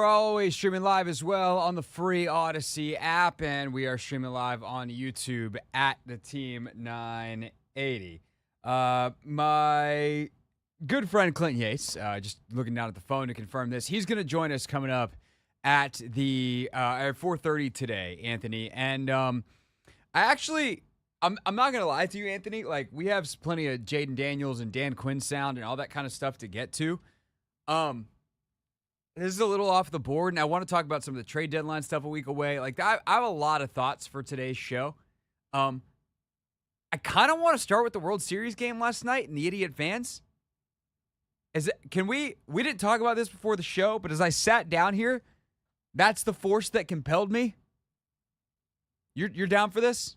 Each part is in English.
are always streaming live as well on the free Odyssey app, and we are streaming live on YouTube at the Team 980. My good friend Clint Yates, just looking down at the phone to confirm this, he's going to join us coming up at the at 4:30 today, Anthony. And I'm not gonna lie to you, Anthony. Like, we have plenty of Jayden Daniels and Dan Quinn sound and all that kind of stuff to get to. This is a little off the board, and I want to talk about some of the trade deadline stuff a week away. Like, I have a lot of thoughts for today's show. I kind of want to start with the World Series game last night and the idiot fans. We didn't talk about this before the show, but as I sat down here, that's the force that compelled me. You're down for this?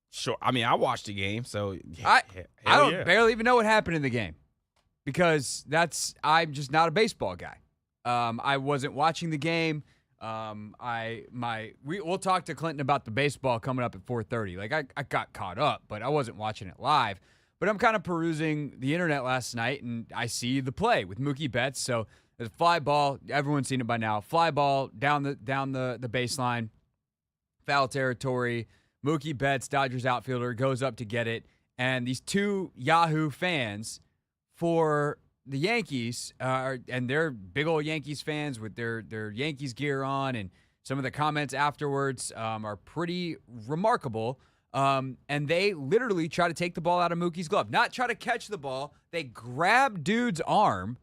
Sure. I mean, I watched the game, so I don't barely even know what happened in the game because I'm just not a baseball guy. I wasn't watching the game. We'll talk to Clinton about the baseball coming up at 4:30. Like, I got caught up, but I wasn't watching it live. But I'm kind of perusing the internet last night, and I see the play with Mookie Betts. So there's a fly ball. Everyone's seen it by now. Fly ball down the baseline, foul territory. Mookie Betts, Dodgers outfielder, goes up to get it. And these two Yahoo fans for the Yankees, and they're big old Yankees fans with their Yankees gear on, and some of the comments afterwards are pretty remarkable. And they literally try to take the ball out of Mookie's glove. Not try to catch the ball. They grab dude's arm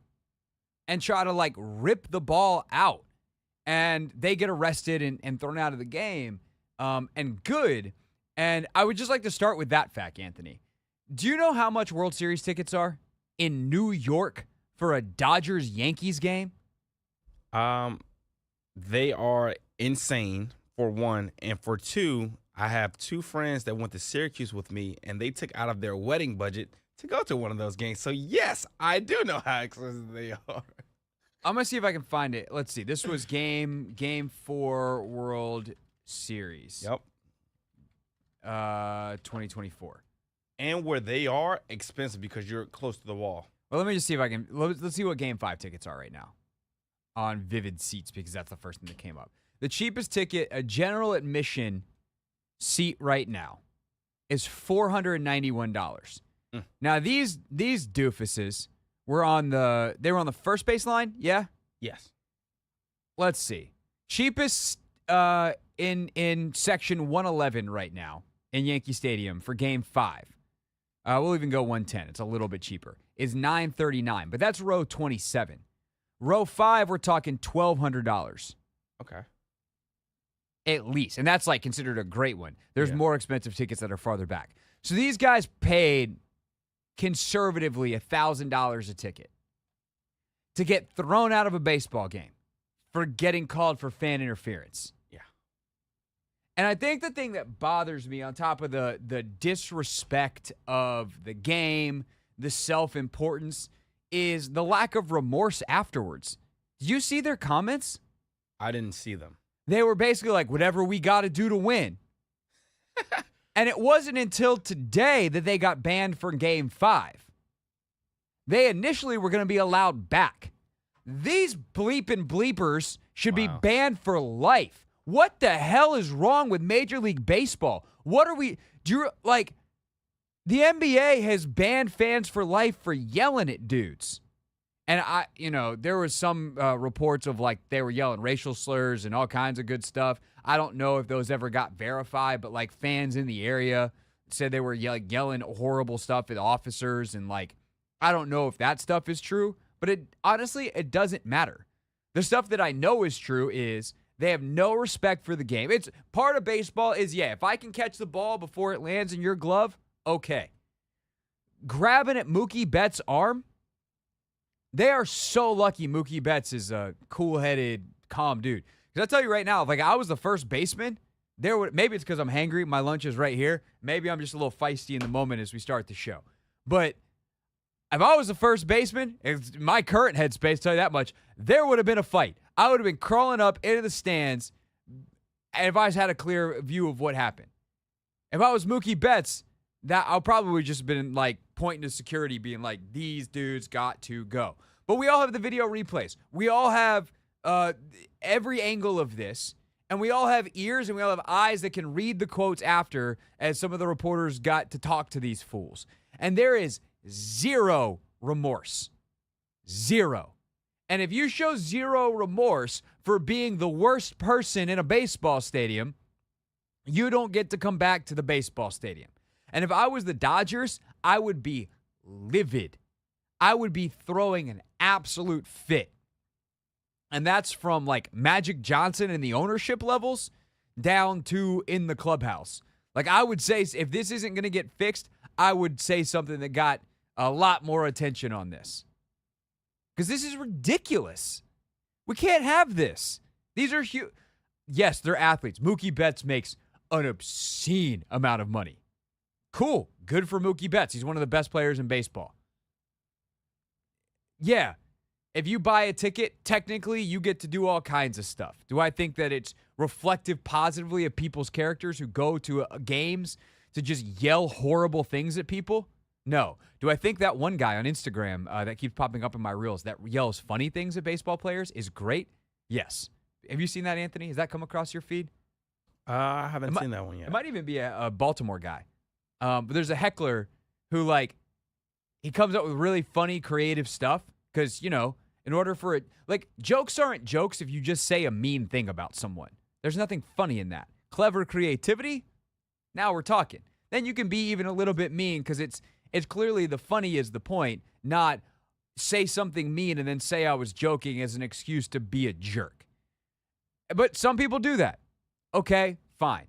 and try to, like, rip the ball out. And they get arrested and thrown out of the game. And good. And I would just like to start with that fact, Anthony. Do you know how much World Series tickets are in New York for a Dodgers-Yankees game? They are insane, for one. And for two, I have two friends that went to Syracuse with me, and they took out of their wedding budget to go to one of those games. So, yes, I do know how expensive they are. I'm going to see if I can find it. Let's see. This was game 4 World Series. Yep. 2024. And where they are, expensive because you're close to the wall. Well, let me just see if I can. Let's see what game 5 tickets are right now on Vivid Seats, because that's the first thing that came up. The cheapest ticket, a general admission seat right now, is $491. Now, these doofuses were on the first baseline, yeah? Yes. Let's see. Cheapest in section 111 right now in Yankee Stadium for game 5. We'll even go 110. It's a little bit cheaper. Is $939, but that's row 27. Row 5, we're talking $1,200. Okay. At least. And that's, like, considered a great one. There's more expensive tickets that are farther back. So these guys paid conservatively $1,000 a ticket to get thrown out of a baseball game for getting called for fan interference. Yeah. And I think the thing that bothers me, on top of the disrespect of the game, the self-importance, is the lack of remorse afterwards. Did you see their comments? I didn't see them. They were basically like, whatever we got to do to win. And it wasn't until today that they got banned for game 5. They initially were going to be allowed back. These bleeping bleepers should be banned for life. What the hell is wrong with Major League Baseball? The NBA has banned fans for life for yelling at dudes. And there was some reports of, like, they were yelling racial slurs and all kinds of good stuff. I don't know if those ever got verified, but, like, fans in the area said they were yelling horrible stuff at officers, and, like, I don't know if that stuff is true, but honestly, it doesn't matter. The stuff that I know is true is they have no respect for the game. It's part of baseball is, if I can catch the ball before it lands in your glove, okay. Grabbing at Mookie Betts' arm, they are so lucky Mookie Betts is a cool-headed, calm dude. Because I'll tell you right now, if, like, I was the first baseman, maybe it's because I'm hangry, my lunch is right here. Maybe I'm just a little feisty in the moment as we start the show. But if I was the first baseman, if my current headspace, tell you that much, there would have been a fight. I would have been crawling up into the stands if I had a clear view of what happened. If I was Mookie Betts, that I'll probably just been, like, pointing to security being like, these dudes got to go. But we all have the video replays. We all have every angle of this, and we all have ears and we all have eyes that can read the quotes after, as some of the reporters got to talk to these fools. And there is zero remorse. Zero. And if you show zero remorse for being the worst person in a baseball stadium, you don't get to come back to the baseball stadium. And if I was the Dodgers, I would be livid. I would be throwing an absolute fit. And that's from like Magic Johnson and the ownership levels down to in the clubhouse. Like, I would say, if this isn't going to get fixed, I would say something that got a lot more attention on this. Because this is ridiculous. We can't have this. These are huge. Yes, they're athletes. Mookie Betts makes an obscene amount of money. Cool. Good for Mookie Betts. He's one of the best players in baseball. Yeah. If you buy a ticket, technically you get to do all kinds of stuff. Do I think that it's reflective positively of people's characters who go to games to just yell horrible things at people? No. Do I think that one guy on Instagram that keeps popping up in my reels that yells funny things at baseball players is great? Yes. Have you seen that, Anthony? Has that come across your feed? I haven't seen that one yet. It might even be a Baltimore guy. But there's a heckler who, like, he comes up with really funny, creative stuff because, you know, in order for it, like, jokes aren't jokes if you just say a mean thing about someone. There's nothing funny in that. Clever creativity, now we're talking. Then you can be even a little bit mean because it's clearly the funny is the point, not say something mean and then say I was joking as an excuse to be a jerk. But some people do that. Okay, fine.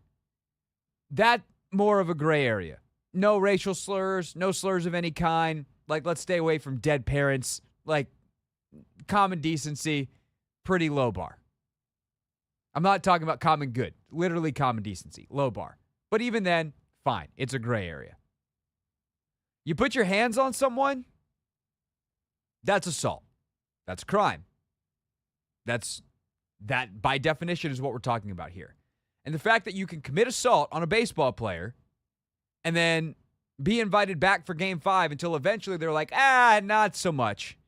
That more of a gray area. No racial slurs, no slurs of any kind. Like, let's stay away from dead parents. Like, common decency, pretty low bar. I'm not talking about common good. Literally common decency, low bar. But even then, fine. It's a gray area. You put your hands on someone, that's assault. That's crime. That by definition is what we're talking about here. And the fact that you can commit assault on a baseball player and then be invited back for Game 5 until eventually they're like, not so much.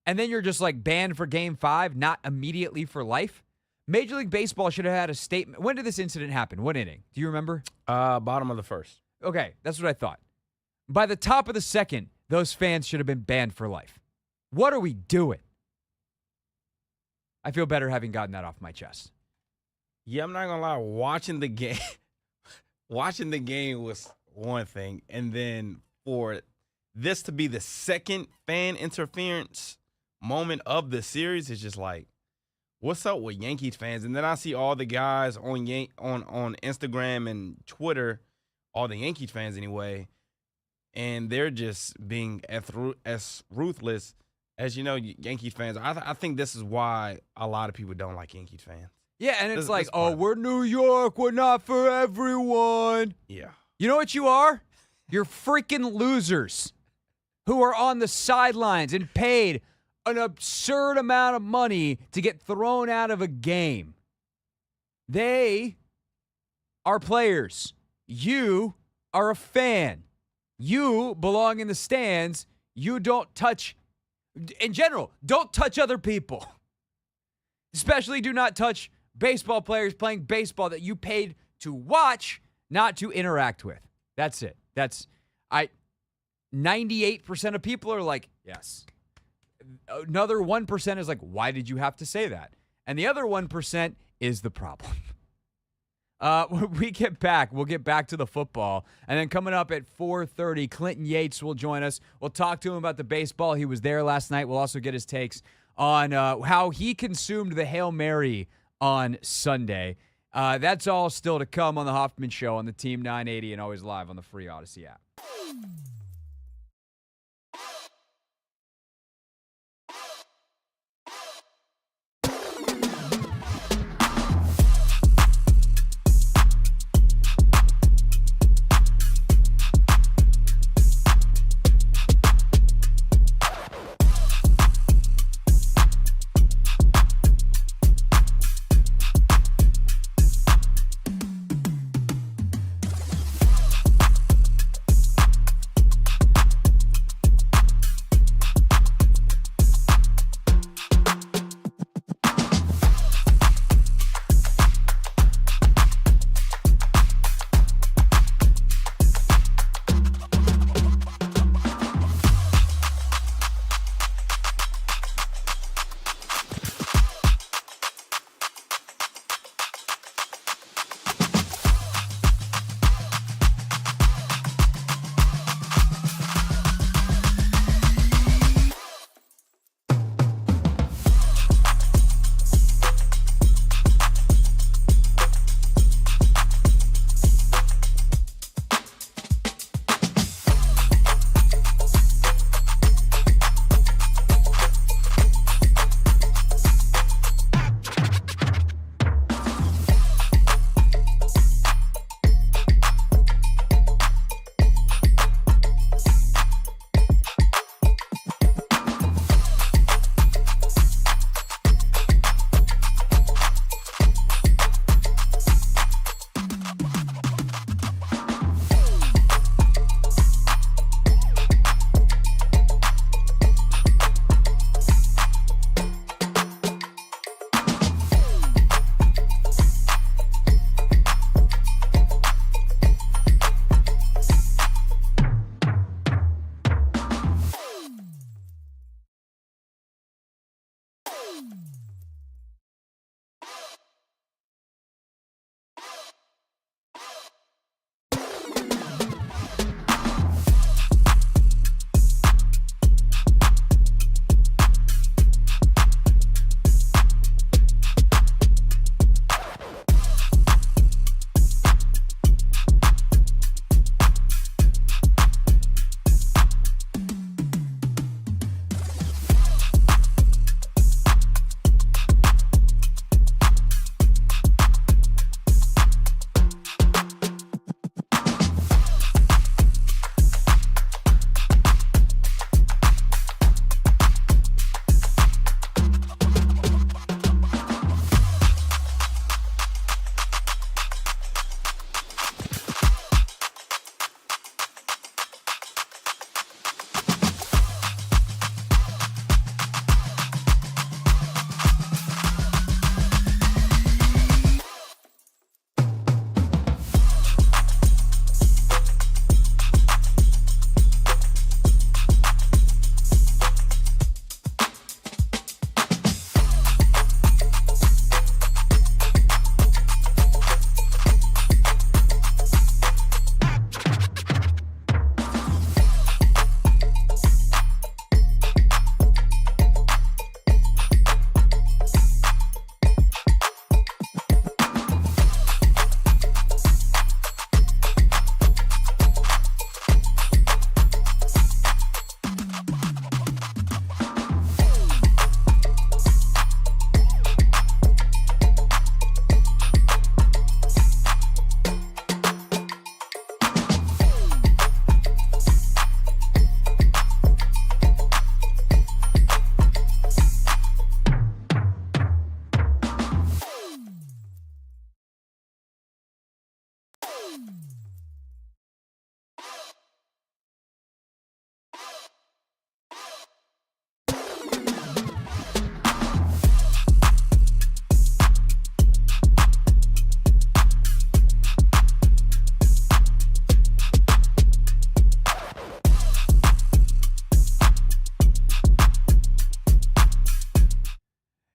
And then you're just like banned for Game 5, not immediately for life. Major League Baseball should have had a statement. When did this incident happen? What inning? Do you remember? Bottom of the first. Okay, that's what I thought. By the top of the second, those fans should have been banned for life. What are we doing? I feel better having gotten that off my chest. Yeah, I'm not gonna lie. Watching the game was one thing, and then for this to be the second fan interference moment of the series is just like, what's up with Yankees fans? And then I see all the guys on Instagram and Twitter, all the Yankees fans anyway, and they're just being as ruthless as, you know, Yankees fans. I think this is why a lot of people don't like Yankees fans. Yeah, and it's we're New York. We're not for everyone. Yeah. You know what you are? You're freaking losers who are on the sidelines and paid an absurd amount of money to get thrown out of a game. They are players. You are a fan. You belong in the stands. You don't touch, in general, don't touch other people. Especially do not touch baseball players playing baseball that you paid to watch, not to interact with. That's it. 98% of people are like, yes. Another 1% is like, why did you have to say that? And the other 1% is the problem. When we get back, we'll get back to the football. And then coming up at 4:30, Clinton Yates will join us. We'll talk to him about the baseball. He was there last night. We'll also get his takes on how he consumed the Hail Mary on Sunday. That's all still to come on the Hoffman Show on the Team 980 and always live on the free Odyssey app.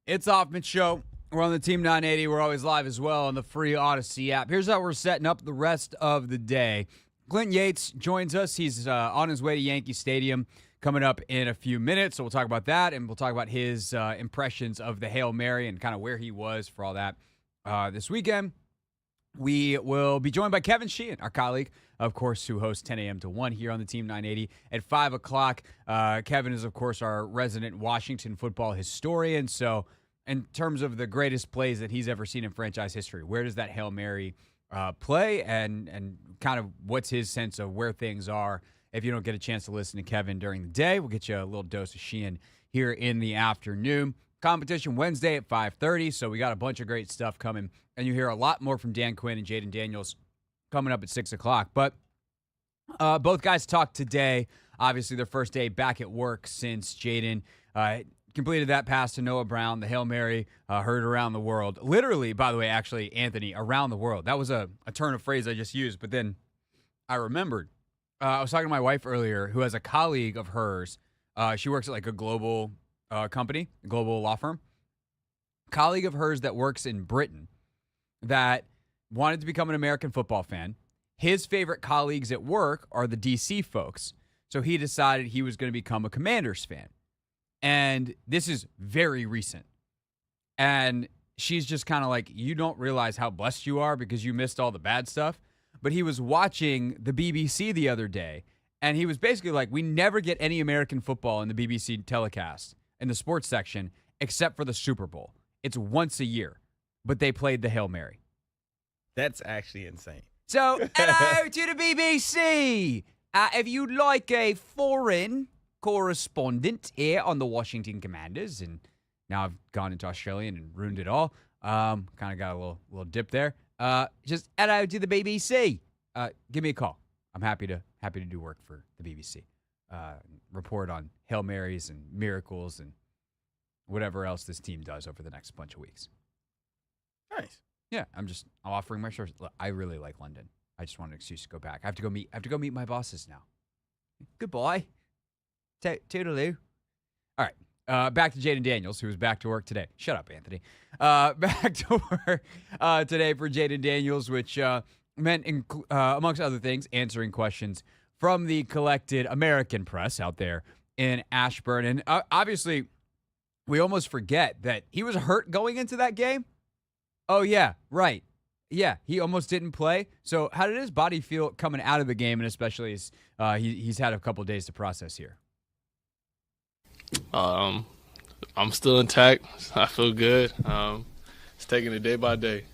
It's Hoffman Show. We're on the Team 980. We're always live as well on the free Odyssey app. Here's how we're setting up the rest of the day. Clint Yates joins us. He's on his way to Yankee Stadium coming up in a few minutes. So we'll talk about that, and we'll talk about his impressions of the Hail Mary and kind of where he was for all that this weekend. We will be joined by Kevin Sheehan, our colleague, of course, who hosts 10 a.m. to 1 here on the Team 980 at 5 o'clock. Kevin is, of course, our resident Washington football historian. So in terms of the greatest plays that he's ever seen in franchise history, where does that Hail Mary play and kind of what's his sense of where things are? If you don't get a chance to listen to Kevin during the day, we'll get you a little dose of Sheehan here in the afternoon. Competition Wednesday at 5:30, so we got a bunch of great stuff coming. And you hear a lot more from Dan Quinn and Jayden Daniels coming up at 6 o'clock. But both guys talked today. Obviously, their first day back at work since Jayden completed that pass to Noah Brown, the Hail Mary heard around the world. Literally, by the way, actually, Anthony, around the world. That was a turn of phrase I just used. But then I remembered. I was talking to my wife earlier who has a colleague of hers. She works at like a global company, a global law firm. Colleague of hers that works in Britain that wanted to become an American football fan. His favorite colleagues at work are the DC folks. So he decided he was going to become a Commanders fan. And this is very recent. And she's just kind of like, you don't realize how blessed you are because you missed all the bad stuff. But he was watching the BBC the other day, and he was basically like, we never get any American football in the BBC telecast in the sports section except for the Super Bowl. It's once a year, but they played the Hail Mary. That's actually insane. So, hello to the BBC. If you'd like a foreign correspondent here on the Washington Commanders, and now I've gone into Australian and ruined it all. Kind of got a little dip there. Just hello to the BBC. Give me a call. I'm happy to do work for the BBC. Report on Hail Marys and miracles and whatever else this team does over the next bunch of weeks. Nice. Yeah, I'm offering my service. Look, I really like London. I just want an excuse to go back. I have to go meet my bosses now. Goodbye. Toodaloo. All right. Back to Jayden Daniels, who was back to work today. Shut up, Anthony. Back to work today for Jayden Daniels, which meant, amongst other things, answering questions from the collected American press out there in Ashburn. And obviously, we almost forget that he was hurt going into that game. Oh, yeah, right. Yeah, he almost didn't play. So how did his body feel coming out of the game, and especially as he's had a couple of days to process here? I'm still intact. I feel good. It's taking it day by day.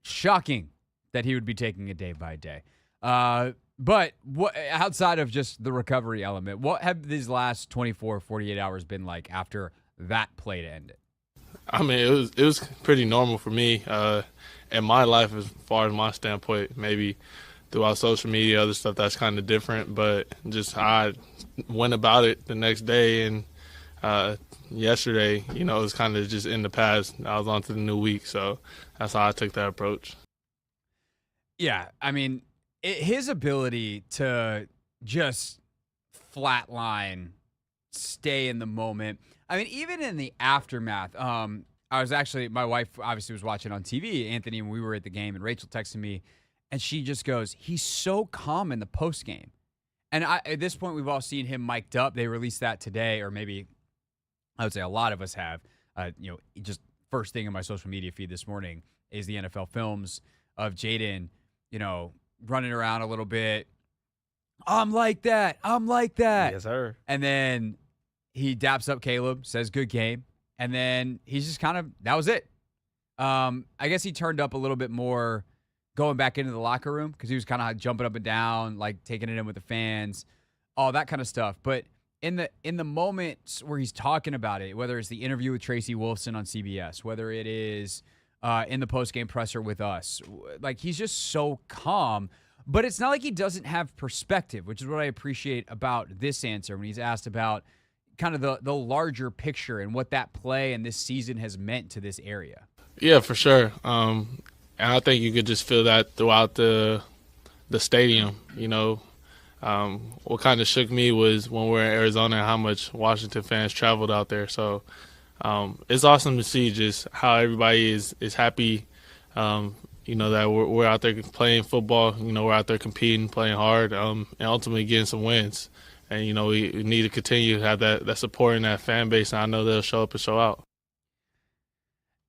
Shocking that he would be taking it day by day. But what, outside of just the recovery element, what have these last 24, 48 hours been like after that play to end it? I mean, it was pretty normal for me in my life as far as my standpoint. Maybe throughout social media, other stuff that's kind of different. But just how I went about it the next day and yesterday, it was kind of just in the past. I was on to the new week, so that's how I took that approach. Yeah, I mean, his ability to just flatline, stay in the moment. I mean, even in the aftermath, my wife obviously was watching on TV, Anthony, when we were at the game, and Rachel texted me, and she just goes, he's so calm in the post game. And at this point, we've all seen him mic'd up. They released that today, or maybe I would say a lot of us have. Just first thing in my social media feed this morning is the NFL films of Jayden, running around a little bit. I'm like that. Yes, sir. And then he daps up Caleb, says good game, and then he's just that was it. I guess he turned up a little bit more going back into the locker room because he was kind of jumping up and down, like taking it in with the fans, all that kind of stuff. But in the moments where he's talking about it, whether it's the interview with Tracy Wolfson on CBS, whether it is in the postgame presser with us, like he's just so calm. But it's not like he doesn't have perspective, which is what I appreciate about this answer when he's asked about kind of the larger picture and what that play and this season has meant to this area. Yeah, for sure. And I think you could just feel that throughout the stadium. What kind of shook me was when we were in Arizona, how much Washington fans traveled out there. So It's awesome to see just how everybody is happy. That we're out there playing football. We're out there competing, playing hard, and ultimately getting some wins. And we need to continue to have that support in that fan base. And I know they'll show up and show out.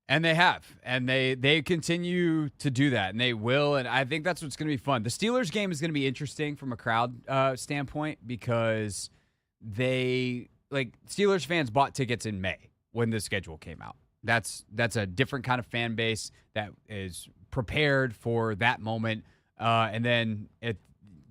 And they have, and they continue to do that, and they will, and I think that's what's going to be fun. The Steelers game is going to be interesting from a crowd standpoint because Steelers fans bought tickets in May when the schedule came out. That's a different kind of fan base that is prepared for that moment, and then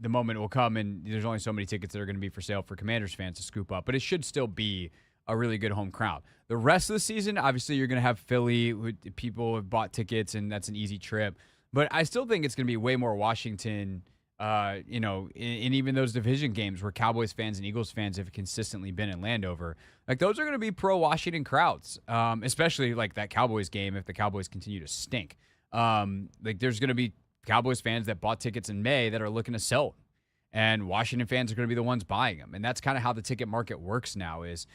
the moment will come, and there's only so many tickets that are going to be for sale for Commanders fans to scoop up, but it should still be a really good home crowd. The rest of the season, obviously, you're going to have Philly. People have bought tickets, and that's an easy trip. But I still think it's going to be way more Washington, in even those division games where Cowboys fans and Eagles fans have consistently been in Landover. Like, those are going to be pro-Washington crowds, especially like that Cowboys game if the Cowboys continue to stink. There's going to be Cowboys fans that bought tickets in May that are looking to sell them. And Washington fans are going to be the ones buying them. And that's kind of how the ticket market works now is,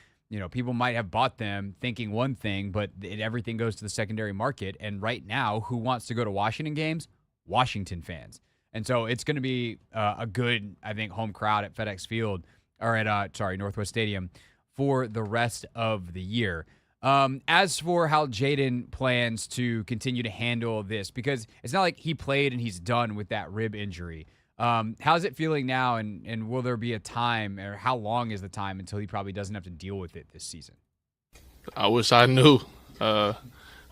people might have bought them thinking one thing, but everything goes to the secondary market. And right now, who wants to go to Washington games? Washington fans. And so it's going to be a good, I think, home crowd at FedEx Field or at Northwest Stadium for the rest of the year. As for how Jayden plans to continue to handle this, because it's not like he played and he's done with that rib injury. How's it feeling now, and will there be a time, or how long is the time until he probably doesn't have to deal with it this season? I wish I knew. I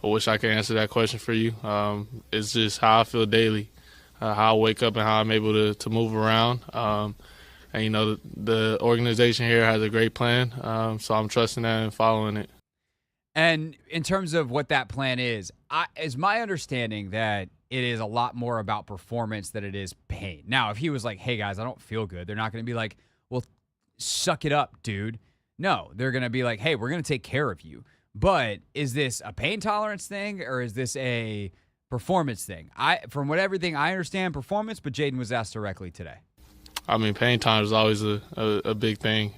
wish I could answer that question for you. It's just how I feel daily, how I wake up and how I'm able to move around. And, the organization here has a great plan, so I'm trusting that and following it. And in terms of what that plan is my understanding that it is a lot more about performance than it is pain. Now, if he was like, hey, guys, I don't feel good, they're not going to be like, well, suck it up, dude. No, they're going to be like, hey, we're going to take care of you. But is this a pain tolerance thing or is this a performance thing? From everything I understand, performance, but Jayden was asked directly today. I mean, pain tolerance is always a big thing.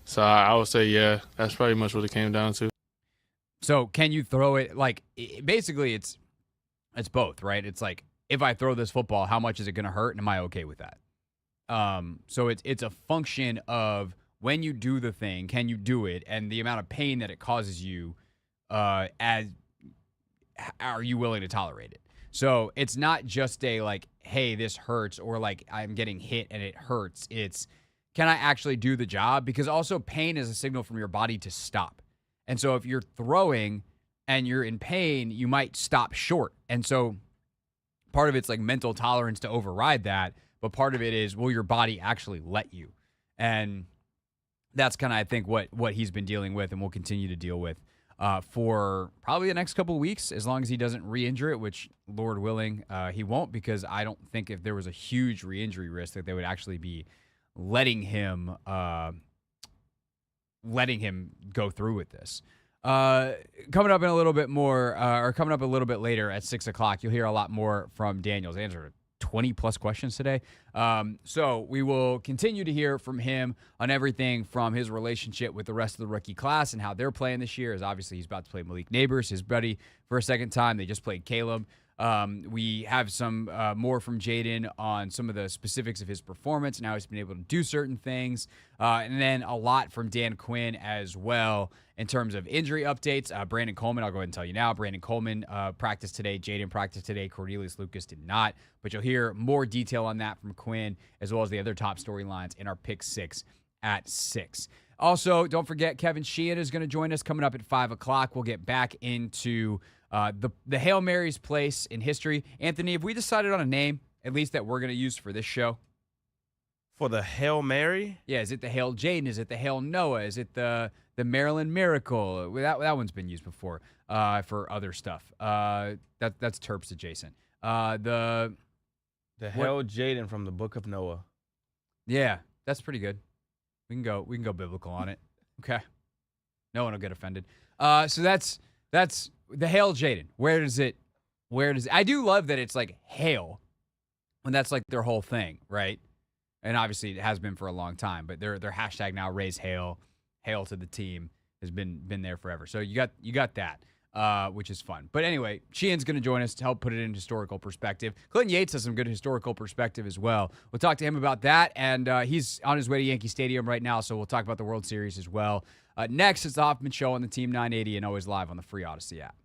So I would say, yeah, that's pretty much what it came down to. So can you throw it, basically it's both, right? It's like, if I throw this football, how much is it going to hurt, and am I okay with that? So it's a function of when you do the thing, can you do it, and the amount of pain that it causes you, are you willing to tolerate it? So it's not just a like, hey, this hurts, or like I'm getting hit and it hurts. It's, can I actually do the job? Because also pain is a signal from your body to stop. And so if you're throwing and you're in pain, you might stop short. And so part of it's like mental tolerance to override that, but part of it is, will your body actually let you? And that's kind of, I think, what he's been dealing with and will continue to deal with for probably the next couple of weeks, as long as he doesn't re-injure it, which, Lord willing, he won't, because I don't think if there was a huge re-injury risk that they would actually be letting him go through with this. Coming up in a little bit more, or coming up a little bit later at 6 o'clock, you'll hear a lot more from Daniels. Answered 20-plus questions today. So we will continue to hear from him on everything from his relationship with the rest of the rookie class and how they're playing this year, as obviously he's about to play Malik Neighbors, his buddy, for a second time. They just played Caleb. We have some more from Jayden on some of the specifics of his performance and how he's been able to do certain things. And then a lot from Dan Quinn as well in terms of injury updates. Brandon Coleman, I'll go ahead and tell you now. Brandon Coleman practiced today. Jayden practiced today. Cornelius Lucas did not. But you'll hear more detail on that from Quinn, as well as the other top storylines in our Pick 6 at 6. Also, don't forget, Kevin Sheehan is going to join us coming up at 5 o'clock. We'll get back into the Hail Mary's place in history. Anthony, have we decided on a name, at least that we're going to use for this show? For the Hail Mary? Yeah, is it the Hail Jayden? Is it the Hail Noah? Is it the Maryland Miracle? That one's been used before for other stuff. That's Terps adjacent. The Hail Jayden from the Book of Noah. Yeah, that's pretty good. We can go biblical on it. Okay. No one will get offended. So that's the Hail Jayden. Where does it? I do love that it's like hail, and that's like their whole thing, right? And obviously it has been for a long time, but their hashtag now, raise hail to the team. has been there forever. So you got that. Which is fun. But anyway, Sheehan's going to join us to help put it in historical perspective. Clinton Yates has some good historical perspective as well. We'll talk to him about that, and he's on his way to Yankee Stadium right now, so we'll talk about the World Series as well. Next is the Hoffman Show on the Team 980 and always live on the free Odyssey app.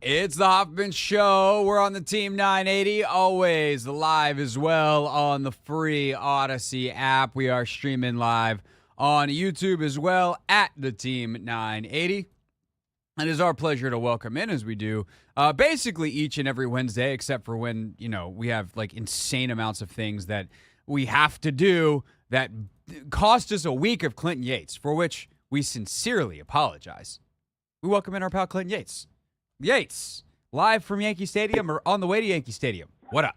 It's the Hoffman Show. We're on the Team 980, always live as well on the free Odyssey app. We are streaming live on YouTube as well, at the Team 980. And it is our pleasure to welcome in, as we do, basically each and every Wednesday, except for when, we have like insane amounts of things that we have to do that cost us a week of Clinton Yates, for which we sincerely apologize. We welcome in our pal Clinton Yates. Yates, live from Yankee Stadium or on the way to Yankee Stadium. What up?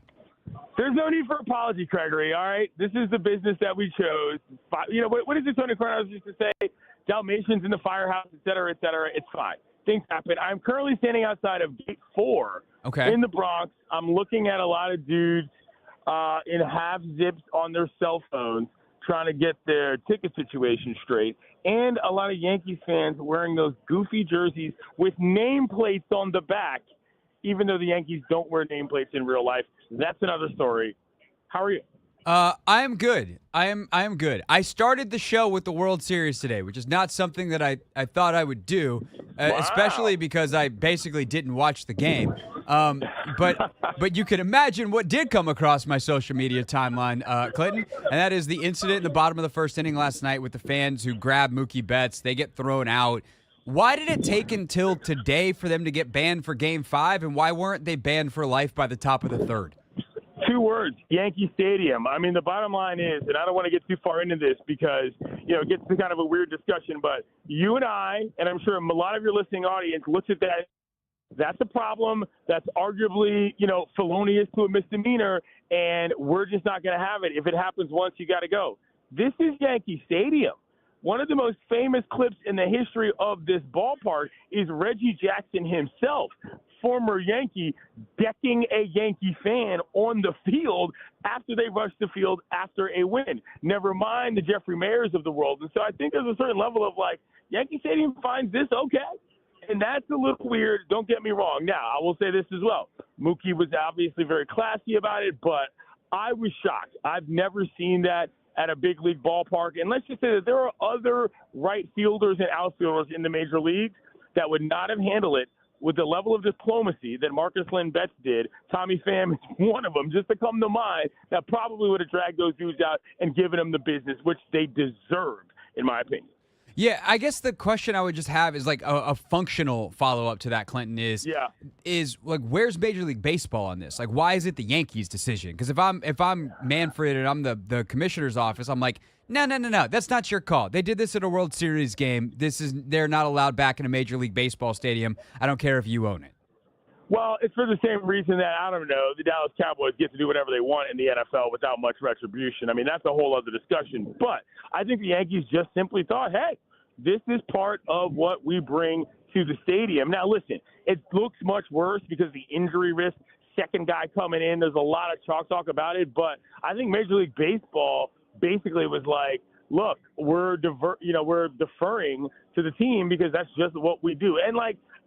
There's no need for apology, Gregory, all right? This is the business that we chose. What is it Tony Cornell used to say? Dalmatians in the firehouse, et cetera, et cetera. It's fine. Things happen. I'm currently standing outside of Gate 4 in the Bronx. I'm looking at a lot of dudes in half zips on their cell phones trying to get their ticket situation straight, and a lot of Yankees fans wearing those goofy jerseys with nameplates on the back, even though the Yankees don't wear nameplates in real life. That's another story. How are you? I am good. I am good. I started the show with the World Series today, which is not something that I thought I would do, especially because I basically didn't watch the game. But you can imagine what did come across my social media timeline, Clinton, and that is the incident in the bottom of the first inning last night with the fans who grab Mookie Betts. They get thrown out. Why did it take until today for them to get banned for Game 5, and why weren't they banned for life by the top of the third? 2 words, Yankee Stadium. I mean, the bottom line is, and I don't want to get too far into this because, it gets to kind of a weird discussion, but you and I, and I'm sure a lot of your listening audience looks at that. That's a problem. That's arguably, felonious to a misdemeanor, and we're just not going to have it. If it happens once, you got to go. This is Yankee Stadium. One of the most famous clips in the history of this ballpark is Reggie Jackson himself, former Yankee, decking a Yankee fan on the field after they rushed the field after a win. Never mind the Jeffrey Mayers of the world. And so I think there's a certain level of Yankee Stadium finds this okay. And that's a little weird. Don't get me wrong. Now, I will say this as well. Mookie was obviously very classy about it, but I was shocked. I've never seen that at a big league ballpark. And let's just say that there are other right fielders and outfielders in the major leagues that would not have handled it with the level of diplomacy that Marcus Lynn Betts did. Tommy Pham is one of them, just to come to mind, that probably would have dragged those dudes out and given them the business, which they deserved, in my opinion. Yeah, I guess the question I would just have is a functional follow-up to that, Clinton, is where's Major League Baseball on this? Why is it the Yankees' decision? Because if I'm Manfred and I'm the commissioner's office, I'm like, no, that's not your call. They did this in a World Series game. They're not allowed back in a Major League Baseball stadium. I don't care if you own it. Well, it's for the same reason that, I don't know, the Dallas Cowboys get to do whatever they want in the NFL without much retribution. I mean, that's a whole other discussion. But I think the Yankees just simply thought, hey, this is part of what we bring to the stadium. Now, listen, it looks much worse because the injury risk, second guy coming in, there's a lot of chalk talk about it. But I think Major League Baseball basically was like, look, we're deferring to the team because that's just what we do. And,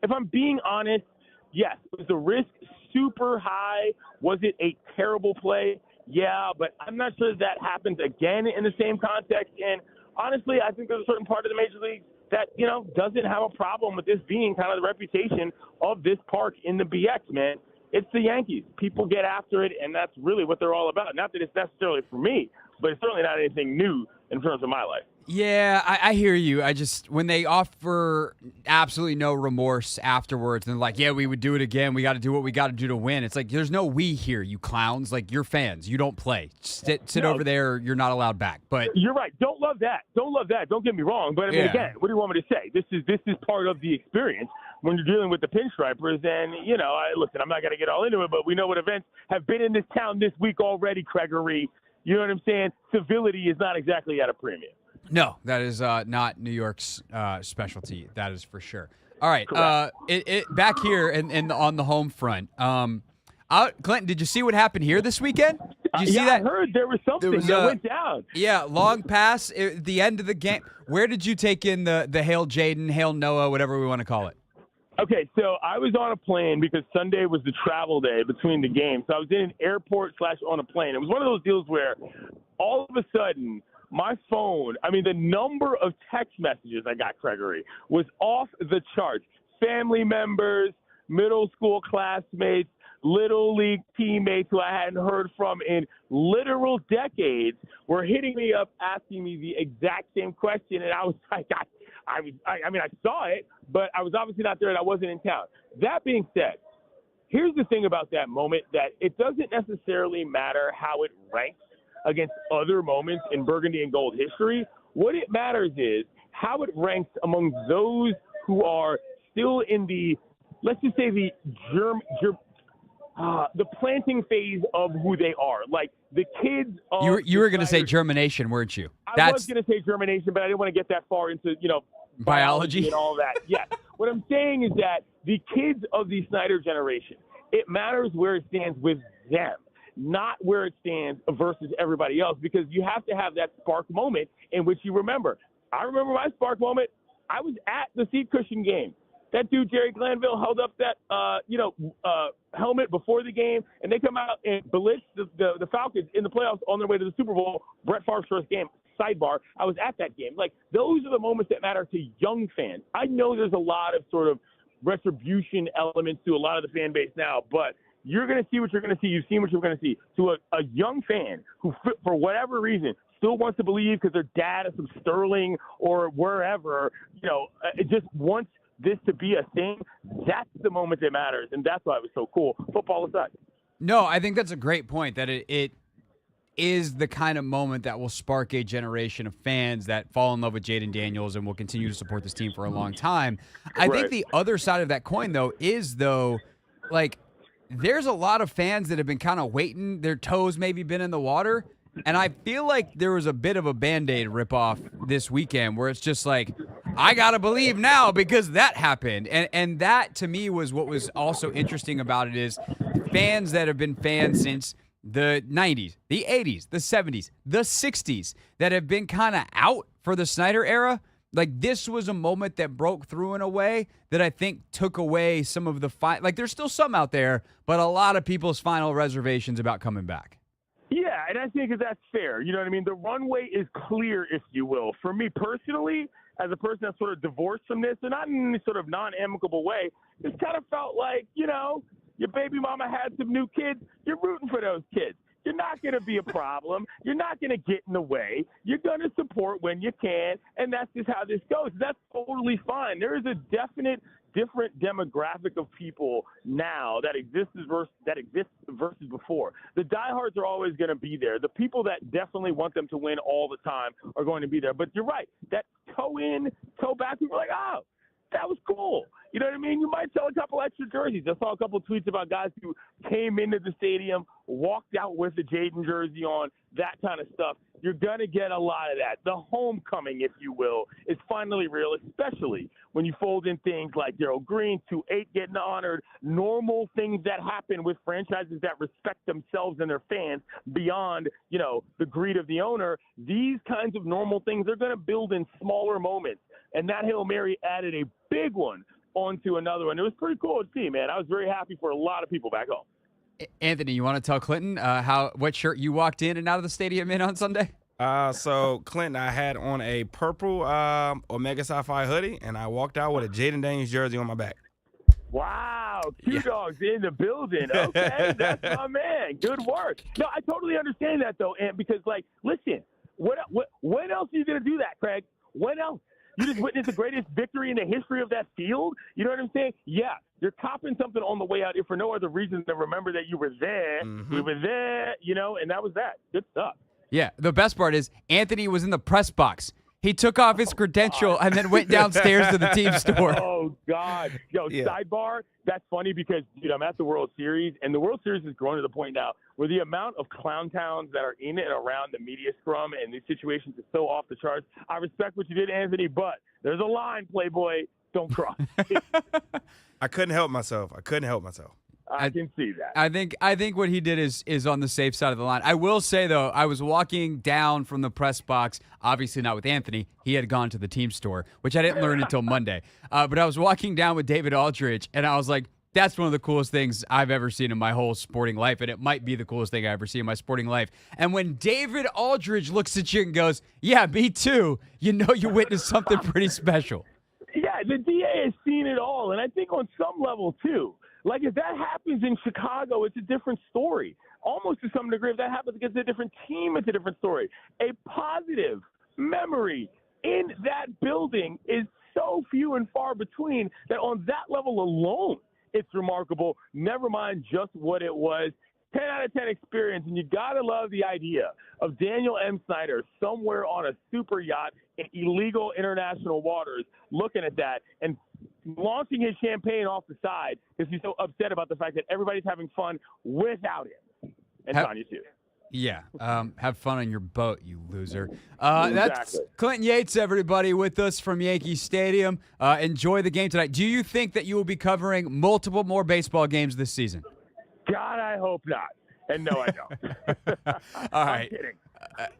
if I'm being honest, yes, was the risk super high? Was it a terrible play? Yeah, but I'm not sure that happens again in the same context. And honestly, I think there's a certain part of the Major League that, doesn't have a problem with this being kind of the reputation of this park in the BX, man. It's the Yankees. People get after it, and that's really what they're all about. Not that it's necessarily for me, but it's certainly not anything new in terms of my life. Yeah, I hear you. When they offer absolutely no remorse afterwards, and they're like, yeah, we would do it again. We got to do what we got to do to win. It's like, there's no we here, you clowns. You're fans. You don't play. Sit over there. You're not allowed back. But you're right. Don't love that. Don't get me wrong. But I mean, again, what do you want me to say? This is part of the experience when you're dealing with the pinstripers. And, listen, I'm not going to get all into it, but we know what events have been in this town this week already, Gregory. You know what I'm saying? Civility is not exactly at a premium. No, that is not New York's specialty. That is for sure. All right, back here and on the home front. Clinton, did you see what happened here this weekend? Did you see that? I heard there was something that went down. Yeah, long pass at the end of the game. Where did you take in the Hail Jayden, Hail Noah, whatever we want to call it? Okay, so I was on a plane because Sunday was the travel day between the games. So I was in an airport / on a plane. It was one of those deals where all of a sudden my phone, the number of text messages I got, Gregory, was off the charts. Family members, middle school classmates, Little League teammates who I hadn't heard from in literal decades were hitting me up asking me the exact same question. And I was like, I mean, I saw it, but I was obviously not there and I wasn't in town. That being said, here's the thing about that moment, that it doesn't necessarily matter how it ranks against other moments in Burgundy and Gold history. What it matters is how it ranks among those who are still in the, let's just say, the planting phase of who they are. Like the kids of You were going to say germination, weren't you? I was going to say germination, but I didn't want to get that far into, biology and all that. Yes. What I'm saying is that the kids of the Snyder generation, it matters where it stands with them, not where it stands versus everybody else, because you have to have that spark moment in which you remember. I remember my spark moment. I was at the seat cushion game. That dude, Jerry Glanville, held up that, helmet before the game, and they come out and blitz the Falcons in the playoffs on their way to the Super Bowl. Brett Favre's first game. Sidebar, I was at that game. Like, those are the moments that matter to young fans. I know there's a lot of sort of retribution elements to a lot of the fan base now, but you're going to see what you're going to see. You've seen what you're going to see. To a young fan who, for whatever reason, still wants to believe because their dad is from Sterling or wherever, it just wants this to be a thing, that's the moment that matters, and that's why it was so cool. Football aside. No, I think that's a great point, that it is the kind of moment that will spark a generation of fans that fall in love with Jayden Daniels and will continue to support this team for a long time. I think the other side of that coin, though, is, like, there's a lot of fans that have been kind of waiting, their toes maybe been in the water, and I feel like there was a bit of a Band-Aid ripoff this weekend where it's just like, I got to believe now because that happened. And that, to me, was what was also interesting about it, is fans that have been fans since the 90s, the 80s, the 70s, the 60s, that have been kind of out for the Snyder era. Like, this was a moment that broke through in a way that I think took away some of the like, there's still some out there, but a lot of people's final reservations about coming back. Yeah, and I think that's fair. You know what I mean? The runway is clear, if you will. For me personally, as a person that's sort of divorced from this, and not in any sort of non-amicable way, it kind of felt like, your baby mama had some new kids. You're rooting for those kids. You're not going to be a problem. You're not going to get in the way. You're going to support when you can, and that's just how this goes. That's totally fine. There is a definite different demographic of people now that exists versus before. The diehards are always going to be there. The people that definitely want them to win all the time are going to be there. But you're right. That toe in, toe back, people are like, oh, that was cool. You know what I mean? You might sell a couple extra jerseys. I saw a couple of tweets about guys who came into the stadium, walked out with the Jayden jersey on, that kind of stuff. You're going to get a lot of that. The homecoming, if you will, is finally real, especially when you fold in things like Darryl Green, 2-8 getting honored, normal things that happen with franchises that respect themselves and their fans beyond, the greed of the owner. These kinds of normal things are going to build in smaller moments. And that Hail Mary added a big one onto another one. It was pretty cool to see, man. I was very happy for a lot of people back home. Anthony, you want to tell Clinton what shirt you walked in and out of the stadium in on Sunday? So Clinton, I had on a purple Omega Psi hoodie, and I walked out with a Jayden Daniels jersey on my back. Wow, Q-Dog's in the building. Okay, that's my man. Good work. No, I totally understand that, though, and because, listen, when else are you going to do that, Craig? When else? You just witnessed the greatest victory in the history of that field? You know what I'm saying? Yeah, you're copping something on the way out, if for no other reason than remember that you were there. Mm-hmm. We were there, and that was that. Good stuff. Yeah, the best part is Anthony was in the press box. He took off his credential and then went downstairs to the team store. Oh, God. Sidebar, that's funny because, I'm at the World Series, and the World Series is growing to the point now where the amount of clown towns that are in and around the media scrum and these situations is so off the charts. I respect what you did, Anthony, but there's a line, Playboy. Don't cross. I couldn't help myself. I can see that. I think what he did is on the safe side of the line. I will say, though, I was walking down from the press box, obviously not with Anthony. He had gone to the team store, which I didn't learn until Monday. But I was walking down with David Aldridge, and I was like, that's one of the coolest things I've ever seen in my whole sporting life, and it might be the coolest thing I ever see in my sporting life. And when David Aldridge looks at you and goes, yeah, me too, you witnessed something pretty special. Yeah, the DA has seen it all, and I think on some level, too. Like, if that happens in Chicago, it's a different story. Almost to some degree, if that happens against a different team, it's a different story. A positive memory in that building is so few and far between that on that level alone, it's remarkable. Never mind just what it was. 10 out of 10 experience, and you got to love the idea of Daniel M. Snyder somewhere on a super yacht in illegal international waters looking at that and launching his champagne off the side because he's so upset about the fact that everybody's having fun without him. And Tanya, too. Yeah, have fun on your boat, you loser. Exactly. That's Clinton Yates, everybody, with us from Yankee Stadium. Enjoy the game tonight. Do you think that you will be covering multiple more baseball games this season? God, I hope not. And no, I don't. All I'm right. kidding.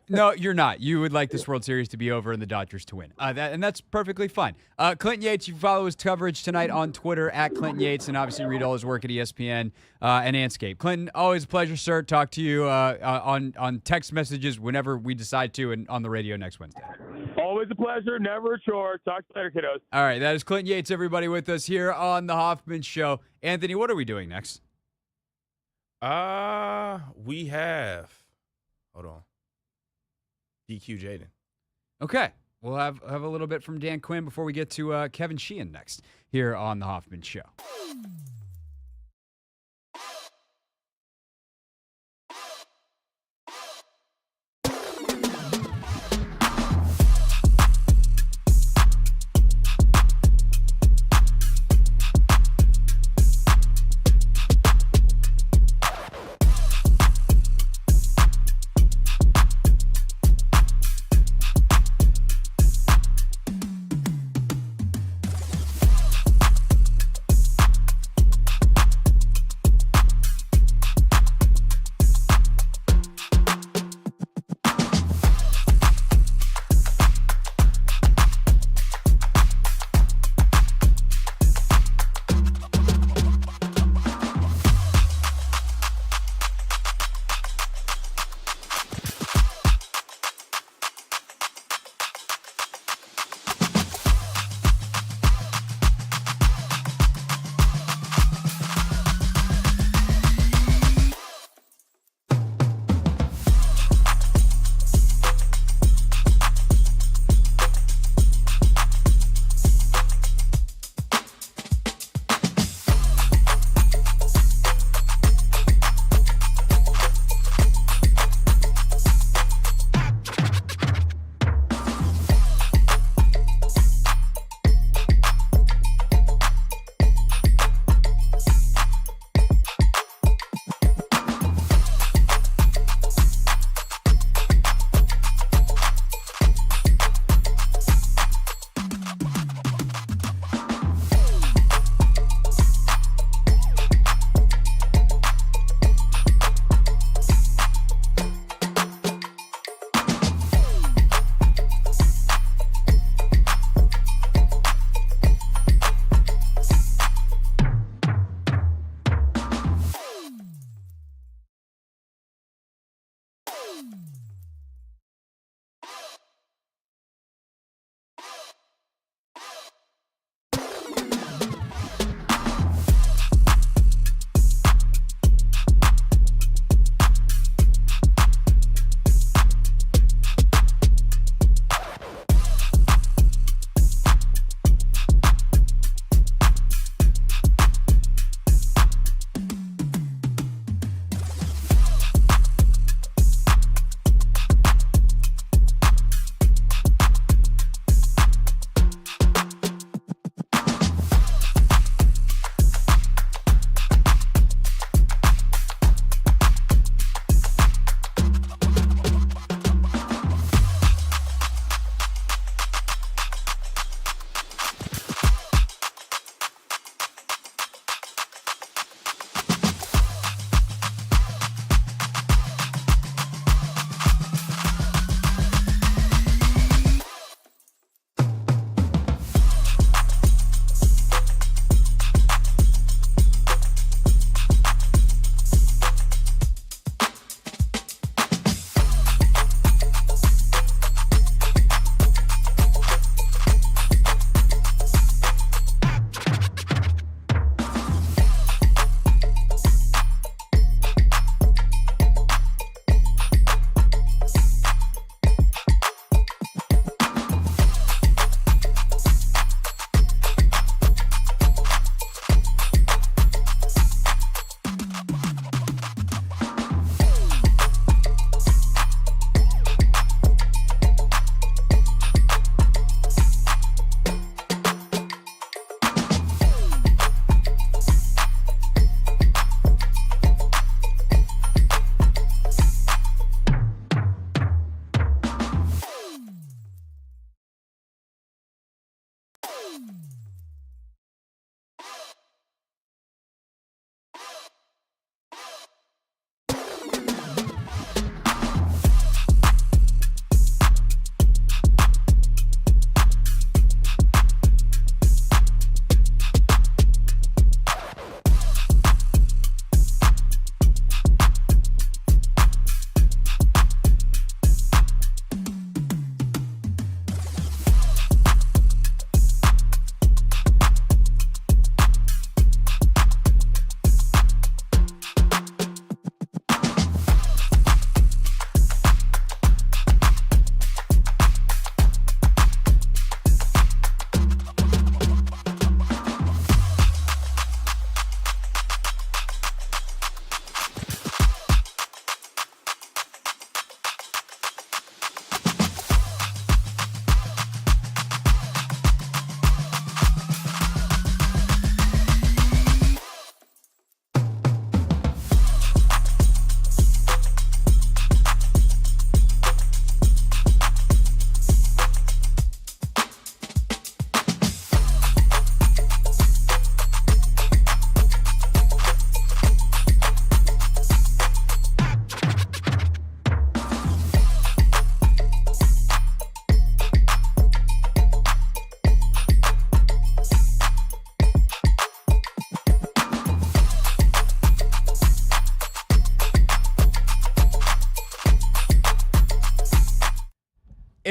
No, you're not. You would like this World Series to be over and the Dodgers to win. And that's perfectly fine. Clinton Yates, you can follow his coverage tonight on Twitter at Clinton Yates, and obviously read all his work at ESPN and Anscape. Clinton, always a pleasure, sir. Talk to you on text messages whenever we decide to and on the radio next Wednesday. Always a pleasure, never a chore. Talk to you later, kiddos. All right, that is Clinton Yates, everybody, with us here on the Hoffman Show. Anthony, what are we doing next? We have. Hold on. DQ Jayden. Okay. We'll have a little bit from Dan Quinn before we get to Kevin Sheehan next here on the Hoffman Show.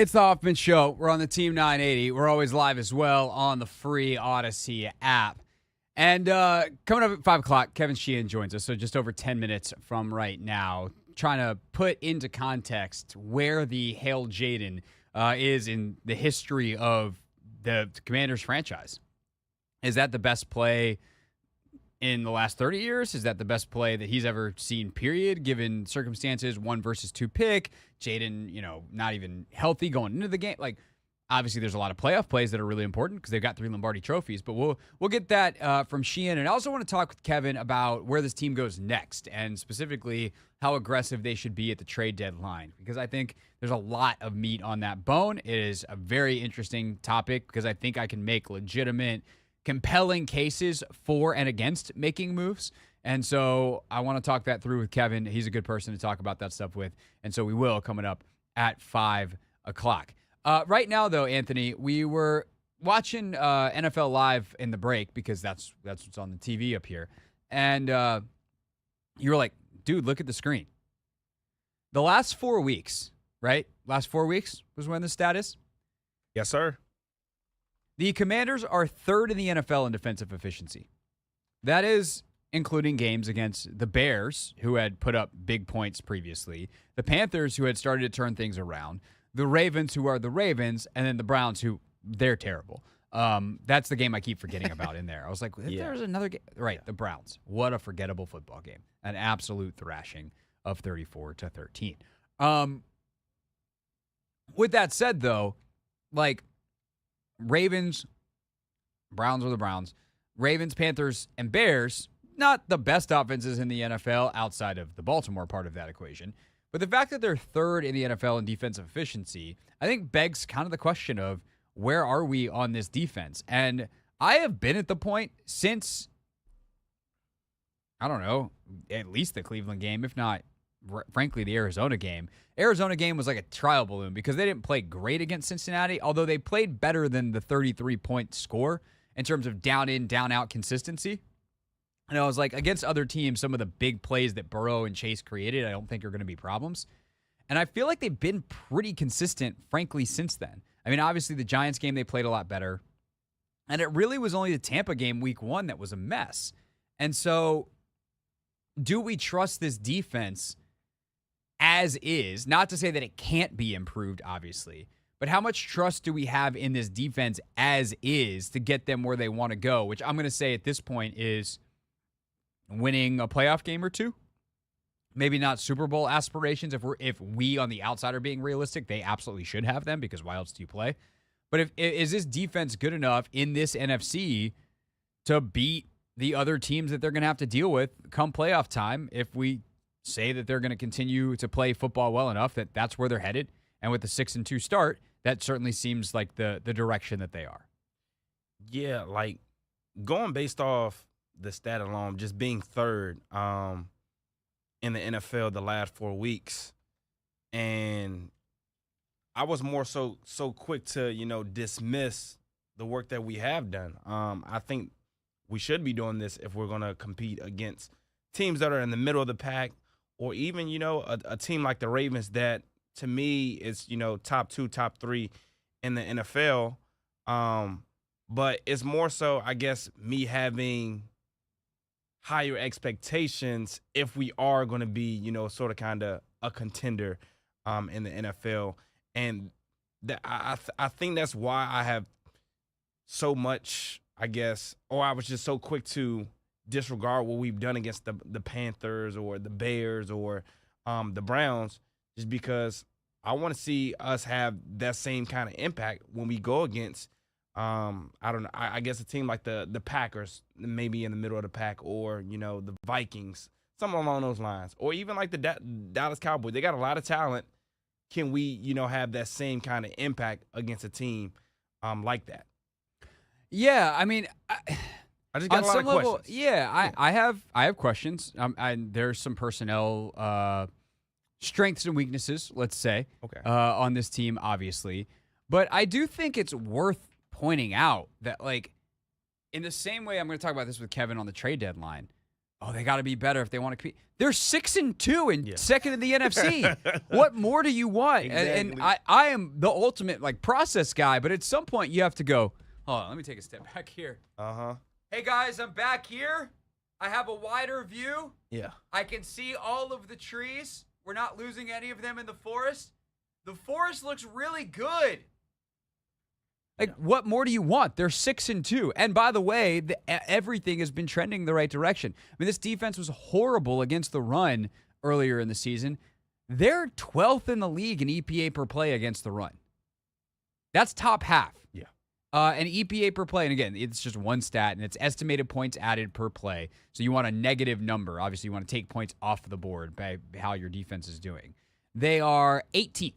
It's the Hoffman Show. We're on the Team 980. We're always live as well on the free Odyssey app. And coming up at 5 o'clock, Kevin Sheehan joins us. So just over 10 minutes from right now, trying to put into context where the Hail Jayden is in the history of the Commanders franchise. Is that the best play in the last 30 years? Is that the best play that he's ever seen, period, given circumstances, 1 versus 2 pick, Jayden, not even healthy going into the game? Like, obviously there's a lot of playoff plays that are really important because they've got 3 Lombardi trophies, but we'll get that from Sheehan. And I also want to talk with Kevin about where this team goes next and specifically how aggressive they should be at the trade deadline, because I think there's a lot of meat on that bone. It is a very interesting topic because I think I can make legitimate, compelling cases for and against making moves. And so I want to talk that through with Kevin. He's a good person to talk about that stuff with. And so we will, coming up at 5 o'clock. Right now, though, Anthony, we were watching NFL Live in the break because that's what's on the TV up here. And you were like, dude, look at the screen. The last 4 weeks, right? Last 4 weeks was when the stat is? Yes, sir. The Commanders are 3rd in the NFL in defensive efficiency. That is including games against the Bears, who had put up big points previously, the Panthers, who had started to turn things around, the Ravens, who are the Ravens, and then the Browns, who they're terrible. That's the game I keep forgetting about in there. I was like, there's another game. Right, the Browns. What a forgettable football game. An absolute thrashing of 34-13. With that said, though, like, Ravens, Browns are the Browns, Ravens, Panthers, and Bears, not the best offenses in the NFL outside of the Baltimore part of that equation. But the fact that they're 3rd in the NFL in defensive efficiency, I think begs kind of the question of where are we on this defense? And I have been at the point since, I don't know, at least the Cleveland game, if not, frankly, the Arizona game. Arizona game was like a trial balloon because they didn't play great against Cincinnati, although they played better than the 33-point score in terms of down in, down out consistency. And I was like, against other teams, some of the big plays that Burrow and Chase created, I don't think are going to be problems. And I feel like they've been pretty consistent, frankly, since then. I mean, obviously, the Giants game, they played a lot better. And it really was only the Tampa game week 1 that was a mess. And so, do we trust this defense as is? Not to say that it can't be improved, obviously. But how much trust do we have in this defense as is to get them where they want to go? Which I'm going to say at this point is winning a playoff game or 2. Maybe not Super Bowl aspirations. If we on the outside are being realistic, they absolutely should have them because why else do you play? But is this defense good enough in this NFC to beat the other teams that they're going to have to deal with come playoff time if we say that they're going to continue to play football well enough that that's where they're headed? And with the 6-2 start, that certainly seems like the direction that they are. Yeah, like going based off the stat alone, just being 3rd in the NFL the last 4 weeks. And I was more so quick to, dismiss the work that we have done. I think we should be doing this if we're going to compete against teams that are in the middle of the pack or even, a team like the Ravens that, to me, is, top 2, top 3 in the NFL. But it's more so, I guess, me having higher expectations if we are going to be, sort of kind of a contender in the NFL. And I think that's why I have so much, I guess, or I was just so quick to disregard what we've done against the Panthers or the Bears or the Browns, just because I want to see us have that same kind of impact when we go against, I don't know, I guess a team like the Packers, maybe in the middle of the pack, or, the Vikings, something along those lines, or even like the Dallas Cowboys. They got a lot of talent. Can we, have that same kind of impact against a team like that? Yeah, I mean, I just got a lot of questions. Yeah, I have questions. There's some personnel strengths and weaknesses, let's say, on this team, obviously. But I do think it's worth pointing out that, like, in the same way I'm going to talk about this with Kevin on the trade deadline, oh, they got to be better if they want to compete. They're 6-2 and second in the NFC. What more do you want? Exactly. And I am the ultimate process guy, but at some point you have to go, hold on, let me take a step back here. Hey guys, I'm back here. I have a wider view. Yeah. I can see all of the trees. We're not losing any of them in the forest. The forest looks really good. What more do you want? They're 6-2. And by the way, everything has been trending the right direction. I mean, this defense was horrible against the run earlier in the season. They're 12th in the league in EPA per play against the run. That's top half. Yeah. And EPA per play, and again, it's just one stat, and it's estimated points added per play. So you want a negative number. Obviously, you want to take points off the board by how your defense is doing. They are 18th,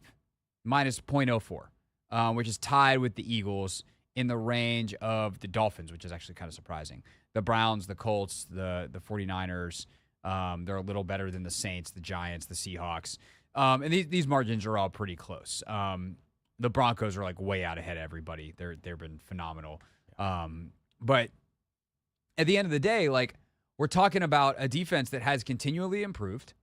minus 0.04, which is tied with the Eagles in the range of the Dolphins, which is actually kind of surprising. The Browns, the Colts, the 49ers, they're a little better than the Saints, the Giants, the Seahawks. And these margins are all pretty close. The Broncos are way out ahead of everybody. They've been phenomenal. But at the end of the day, we're talking about a defense that has continually improved.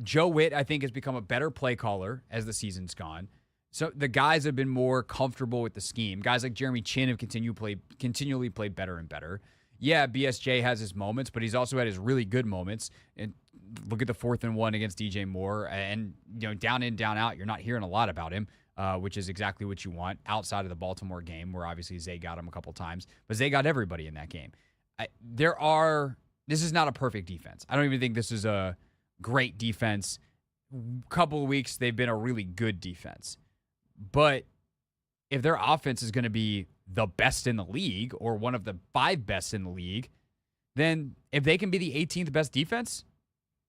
Joe Witt, I think, has become a better play caller as the season's gone. So the guys have been more comfortable with the scheme. Guys like Jeremy Chin have continually played better and better. Yeah, BSJ has his moments, but he's also had his really good moments. And look at the 4th and 1 against DJ Moore. And down in, down out, you're not hearing a lot about him. Which is exactly what you want outside of the Baltimore game, where obviously Zay got him a couple times, but Zay got everybody in that game. This is not a perfect defense. I don't even think this is a great defense. Couple of weeks, they've been a really good defense. But if their offense is going to be the best in the league or one of the 5 best in the league, then if they can be the 18th best defense,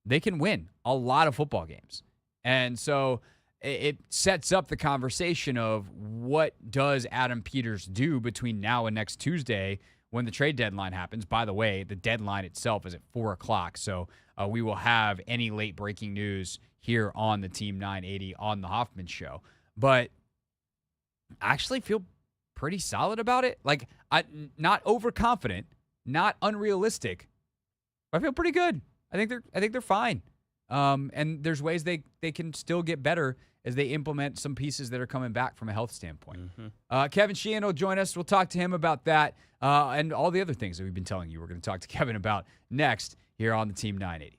they can win a lot of football games. And so it sets up the conversation of what does Adam Peters do between now and next Tuesday when the trade deadline happens. By the way, the deadline itself is at 4 o'clock, so we will have any late breaking news here on the Team 980 on the Hoffman Show. But I actually feel pretty solid about it. Not overconfident, not unrealistic, but I feel pretty good. I think they're fine. And there's ways they can still get better as they implement some pieces that are coming back from a health standpoint. Kevin Sheehan will join us. We'll talk to him about that and all the other things that we've been telling you we're going to talk to Kevin about next here on the Team 980.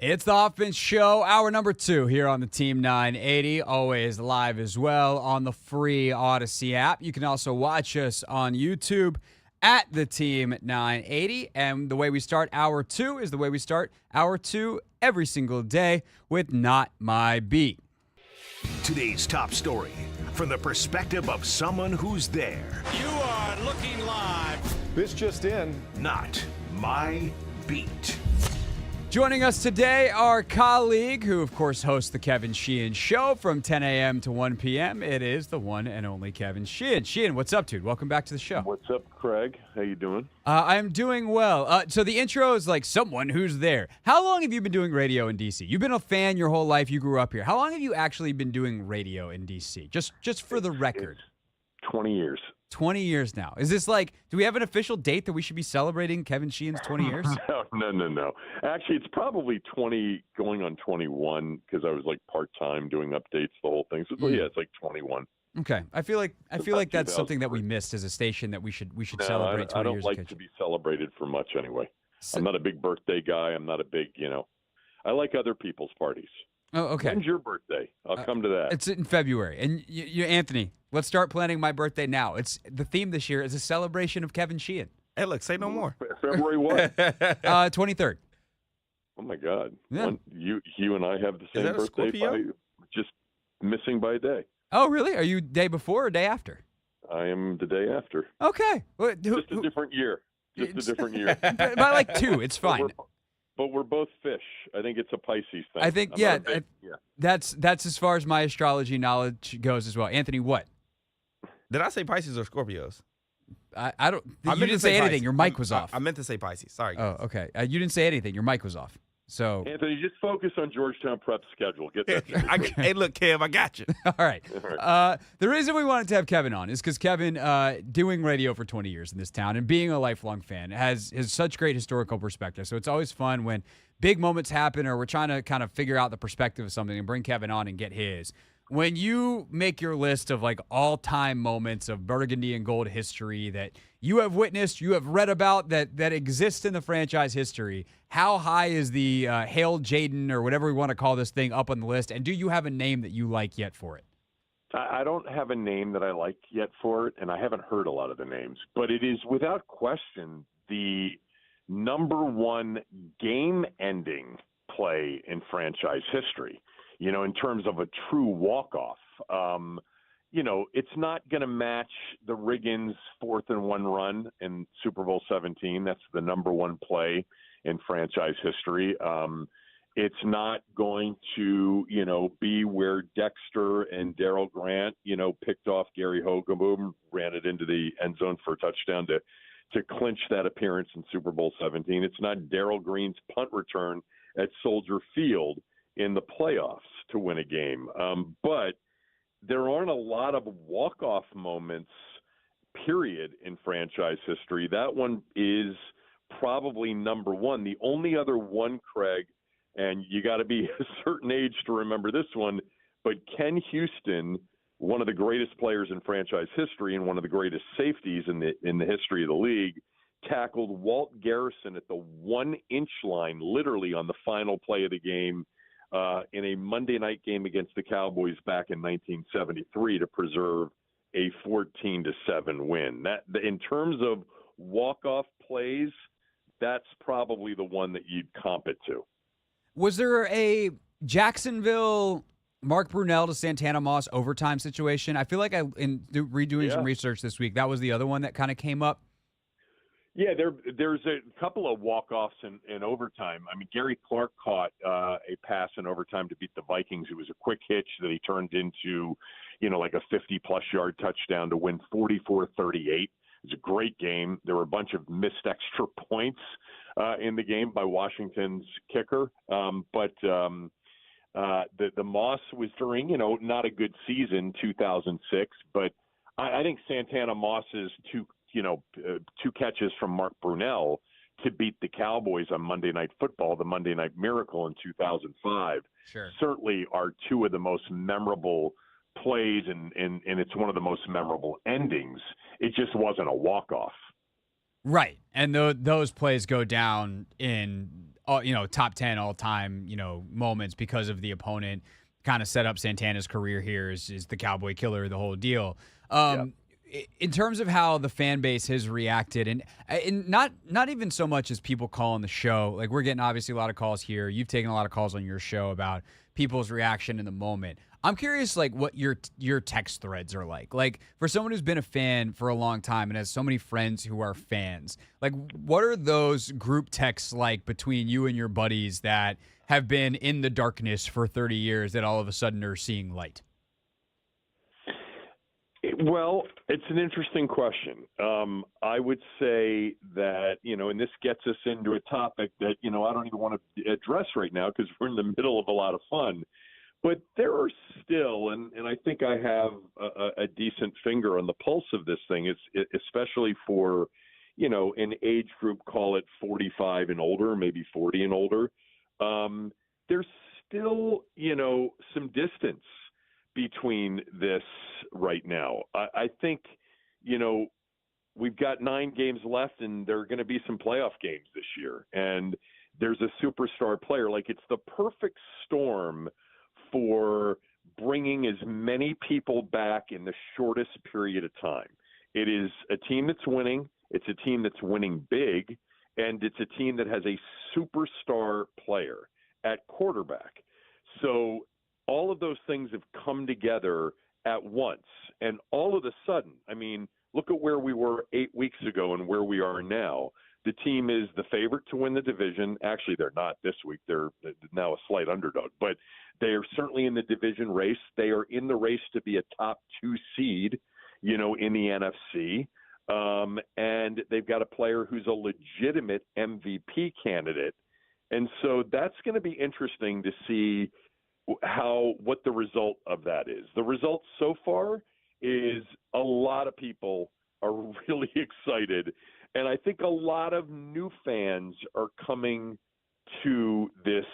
It's the Hoffman Show, hour number 2 here on the Team 980, always live as well on the free Odyssey app. You can also watch us on YouTube at the Team 980. And the way we start hour 2 is the way we start hour 2 every single day with Not My Beat. Today's top story from the perspective of someone who's there. You are looking live. This just in. Not My Beat. Joining us today, our colleague, who of course hosts the Kevin Sheehan Show from 10 a.m. to 1 p.m. It is the one and only Kevin Sheehan. Sheehan, what's up, dude? Welcome back to the show. What's up, Craig? How you doing? I'm doing well. So the intro is like someone who's there. How long have you been doing radio in D.C.? You've been a fan your whole life. You grew up here. How long have you actually been doing radio in D.C.? Just for the record. It's 20 years. 20 years now. Is this like, do we have an official date that we should be celebrating Kevin Sheehan's 20 years? No. Actually, it's probably 20 going on 21 because I was like part-time doing updates, the whole thing. So yeah, it's like 21. Okay. I feel like that's something that we missed as a station that we should celebrate 20 years. I don't like to be celebrated for much anyway. I'm not a big birthday guy. I'm not a big, I like other people's parties. Oh, okay. When's your birthday? I'll come to that. It's in February. And you, Anthony, let's start planning my birthday now. It's the theme this year is a celebration of Kevin Sheehan. Hey, look, say no more. February what? 23rd. Oh my God! Yeah. You and I have the Is same that a birthday. Scorpio? Just missing by a day. Oh, really? Are you day before or day after? I am the day after. Okay. Just a different year. Just a different year. By like 2, it's fine. But we're both fish. I think it's a Pisces thing. I think, that's as far as my astrology knowledge goes as well. Anthony, what? Did I say Pisces or Scorpios? I don't. I You meant didn't to say anything. Pisces. Your mic was off. I meant to say Pisces. Sorry. Oh, okay. You didn't say anything. Your mic was off. So Anthony, just focus on Georgetown Prep's schedule. Get that. Hey, look, Kev, I got you. all right. The reason we wanted to have Kevin on is because Kevin, doing radio for 20 years in this town and being a lifelong fan, has such great historical perspective. So it's always fun when big moments happen or we're trying to kind of figure out the perspective of something and bring Kevin on and get his. When you make your list of like all-time moments of burgundy and gold history that you have witnessed, you have read about, that exist in the franchise history, how high is the Hail Jayden or whatever we want to call this thing up on the list? And do you have a name that you like yet for it? I don't have a name that I like yet for it, and I haven't heard a lot of the names. But it is without question the number one game-ending play in franchise history. In terms of a true walk-off, it's not going to match the Riggins 4th and 1 run in Super Bowl 17. That's the number one play in franchise history. It's not going to, be where Dexter and Darryl Grant, picked off Gary Hogaboom, ran it into the end zone for a touchdown to clinch that appearance in Super Bowl 17. It's not Darryl Green's punt return at Soldier Field in the playoffs to win a game. But there aren't a lot of walk-off moments, period, in franchise history. That one is probably number one. The only other one, Craig, and you got to be a certain age to remember this one, but Ken Houston, one of the greatest players in franchise history and one of the greatest safeties in the history of the league, tackled Walt Garrison at the 1-inch line, literally on the final play of the game, in a Monday night game against the Cowboys back in 1973 to preserve a 14-7 win. That, in terms of walk-off plays, that's probably the one that you'd comp it to. Was there a Jacksonville Mark Brunell to Santana Moss overtime situation? I feel like redoing some research this week, that was the other one that kind of came up. Yeah, there's a couple of walk-offs in overtime. I mean, Gary Clark caught a pass in overtime to beat the Vikings. It was a quick hitch that he turned into, like a 50-plus yard touchdown to win 44-38. It was a great game. There were a bunch of missed extra points in the game by Washington's kicker. But the Moss was during, not a good season, 2006. But I think Santana Moss's two catches from Mark Brunell to beat the Cowboys on Monday Night Football, the Monday Night Miracle in 2005, certainly are two of the most memorable plays, and it's one of the most memorable endings. It just wasn't a walk-off. Right, and those plays go down in top 10 all-time moments because of the opponent. Kind of set up Santana's career here is the Cowboy Killer, the whole deal. In terms of how the fan base has reacted, and not even so much as people calling the show, like we're getting obviously a lot of calls here. You've taken a lot of calls on your show about people's reaction in the moment. I'm curious, like, what your text threads are like. Like, for someone who's been a fan for a long time and has so many friends who are fans, like, what are those group texts like between you and your buddies that have been in the darkness for 30 years that all of a sudden are seeing light? Well, it's an interesting question. I would say that, and this gets us into a topic that, I don't even want to address right now because we're in the middle of a lot of fun. But there are still, and I think I have a decent finger on the pulse of this thing, especially for, an age group, call it 45 and older, maybe 40 and older. There's still, some distance between this right now. I think, we've got 9 games left and there are going to be some playoff games this year. And there's a superstar player. Like, it's the perfect storm for bringing as many people back in the shortest period of time. It is a team that's winning. It's a team that's winning big. And it's a team that has a superstar player at quarterback. So all of those things have come together at once. And all of a sudden, I mean, look at where we were 8 weeks ago and where we are now. The team is the favorite to win the division. Actually, they're not this week. They're now a slight underdog. But they are certainly in the division race. They are in the race to be a top 2 seed, in the NFC. And they've got a player who's a legitimate MVP candidate. And so that's going to be interesting to see what the result of that is. The result so far is a lot of people are really excited, and I think a lot of new fans are coming to this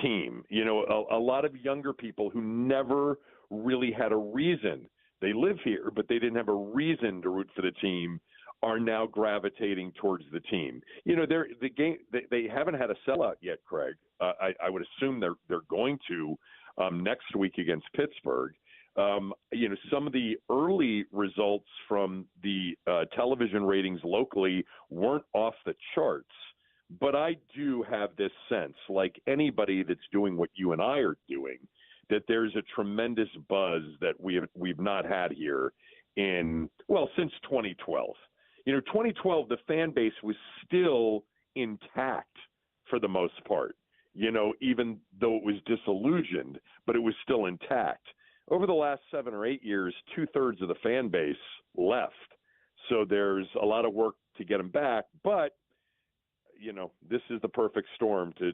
team. A lot of younger people who never really had a reason. They live here, but they didn't have a reason to root for the team, are now gravitating towards the team. The game they haven't had a sellout yet, Craig. I would assume they're going to next week against Pittsburgh. Some of the early results from the television ratings locally weren't off the charts, but I do have this sense, like anybody that's doing what you and I are doing, that there's a tremendous buzz that we've not had here since 2012. 2012, the fan base was still intact for the most part, even though it was disillusioned, but it was still intact. Over the last 7 or 8 years, 2/3 of the fan base left. So there's a lot of work to get them back. But, this is the perfect storm to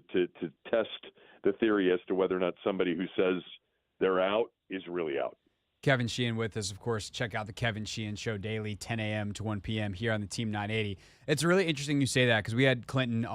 test the theory as to whether or not somebody who says they're out is really out. Kevin Sheehan with us, of course. Check out the Kevin Sheehan Show daily, 10 a.m. to 1 p.m. here on the Team 980. It's really interesting you say that because we had Clinton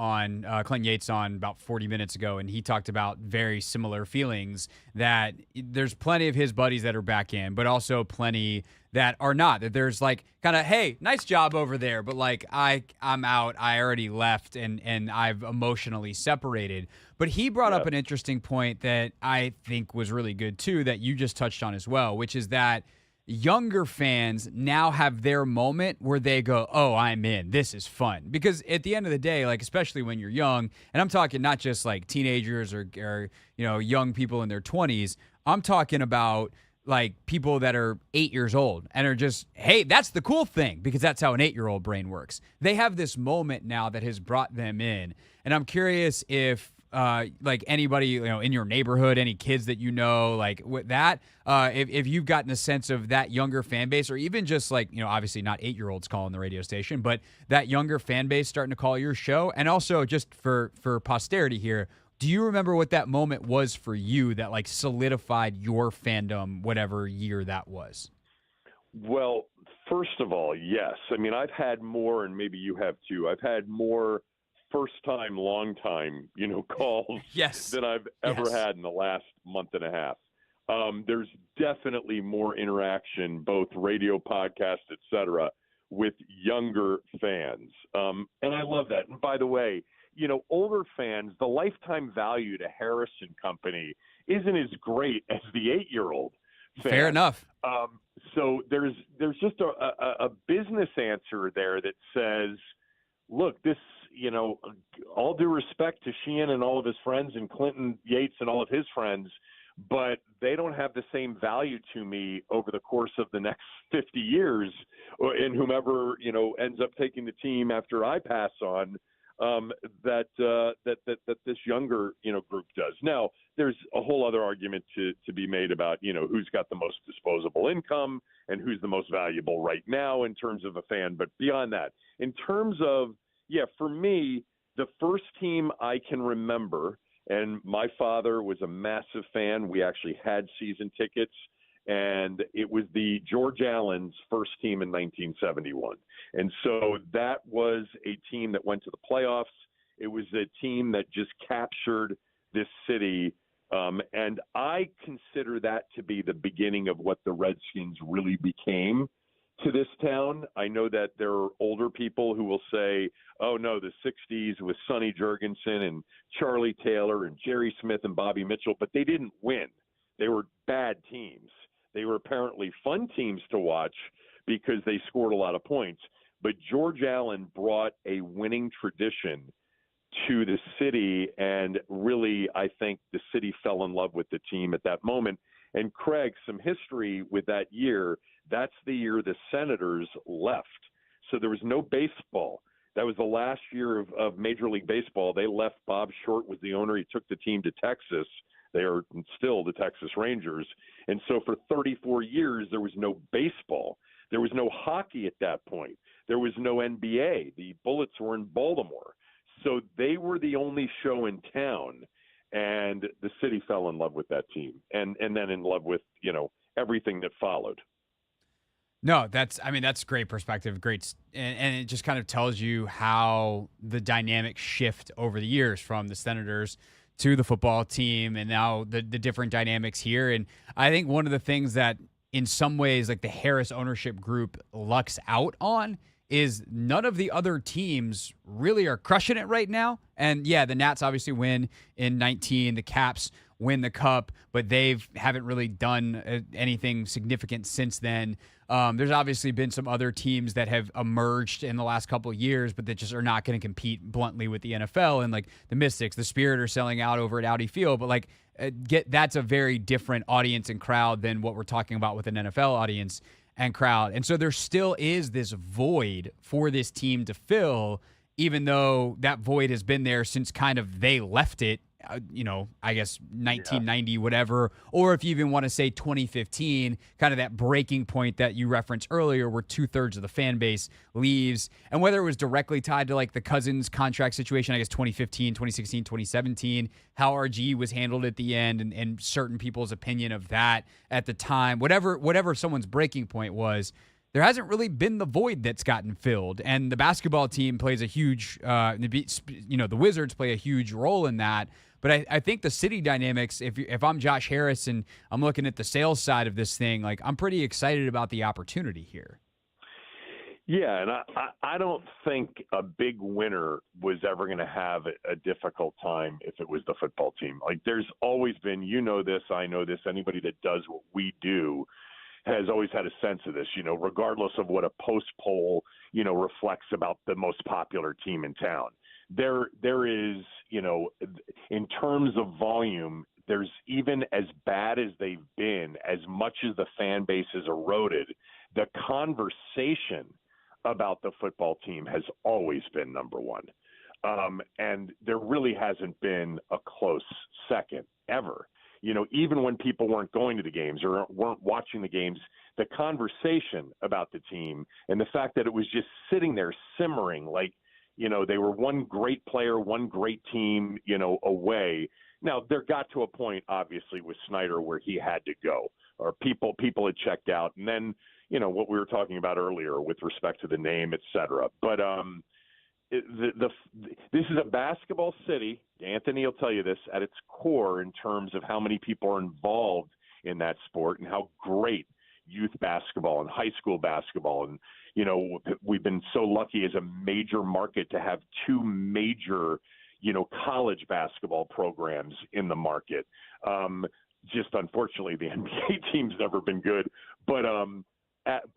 Yates on about 40 minutes ago, and he talked about very similar feelings that there's plenty of his buddies that are back in, but also plenty that are not. That there's like kind of, hey, nice job over there, but like I'm out. I already left, and I've emotionally separated. But he brought up an interesting point that I think was really good too, that you just touched on as well, which is that, younger fans now have their moment where they go, oh, I'm in. This is fun. Because at the end of the day, like, especially when you're young, and I'm talking not just like teenagers or young people in their 20s, I'm talking about like people that are 8 years old and are just, hey, that's the cool thing, because that's how an 8-year-old brain works. They have this moment now that has brought them in. And I'm curious if like anybody, in your neighborhood, any kids that like with that, if you've gotten a sense of that younger fan base, or even just like, obviously not 8-year-olds calling the radio station, but that younger fan base starting to call your show. And also just for posterity here, do you remember what that moment was for you that like solidified your fandom, whatever year that was? Well, first of all, yes. I mean, I've had more, and maybe you have too. I've had more first-time, long-time, calls Yes. than I've ever had in the last month and a half. There's definitely more interaction, both radio, podcast, et cetera, with younger fans. And I love that. And by the way, older fans, the lifetime value to Harris and Company isn't as great as the 8-year-old fan. Fair enough. So there's just a business answer there that says, look, this, all due respect to Sheehan and all of his friends, and Clinton Yates and all of his friends, but they don't have the same value to me over the course of the next 50 years, and whomever, ends up taking the team after I pass on, that this younger, group does. Now, there's a whole other argument to be made about, who's got the most disposable income and who's the most valuable right now in terms of a fan. But beyond that, in terms of, for me, the first team I can remember, and my father was a massive fan. We actually had season tickets, and it was the George Allen's first team in 1971. And so that was a team that went to the playoffs. It was a team that just captured this city. And I consider that to be the beginning of what the Redskins really became to this town. I know that there are older people who will say, oh, no, the 60s with Sonny Jurgensen and Charlie Taylor and Jerry Smith and Bobby Mitchell, but they didn't win. They were bad teams. They were apparently fun teams to watch because they scored a lot of points. But George Allen brought a winning tradition to the city, and really, I think the city fell in love with the team at that moment. And Craig, some history with that year, that's the year the Senators left. So there was no baseball. That was the last year of Major League Baseball. They left. Bob Short was the owner. He took the team to Texas. They are still the Texas Rangers. And so for 34 years, there was no baseball. There was no hockey at that point. There was no NBA. The Bullets were in Baltimore. So they were the only show in town, and the city fell in love with that team, and then in love with, everything that followed. No, that's great perspective. Great. And it just kind of tells you how the dynamics shift over the years from the Senators to the football team, and now the different dynamics here. And I think one of the things that in some ways, like the Harris ownership group lucks out on is none of the other teams really are crushing it right now. And yeah, the Nats obviously win in 19, the Caps win the Cup, but haven't really done anything significant since then. There's obviously been some other teams that have emerged in the last couple of years, but that just are not going to compete bluntly with the NFL. And like the Mystics, the Spirit are selling out over at Audi Field, but like that's a very different audience and crowd than what we're talking about with an NFL audience and crowd. And so there still is this void for this team to fill, even though that void has been there since kind of they left it, I guess 1990, whatever, or if you even want to say 2015, kind of that breaking point that you referenced earlier where 2/3 of the fan base leaves. And whether it was directly tied to like the Cousins contract situation, I guess 2015, 2016, 2017, how RG was handled at the end and certain people's opinion of that at the time, whatever someone's breaking point was, there hasn't really been the void that's gotten filled. And the basketball team plays a huge, the Wizards play a huge role in that. But I think the city dynamics, if I'm Josh Harris and I'm looking at the sales side of this thing, like I'm pretty excited about the opportunity here. Yeah, and I don't think a big winner was ever going to have a difficult time if it was the football team. Like there's always been, this, I know this, anybody that does what we do, has always had a sense of this, regardless of what a post poll, reflects about the most popular team in town. There is, in terms of volume, there's even as bad as they've been, as much as the fan base has eroded, the conversation about the football team has always been number one. And there really hasn't been a close second ever. Even when people weren't going to the games or weren't watching the games, the conversation about the team and the fact that it was just sitting there simmering like, they were one great player, one great team, away. Now, there got to a point, obviously, with Snyder where he had to go or people had checked out. And then, what we were talking about earlier with respect to the name, et cetera. But this is a basketball city. Anthony will tell you this at its core in terms of how many people are involved in that sport and how great youth basketball and high school basketball. And, we've been so lucky as a major market to have two major, college basketball programs in the market. Just unfortunately, the NBA team's never been good. But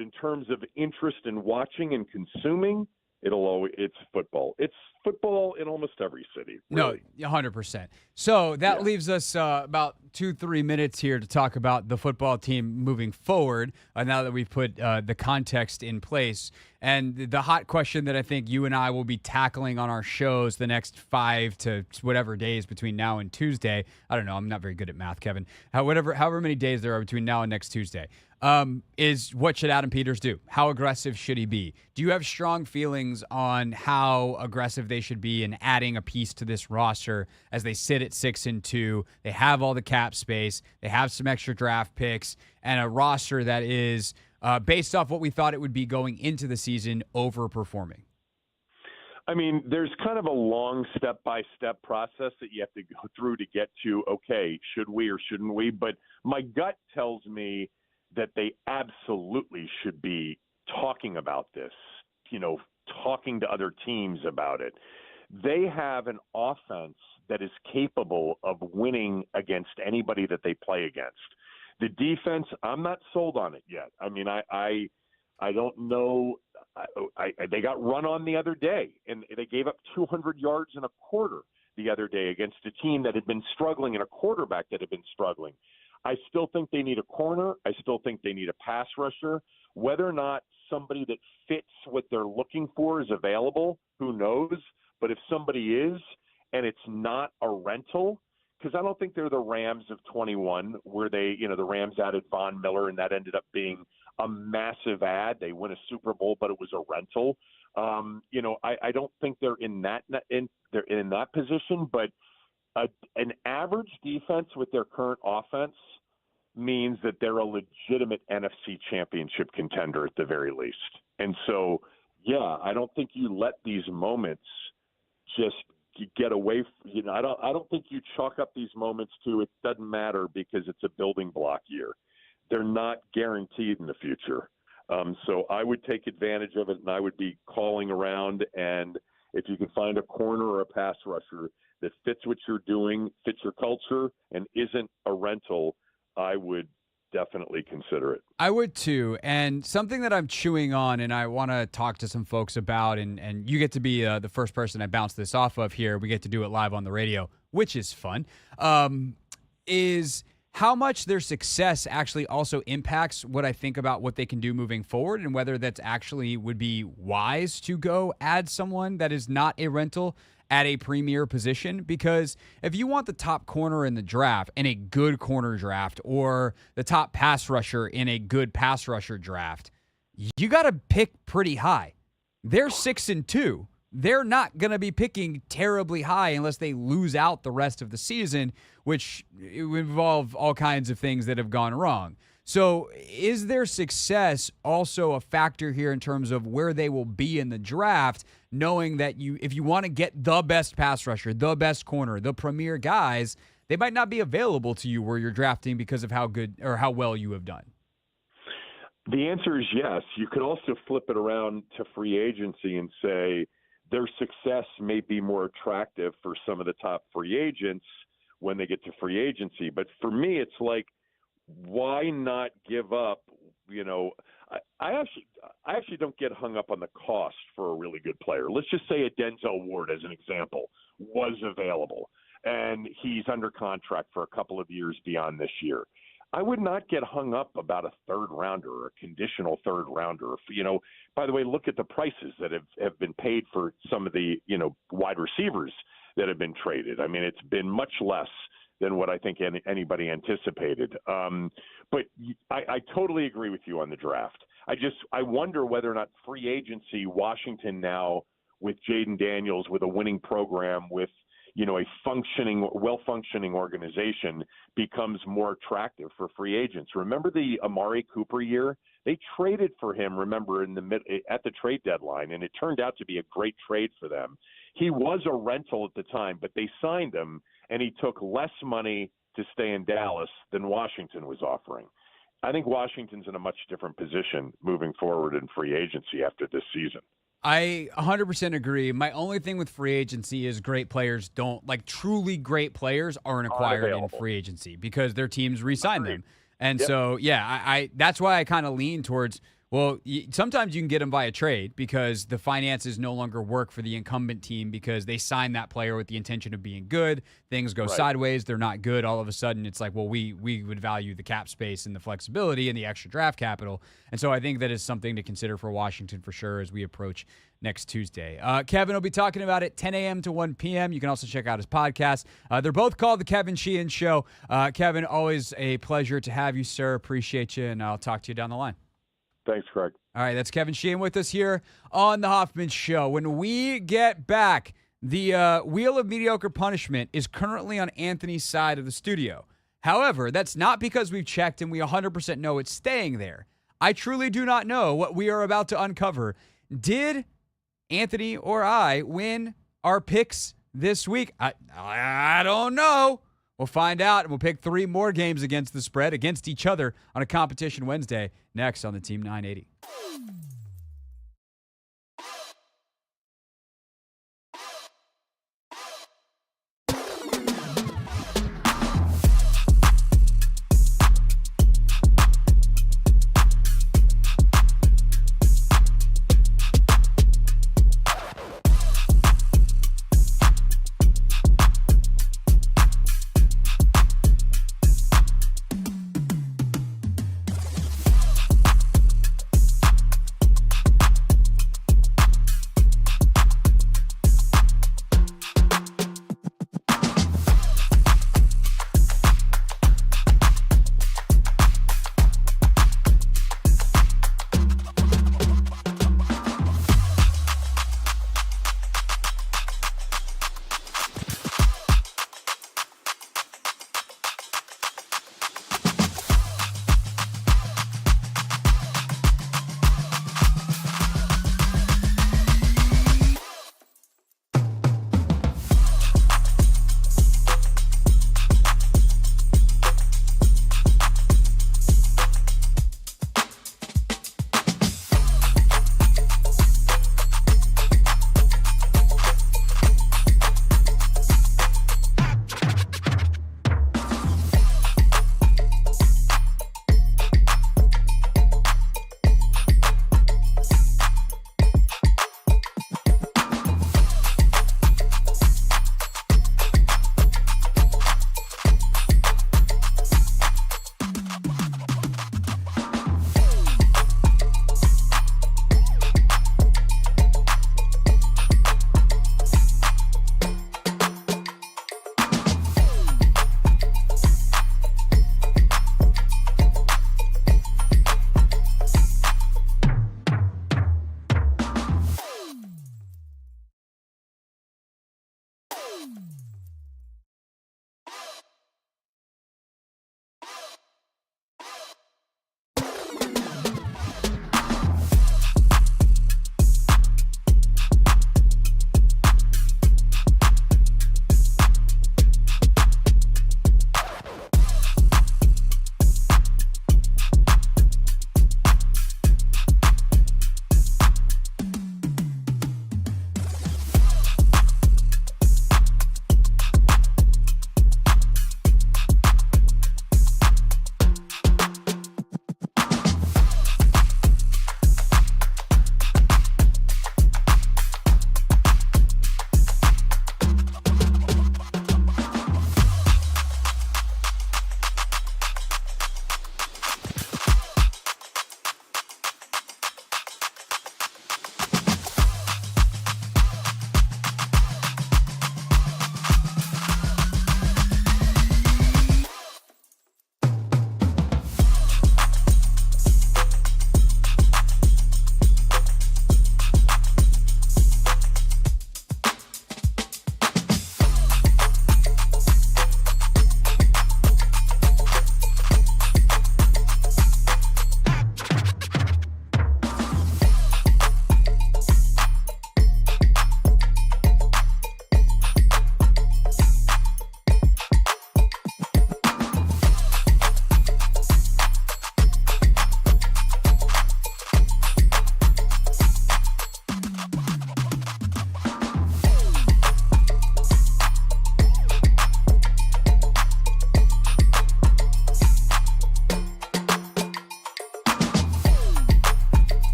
in terms of interest in watching and consuming, it's football. It's football in almost every city. Really. No, 100%. So that leaves us about 2-3 minutes here to talk about the football team moving forward. Now that we've put the context in place, and the hot question that I think you and I will be tackling on our shows the next 5 to whatever days between now and Tuesday. I don't know. I'm not very good at math, Kevin. However many days there are between now and next Tuesday. Is what should Adam Peters do? How aggressive should he be? Do you have strong feelings on how aggressive they should be in adding a piece to this roster as they sit at 6-2? They have all the cap space. They have some extra draft picks and a roster that is, based off what we thought it would be going into the season, overperforming. I mean, there's kind of a long step-by-step process that you have to go through to get to, okay, should we or shouldn't we? But my gut tells me that they absolutely should be talking about this, talking to other teams about it. They have an offense that is capable of winning against anybody that they play against. The defense, I'm not sold on it yet. I mean, I don't know. They got run on the other day, and they gave up 200 yards in a quarter the other day against a team that had been struggling and a quarterback that had been struggling. I still think they need a corner. I still think they need a pass rusher. Whether or not somebody that fits what they're looking for is available, who knows? But if somebody is, and it's not a rental, because I don't think they're the Rams of 21 where they, the Rams added Von Miller and that ended up being a massive ad. They win a Super Bowl, but it was a rental. I don't think they're in that position, but an average defense with their current offense means that they're a legitimate NFC championship contender at the very least. And so, I don't think you let these moments just get away. I don't think you chalk up these moments to it doesn't matter because it's a building block year. They're not guaranteed in the future. So I would take advantage of it, and I would be calling around. And if you can find a corner or a pass rusher that fits what you're doing, fits your culture, and isn't a rental, I would definitely consider it. I would too. And something that I'm chewing on and I want to talk to some folks about, and you get to be the first person I bounce this off of here. We get to do it live on the radio, which is fun, is how much their success actually also impacts what I think about what they can do moving forward and whether that's actually would be wise to go add someone that is not a rental at a premier position. Because if you want the top corner in the draft in a good corner draft or the top pass rusher in a good pass rusher draft, you got to pick pretty high. They're 6-2. They're not going to be picking terribly high unless they lose out the rest of the season, which would involve all kinds of things that have gone wrong. So is their success also a factor here in terms of where they will be in the draft, knowing that if you want to get the best pass rusher, the best corner, the premier guys, they might not be available to you where you're drafting because of how good or how well you have done? The answer is yes. You could also flip it around to free agency and say their success may be more attractive for some of the top free agents when they get to free agency. But for me, it's like, why not give up I actually don't get hung up on the cost for a really good player. Let's just say a Denzel Ward, as an example, was available, and he's under contract for a couple of years beyond this year. I would not get hung up about a third rounder or a conditional third rounder. By the way, look at the prices that have been paid for some of the, wide receivers that have been traded. I mean, it's been much less than what I think anybody anticipated. But I totally agree with you on the draft. I wonder whether or not free agency, Washington now with Jayden Daniels, with a winning program, with a well-functioning organization, becomes more attractive for free agents. Remember the Amari Cooper year? They traded for him, remember, at the trade deadline, and it turned out to be a great trade for them. He was a rental at the time, but they signed him, and he took less money to stay in Dallas than Washington was offering. I think Washington's in a much different position moving forward in free agency after this season. I 100% agree. My only thing with free agency is great players truly great players aren't acquired in free agency because their teams re-sign them. And so, I that's why I kind of lean towards, sometimes you can get them via trade because the finances no longer work for the incumbent team because they sign that player with the intention of being good. Things go sideways. They're not good. All of a sudden, it's like, we would value the cap space and the flexibility and the extra draft capital. And so I think that is something to consider for Washington for sure as we approach next Tuesday. Kevin will be talking about it 10 a.m. to 1 p.m. You can also check out his podcast. They're both called The Kevin Sheehan Show. Kevin, always a pleasure to have you, sir. Appreciate you, and I'll talk to you down the line. Thanks, Craig. All right, that's Kevin Sheehan with us here on The Hoffman Show. When we get back, the Wheel of Mediocre Punishment is currently on Anthony's side of the studio. However, that's not because we've checked and we 100% know it's staying there. I truly do not know what we are about to uncover. Did Anthony or I win our picks this week? I don't know. We'll find out, and we'll pick 3 more games against the spread, against each other on a Competition Wednesday, next on the Team 980.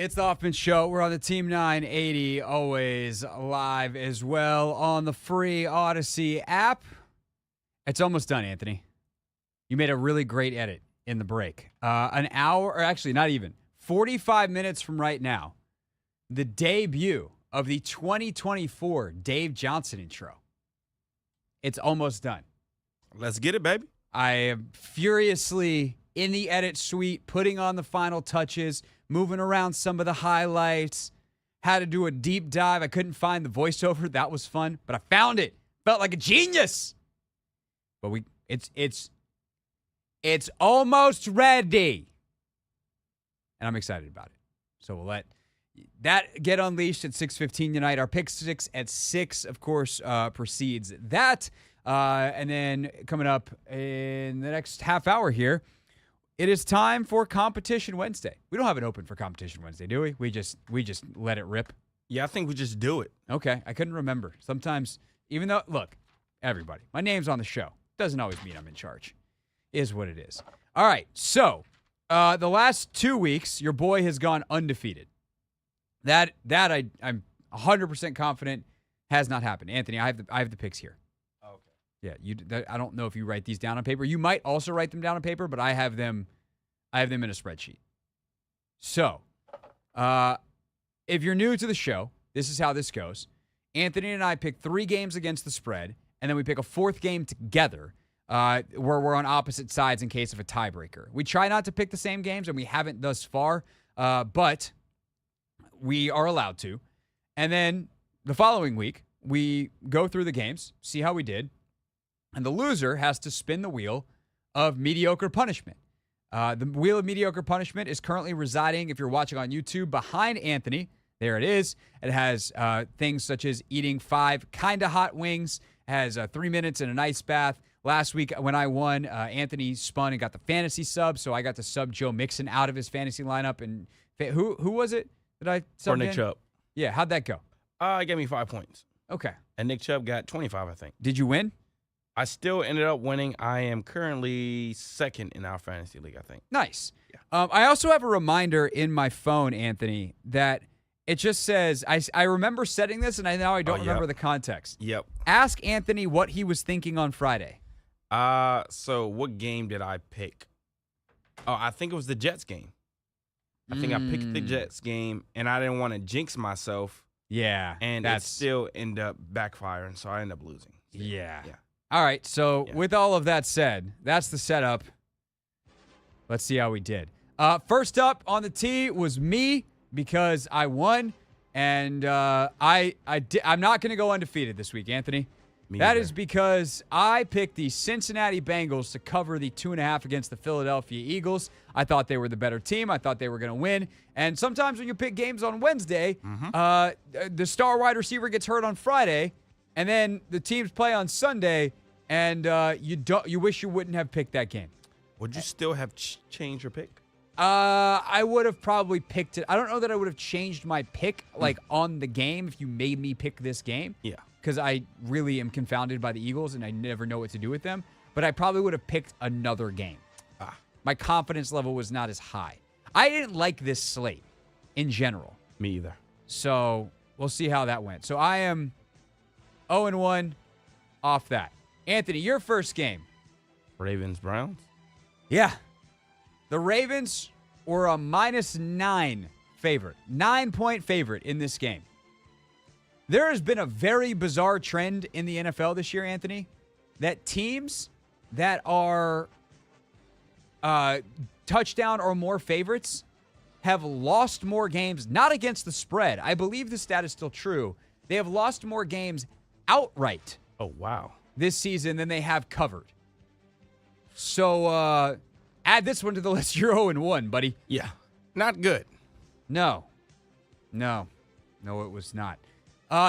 It's the Hoffman Show. We're on the Team 980, always live as well on the free Odyssey app. It's almost done, Anthony. You made a really great edit in the break. An hour, or actually not even, 45 minutes from right now, the debut of the 2024 Dave Johnson intro. It's almost done. Let's get it, baby. I am furiously in the edit suite, putting on the final touches, moving around some of the highlights, had to do a deep dive. I couldn't find the voiceover. That was fun, but I found it. Felt like a genius. But it's almost ready. And I'm excited about it. So we'll let that get unleashed at 6:15 tonight. Our pick six at 6, of course, precedes that. And then coming up in the next half hour here, it is time for Competition Wednesday. We don't have it open for Competition Wednesday, do we? We just let it rip. Yeah, I think we just do it. Okay, I couldn't remember. Sometimes, even though, look, everybody, my name's on the show. Doesn't always mean I'm in charge. Is what it is. All right, so the last 2 weeks, your boy has gone undefeated. That I'm 100% confident has not happened. Anthony, I have the picks here. Yeah, I don't know if you write these down on paper. You might also write them down on paper, but I have them in a spreadsheet. So, if you're new to the show, this is how this goes. Anthony and I pick 3 games against the spread, and then we pick a 4th game together where we're on opposite sides in case of a tiebreaker. We try not to pick the same games, and we haven't thus far, but we are allowed to. And then the following week, we go through the games, see how we did, and the loser has to spin the wheel of mediocre punishment. The wheel of mediocre punishment is currently residing, if you're watching on YouTube, behind Anthony. There it is. It has things such as eating 5 kinda hot wings, has 3 minutes in an ice bath, last week when I won, Anthony spun and got the fantasy sub, so I got to sub Joe Mixon out of his fantasy lineup. And who was it that I subbed For Nick in? Chubb. Yeah, how'd that go? He gave me 5 points. Okay. And Nick Chubb got 25, I think. Did you win? I still ended up winning. I am currently second in our fantasy league, I think. Nice. Yeah. I also have a reminder in my phone, Anthony, that it just says, I remember setting this, and now I don't remember the context. Yep. Ask Anthony what he was thinking on Friday. So what game did I pick? Oh, I think it was the Jets game. I think I picked the Jets game, and I didn't want to jinx myself. Yeah. And it still ended up backfiring, so I ended up losing. Yeah. Yeah. All right, so with all of that said, that's the setup. Let's see how we did. First up on the tee was me because I won, and I'm not going to go undefeated this week, Anthony. That is because I picked the Cincinnati Bengals to cover the 2.5 against the Philadelphia Eagles. I thought they were the better team. I thought they were going to win. And sometimes when you pick games on Wednesday, the star wide receiver gets hurt on Friday, and then the teams play on Sunday, and you wish you wouldn't have picked that game. Would you still have changed your pick? I would have probably picked it. I don't know that I would have changed my pick on the game if you made me pick this game. Yeah. Because I really am confounded by the Eagles and I never know what to do with them. But I probably would have picked another game. My confidence level was not as high. I didn't like this slate in general. Me either. So we'll see how that went. So I am 0-1 off that. Anthony, your first game. Ravens-Browns? Yeah. The Ravens were a -9 favorite. 9-point favorite in this game. There has been a very bizarre trend in the NFL this year, Anthony, that teams that are touchdown or more favorites have lost more games, not against the spread. I believe the stat is still true. They have lost more games outright. Oh, wow. This season than they have covered. So add this one to the list. You're 0-1, buddy. Yeah. Not good. No, it was not.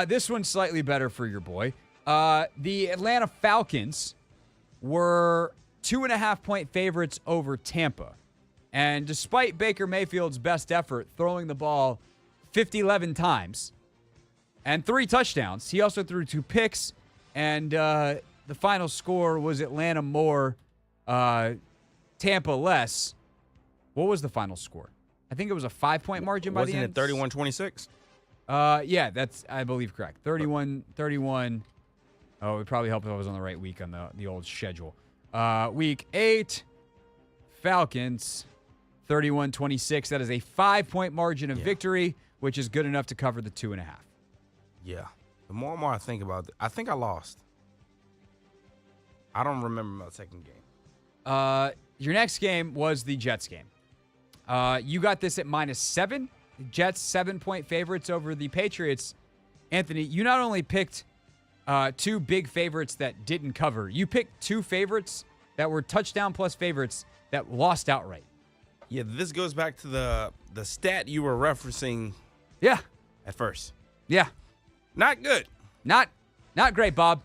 This one's slightly better for your boy. The Atlanta Falcons were 2.5-point favorites over Tampa. And despite Baker Mayfield's best effort throwing the ball 11 times and 3 touchdowns, he also threw 2 picks. And the final score was Atlanta more, Tampa less. What was the final score? I think it was a 5-point margin by the end. Wasn't it 31-26? Yeah, that's, I believe, correct. 31. Oh, it would probably help if I was on the right week on the old schedule. Week 8, Falcons, 31-26. That is a 5-point margin of victory, which is good enough to cover the 2.5. Yeah. The more and more I think about it, I think I lost. I don't remember my second game. Your next game was the Jets game. You got this at -7. Jets 7-point favorites over the Patriots. Anthony, you not only picked 2 big favorites that didn't cover, you picked 2 favorites that were touchdown plus favorites that lost outright. Yeah, this goes back to the stat you were referencing. Yeah. At first. Yeah. Not good. Not great, Bob.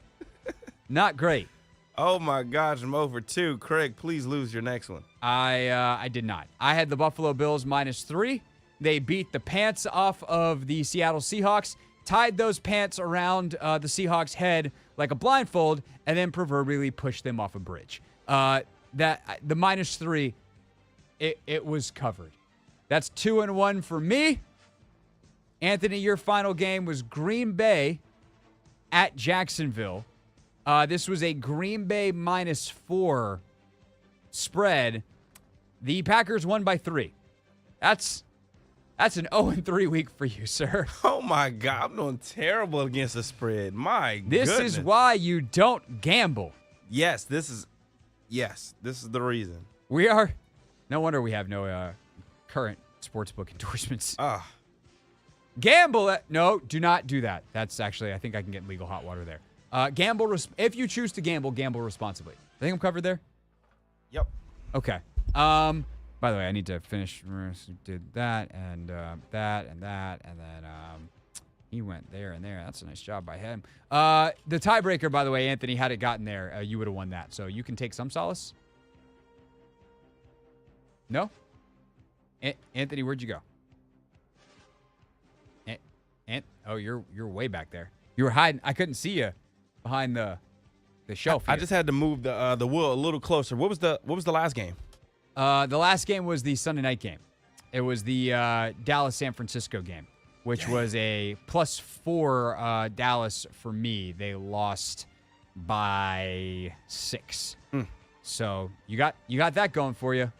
Not great. Oh my gosh, I'm over 2. Craig, please lose your next one. I did not. I had the Buffalo Bills -3. They beat the pants off of the Seattle Seahawks, tied those pants around the Seahawks' head like a blindfold, and then proverbially pushed them off a bridge. The -3, it was covered. That's 2-1 for me. Anthony, your final game was Green Bay at Jacksonville. This was a Green Bay -4 spread. The Packers won by 3. That's an 0-3 week for you, sir. Oh my God, I'm doing terrible against the spread. My This goodness. is why you don't gamble. Yes, this is the reason. We are. No wonder we have no current sportsbook endorsements. Gamble. No, do not do that. That's actually, I think I can get legal hot water there. Gamble. If you choose to gamble, gamble responsibly. I think I'm covered there. Yep. Okay. By the way, I need to finish. Did that and that and that, and then He went there and there. That's a nice job by him. The tiebreaker, by the way, Anthony, had it gotten there, you would have won that. So you can take some solace. No? Anthony, where'd you go? Oh, you're way back there. You were hiding. I couldn't see you behind the shelf. I just had to move the wheel a little closer. What was the last game? The last game was the Sunday night game. It was the Dallas-San Francisco game, which was a +4 Dallas for me. They lost by 6. So you got that going for you,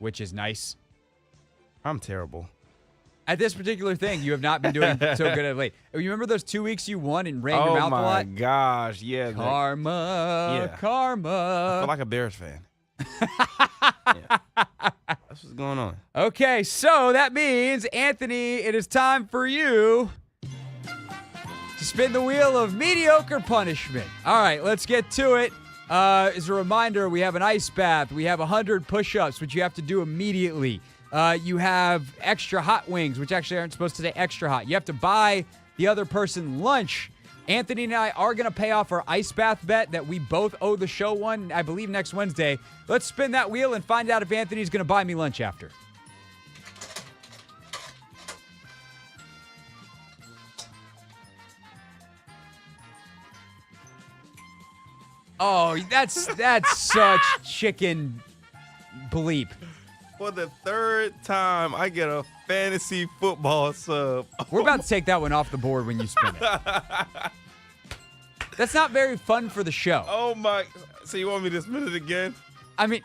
which is nice. I'm terrible. At this particular thing, you have not been doing so good of late. You remember those 2 weeks you won and ran your mouth a lot? Oh, my gosh. Yeah. Karma. I feel like a Bears fan. Yeah. That's what's going on. Okay, so that means, Anthony, it is time for you to spin the wheel of mediocre punishment. All right, let's get to it. As a reminder, we have an ice bath. We have 100 push-ups, which you have to do immediately. You have extra hot wings, which actually aren't supposed to say extra hot. You have to buy the other person lunch. Anthony and I are going to pay off our ice bath bet that we both owe the show one, I believe, next Wednesday. Let's spin that wheel and find out if Anthony's going to buy me lunch after. Oh, that's such chicken bleep. For the third time, I get a fantasy football sub. We're about to take that one off the board when you spin it. That's not very fun for the show. Oh, my. So you want me to spin it again? I mean,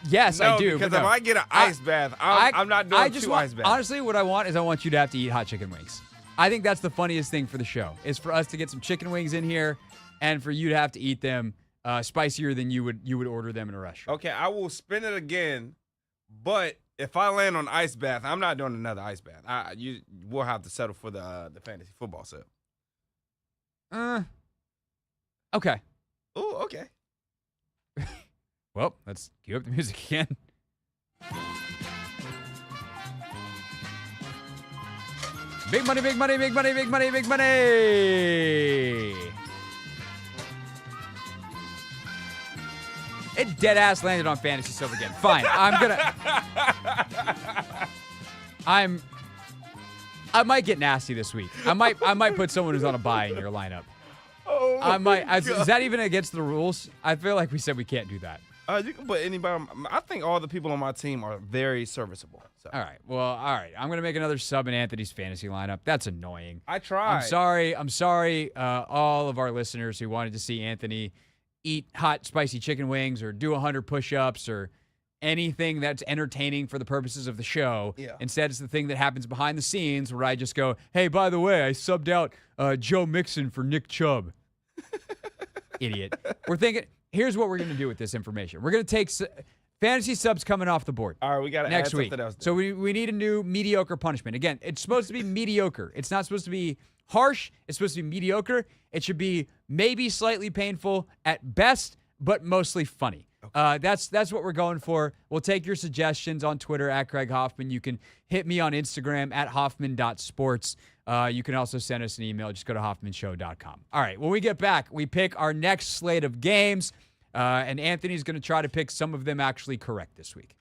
yes, No, I do. because but if no. I get an ice bath, I'm not doing two ice baths. Honestly, what I want is I want you to have to eat hot chicken wings. I think that's the funniest thing for the show, is for us to get some chicken wings in here and for you to have to eat them spicier than you would order them in a restaurant. Okay, I will spin it again, but if I land on ice bath, I'm not doing another ice bath. We'll have to settle for the fantasy football sub. Okay. Ooh, okay. Well, let's cue up the music again. Big money, big money, big money, big money, big money. It dead ass landed on fantasy sub again. Fine. I might get nasty this week. I might put someone who's on a bye in your lineup. Oh, Is that even against the rules? I feel like we said we can't do that. You can put anybody. I think all the people on my team are very serviceable. So. All right. I'm gonna make another sub in Anthony's fantasy lineup. That's annoying. I tried. I'm sorry. All of our listeners who wanted to see Anthony eat hot, spicy chicken wings or do 100 push-ups or anything that's entertaining for the purposes of the show. Yeah. Instead, it's the thing that happens behind the scenes where I just go, hey, by the way, I subbed out Joe Mixon for Nick Chubb. Idiot. We're thinking, here's what we're going to do with this information. We're going to take fantasy subs coming off the board. All right, we got to add next week. Something else. So we need a new mediocre punishment. Again, it's supposed to be mediocre. It's not supposed to be harsh. It's supposed to be mediocre. It should be maybe slightly painful at best, but mostly funny. Okay. That's what we're going for. We'll take your suggestions on Twitter at Craig Hoffman. You can hit me on Instagram at Hoffman.sports. You can also send us an email. Just go to HoffmanShow.com. All right, when we get back, we pick our next slate of games, and Anthony's going to try to pick some of them actually correct this week.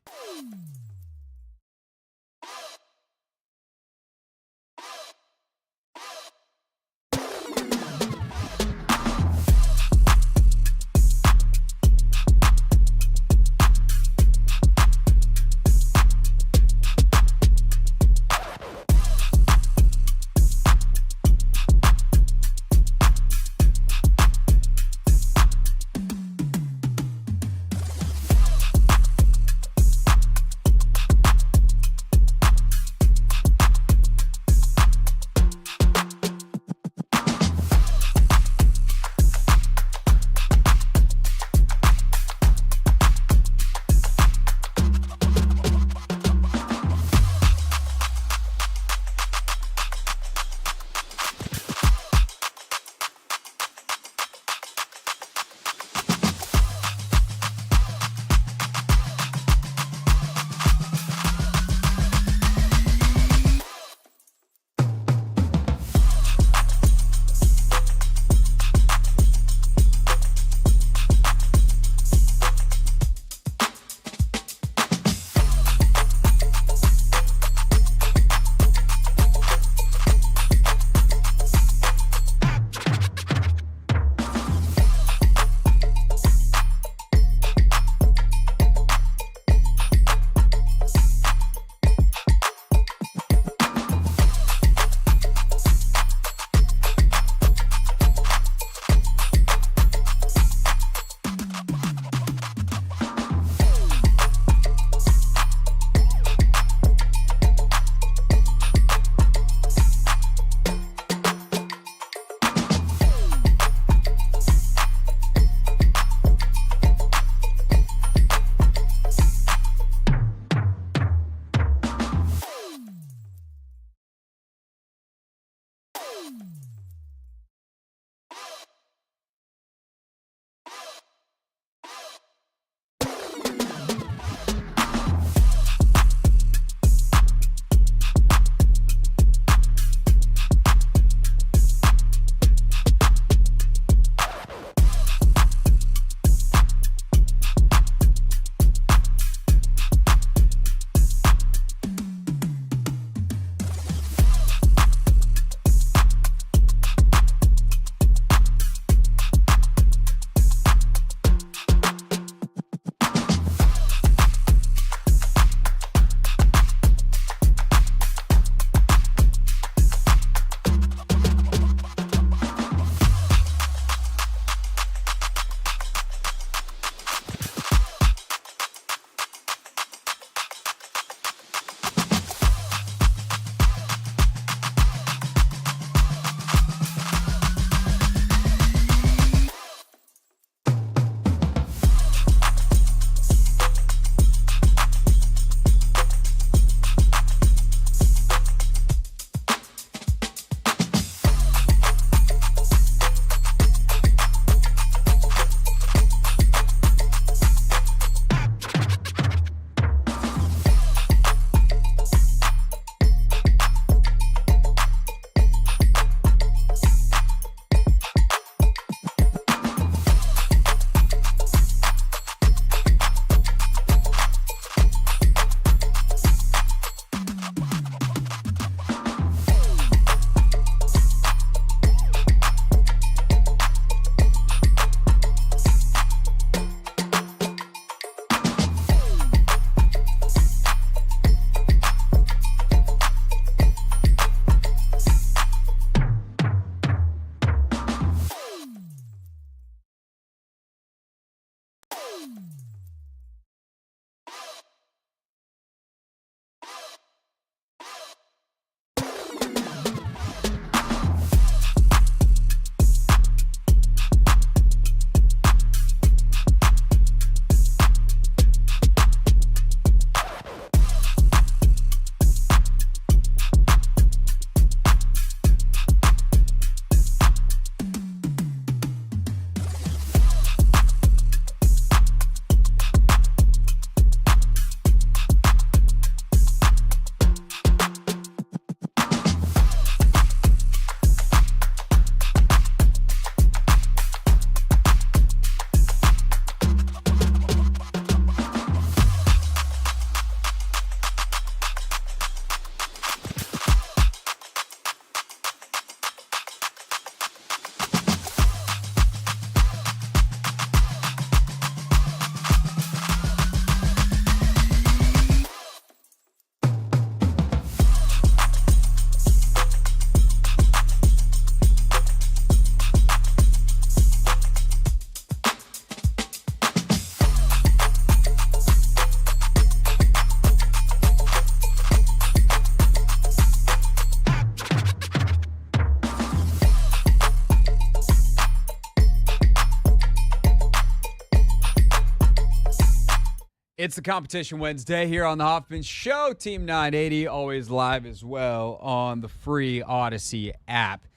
It's the Competition Wednesday here on the Hoffman Show. Team 980, always live as well on the free Odyssey app.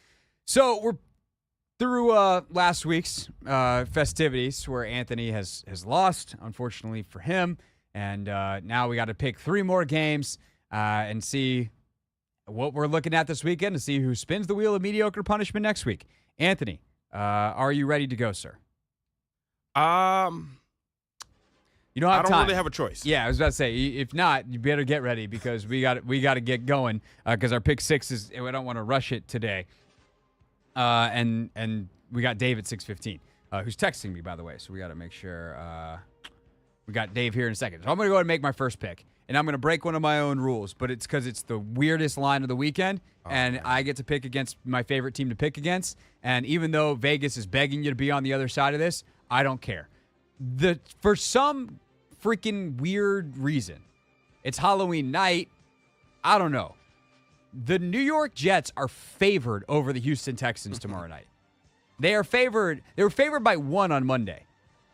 So we're through last week's festivities where Anthony has lost, unfortunately for him. And now we got to pick 3 more games and see what we're looking at this weekend to see who spins the wheel of mediocre punishment next week. Anthony, are you ready to go, sir? You don't have I don't time. really have a choice. Yeah, I was about to say, if not, you better get ready because we got to get going because our pick 6 is, we don't want to rush it today. And we got Dave at 6:15, who's texting me, by the way, so we got to make sure we got Dave here in a second. So I'm going to go ahead and make my first pick, and I'm going to break one of my own rules, but it's because it's the weirdest line of the weekend, and I get to pick against my favorite team to pick against, and even though Vegas is begging you to be on the other side of this, I don't care. For some freaking weird reason, it's Halloween night. I don't know. The New York Jets are favored over the Houston Texans tomorrow night. They were favored by 1 on Monday.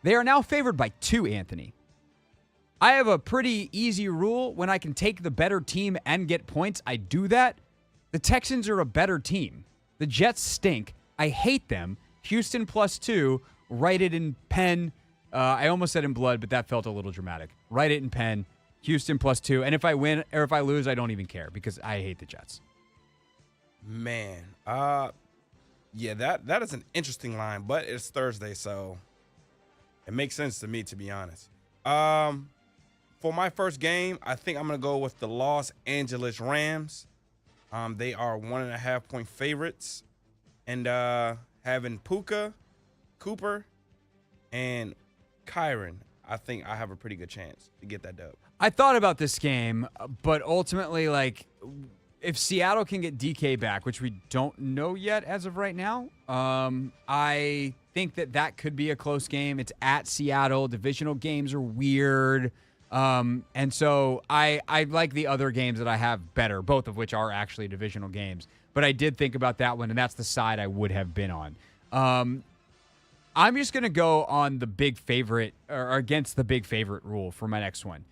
They are now favored by 2, Anthony. I have a pretty easy rule. When I can take the better team and get points, I do that. The Texans are a better team. The Jets stink. I hate them. Houston +2. Write it in pen. I almost said in blood, but that felt a little dramatic. Write it in pen. Houston +2. And if I win or if I lose, I don't even care because I hate the Jets. Man. Yeah, that is an interesting line, but it's Thursday, so it makes sense to me, to be honest. For my first game, I think I'm going to go with the Los Angeles Rams. They are 1.5-point favorites. And having Puka, Cooper, and Kyron, I think I have a pretty good chance to get that dub. I thought about this game, but ultimately, like, if Seattle can get DK back, which we don't know yet as of right now, I think that could be a close game. It's at Seattle. Divisional games are weird. And so I like the other games that I have better, both of which are actually divisional games. But I did think about that one, and that's the side I would have been on. I'm just going to go on the big favorite or against the big favorite rule for my next one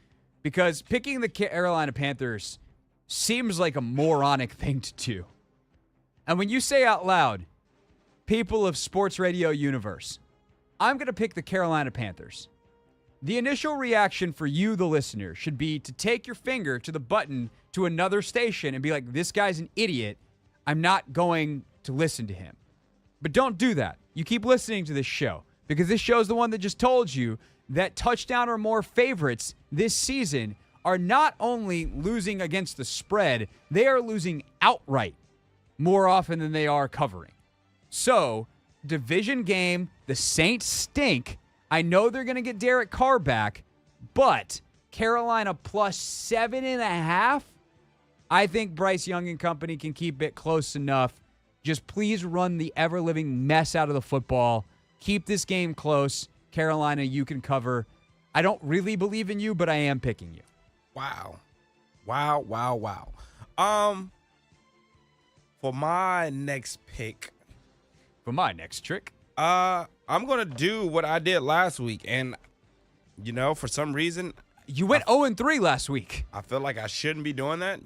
because picking the Carolina Panthers seems like a moronic thing to do. And when you say out loud, people of sports radio universe, I'm going to pick the Carolina Panthers. The initial reaction for you, the listener, should be to take your finger to the button to another station and be like, this guy's an idiot. I'm not going to listen to him. But don't do that. You keep listening to this show because this show is the one that just told you that touchdown or more favorites this season are not only losing against the spread, they are losing outright more often than they are covering. So, division game, the Saints stink. I know they're going to get Derek Carr back, but Carolina +7.5, I think Bryce Young and company can keep it close enough. Just please run the ever-living mess out of the football. Keep this game close. Carolina, you can cover. I don't really believe in you, but I am picking you. Wow. For my next pick. For my next trick. I'm going to do what I did last week. And, for some reason. You went 0-3 last week. I feel like I shouldn't be doing that.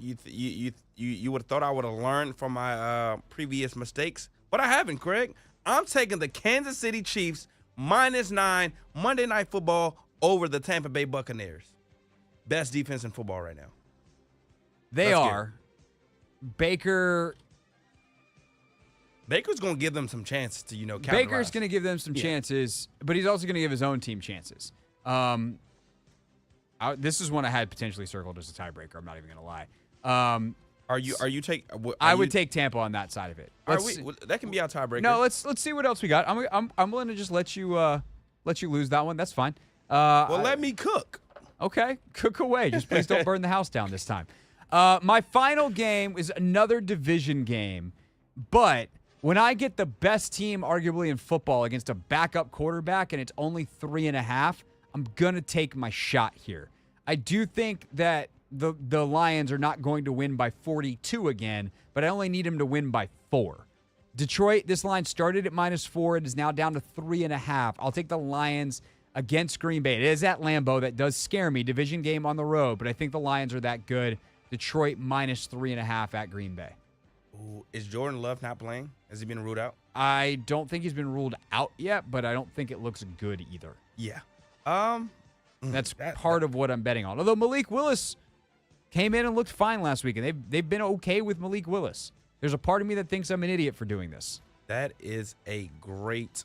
You would have thought I would have learned from my previous mistakes. But I haven't, Craig. I'm taking the Kansas City Chiefs -9 Monday Night Football over the Tampa Bay Buccaneers. Best defense in football right now. They are. Baker's going to give them some chances to, capitalize. Baker's going to give them some chances, but he's also going to give his own team chances. This is one I had potentially circled as a tiebreaker. I'm not even going to lie. I would take Tampa on that side of it. That can be our tiebreaker. No, let's see what else we got. I'm willing to just let you lose that one. That's fine. Let me cook. Okay, cook away. Just please don't burn the house down this time. My final game is another division game, but when I get the best team arguably in football against a backup quarterback and it's only 3.5, I'm going to take my shot here. I do think that the Lions are not going to win by 42 again, but I only need them to win by 4. Detroit, this line started at -4. It is now down to 3.5. I'll take the Lions. against Green Bay. It is at Lambeau. That does scare me. Division game on the road, but I think the Lions are that good. Detroit minus 3.5 at Green Bay. Ooh, is Jordan Love not playing? Has he been ruled out? I don't think he's been ruled out yet, but I don't think it looks good either. Yeah. That's part of what I'm betting on. Although Malik Willis came in and looked fine last week, and they've been okay with Malik Willis. There's a part of me that thinks I'm an idiot for doing this. That's a great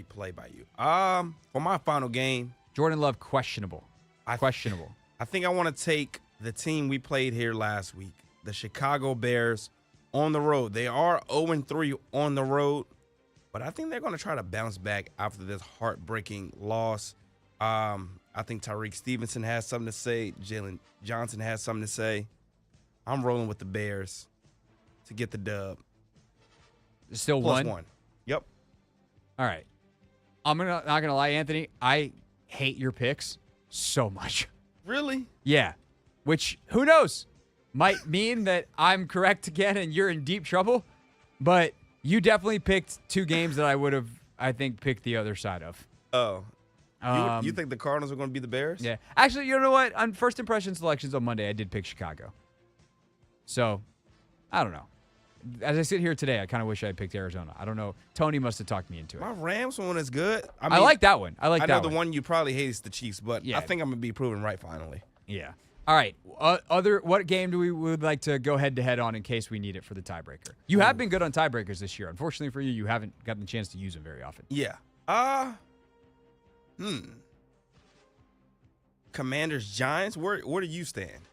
play by you. For my final game, Jordan Love, questionable. Questionable. I think I want to take the team we played here last week, the Chicago Bears, on the road. They are 0-3 on the road, but I think they're going to try to bounce back after this heartbreaking loss. I think Tyreek Stevenson has something to say. Jalen Johnson has something to say. I'm rolling with the Bears to get the dub. Still Plus one? one. Yep. All right. I'm not going to lie, Anthony. I hate your picks so much. Really? Yeah. Which, who knows? Might mean that I'm correct again and you're in deep trouble. But you definitely picked two games that I would have, I think, picked the other side of. Oh. You think the Cardinals are going to be the Bears? Yeah. Actually, you know what? On first impression selections on Monday, I did pick Chicago. So, I don't know. As I sit here today, I kind of wish I had picked Arizona. I don't know. Tony must have talked me into it. My Rams one is good. I like that one. I know the one you probably hate is the Chiefs, but yeah. I think I'm going to be proven right finally. Yeah. All right. What game do we would like to go head-to-head on in case we need it for the tiebreaker? You have been good on tiebreakers this year. Unfortunately for you, you haven't gotten the chance to use them very often. Yeah. Commanders, Giants, where do you stand?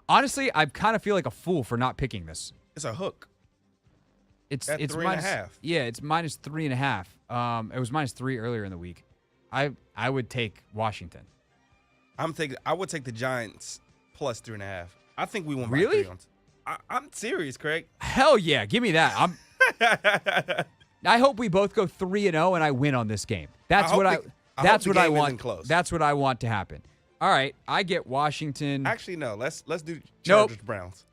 Honestly, I kind of feel like a fool for not picking this. It's a hook. It's at 3.5. Yeah, it's minus 3.5. It was minus 3 earlier in the week. I would take Washington. I would take the Giants plus 3.5. I think we won Really? by 3. I'm serious, Craig. Hell yeah, give me that. I hope we both go 3-0 and I win on this game. That's what I want. Close. That's what I want to happen. All right, I get Washington. Actually, no. Let's do Chargers Browns.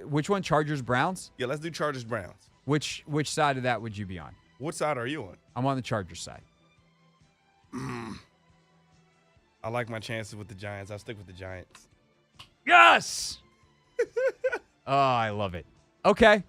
Which one? Chargers Browns? Yeah, let's do Chargers Browns. Which side of that would you be on? What side are you on? I'm on the Chargers side. I like my chances with the Giants. I'll stick with the Giants. Yes! Oh, I love it. Okay.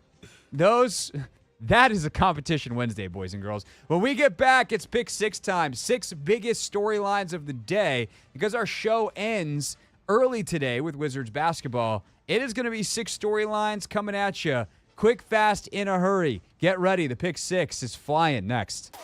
That is a competition Wednesday, boys and girls. When we get back, it's Pick 6 time. 6 biggest storylines of the day. Because our show ends early today with Wizards basketball, it is going to be 6 storylines coming at you. Quick, fast, in a hurry. Get ready. The Pick 6 is flying next.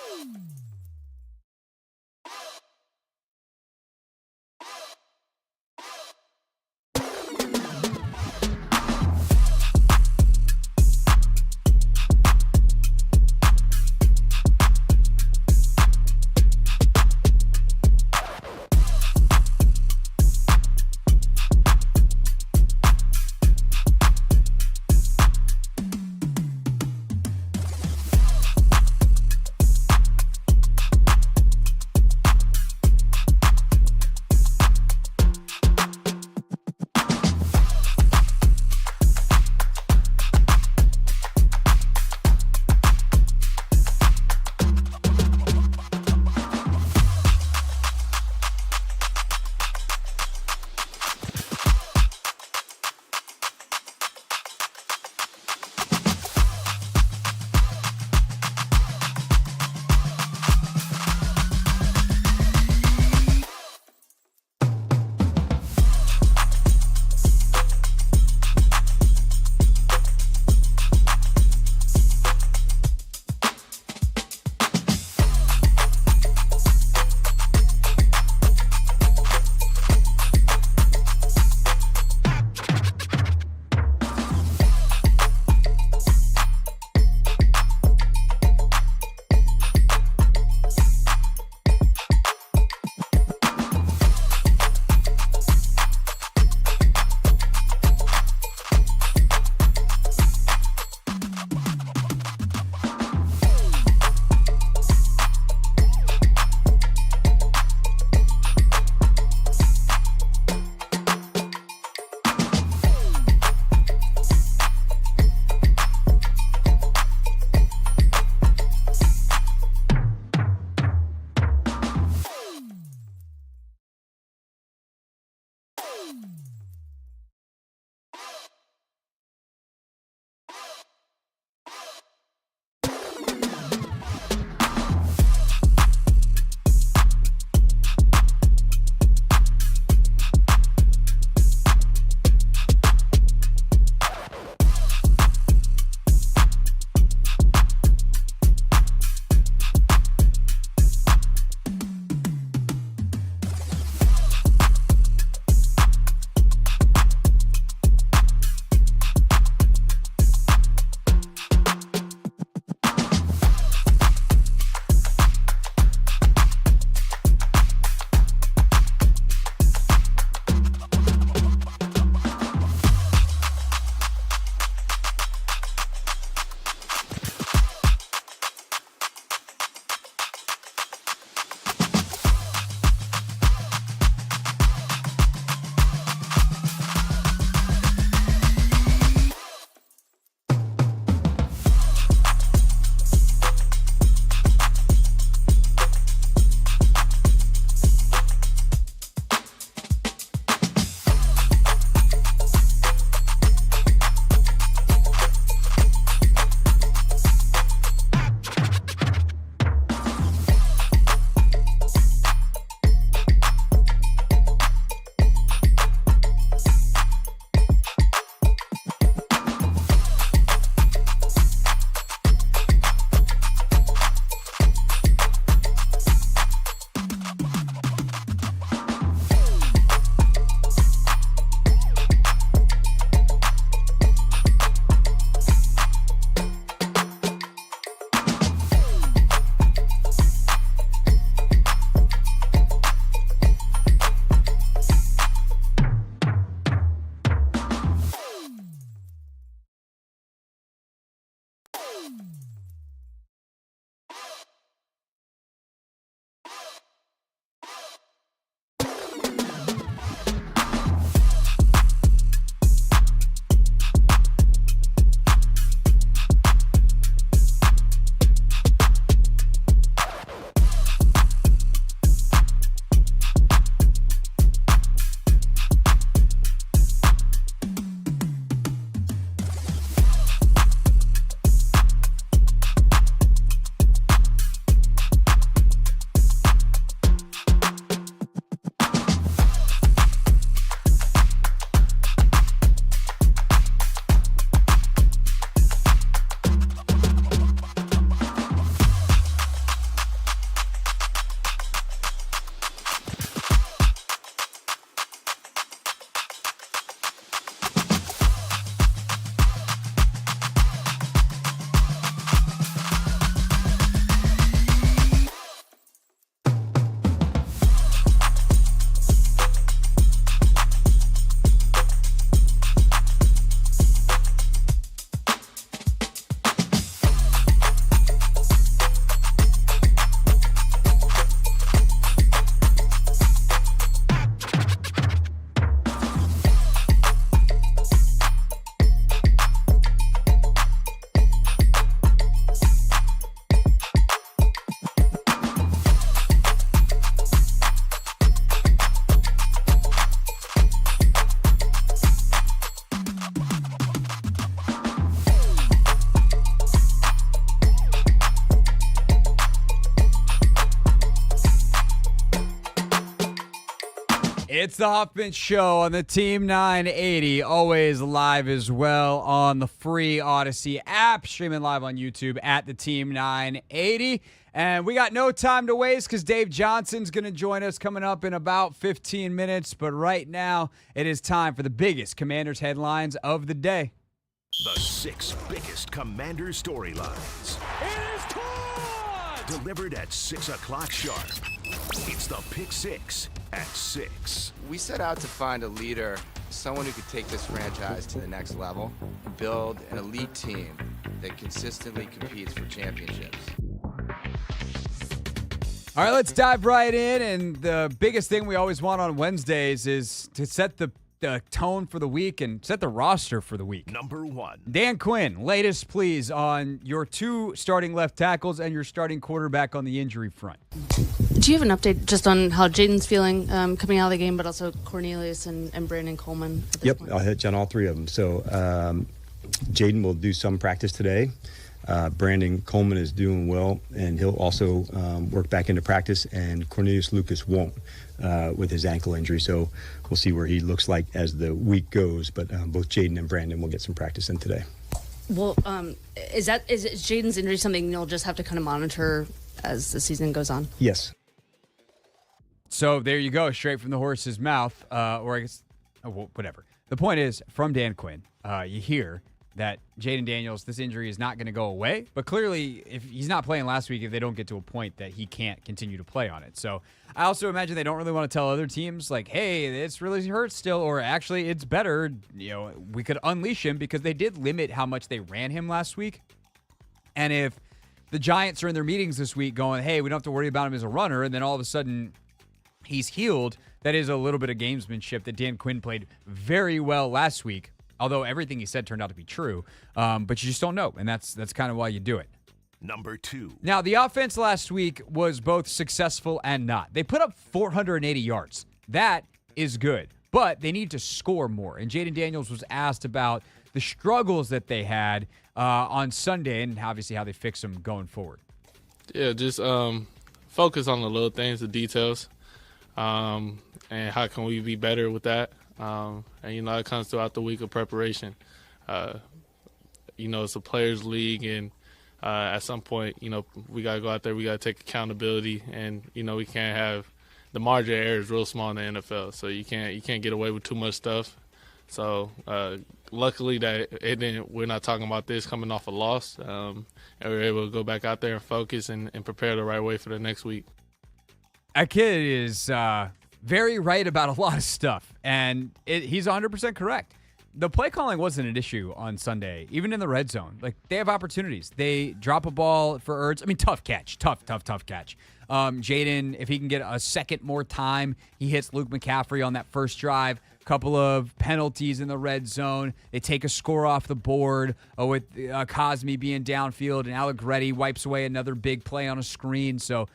It's the Hoffman Show on the Team 980, always live as well on the free Odyssey app, streaming live on YouTube at the Team 980. And we got no time to waste because Dave Johnson's going to join us coming up in about 15 minutes. But right now, it is time for the biggest Commanders headlines of the day. The 6 biggest Commander storylines. It is caught! Delivered at 6 o'clock sharp. It's the Pick 6 at 6. We set out to find a leader, someone who could take this franchise to the next level, build an elite team that consistently competes for championships. All right, let's dive right in. And the biggest thing we always want on Wednesdays is to set the tone for the week and set the roster for the week. Number 1. Dan Quinn, latest please on your 2 starting left tackles and your starting quarterback on the injury front. Do you have an update just on how Jayden's feeling coming out of the game, but also Cornelius and Brandon Coleman at this point? I'll hit you on all 3 of them. So Jayden will do some practice today. Brandon Coleman is doing well, and he'll also work back into practice, and Cornelius Lucas won't with his ankle injury. So we'll see where he looks like as the week goes, but both Jayden and Brandon will get some practice in today. Well, is Jayden's injury something you'll just have to kind of monitor as the season goes on? Yes. So there you go, straight from the horse's mouth, or I guess, whatever. The point is, from Dan Quinn, you hear that Jayden Daniels, this injury is not going to go away. But clearly, if he's not playing last week, if they don't get to a point that he can't continue to play on it. So I also imagine they don't really want to tell other teams, like, hey, it's really hurt still, or actually it's better. You know, we could unleash him, because they did limit how much they ran him last week. And if the Giants are in their meetings this week going, hey, we don't have to worry about him as a runner, and then all of a sudden he's healed, that is a little bit of gamesmanship that Dan Quinn played very well last week. Although everything he said turned out to be true, but you just don't know, and that's kind of why you do it. Number 2. Now, the offense last week was both successful and not. They put up 480 yards. That is good, but they need to score more. And Jayden Daniels was asked about the struggles that they had on Sunday and obviously how they fix them going forward. Yeah, just focus on the little things, the details, and how can we be better with that. And, it comes throughout the week of preparation. It's a players' league, and at some point, we got to go out there, we got to take accountability, and, we can't have the margin of error is real small in the NFL, so you can't get away with too much stuff. So luckily that we're not talking about this coming off a loss, and we're able to go back out there and focus and prepare the right way for the next week. That kid is very right about a lot of stuff, and he's 100% correct. The play calling wasn't an issue on Sunday, even in the red zone. Like, they have opportunities. They drop a ball for Ertz. I mean, tough catch. Tough catch. Jayden, if he can get a second more time, he hits Luke McCaffrey on that first drive. Couple of penalties in the red zone. They take a score off the board with Cosme being downfield, and Allegretti wipes away another big play on a screen. So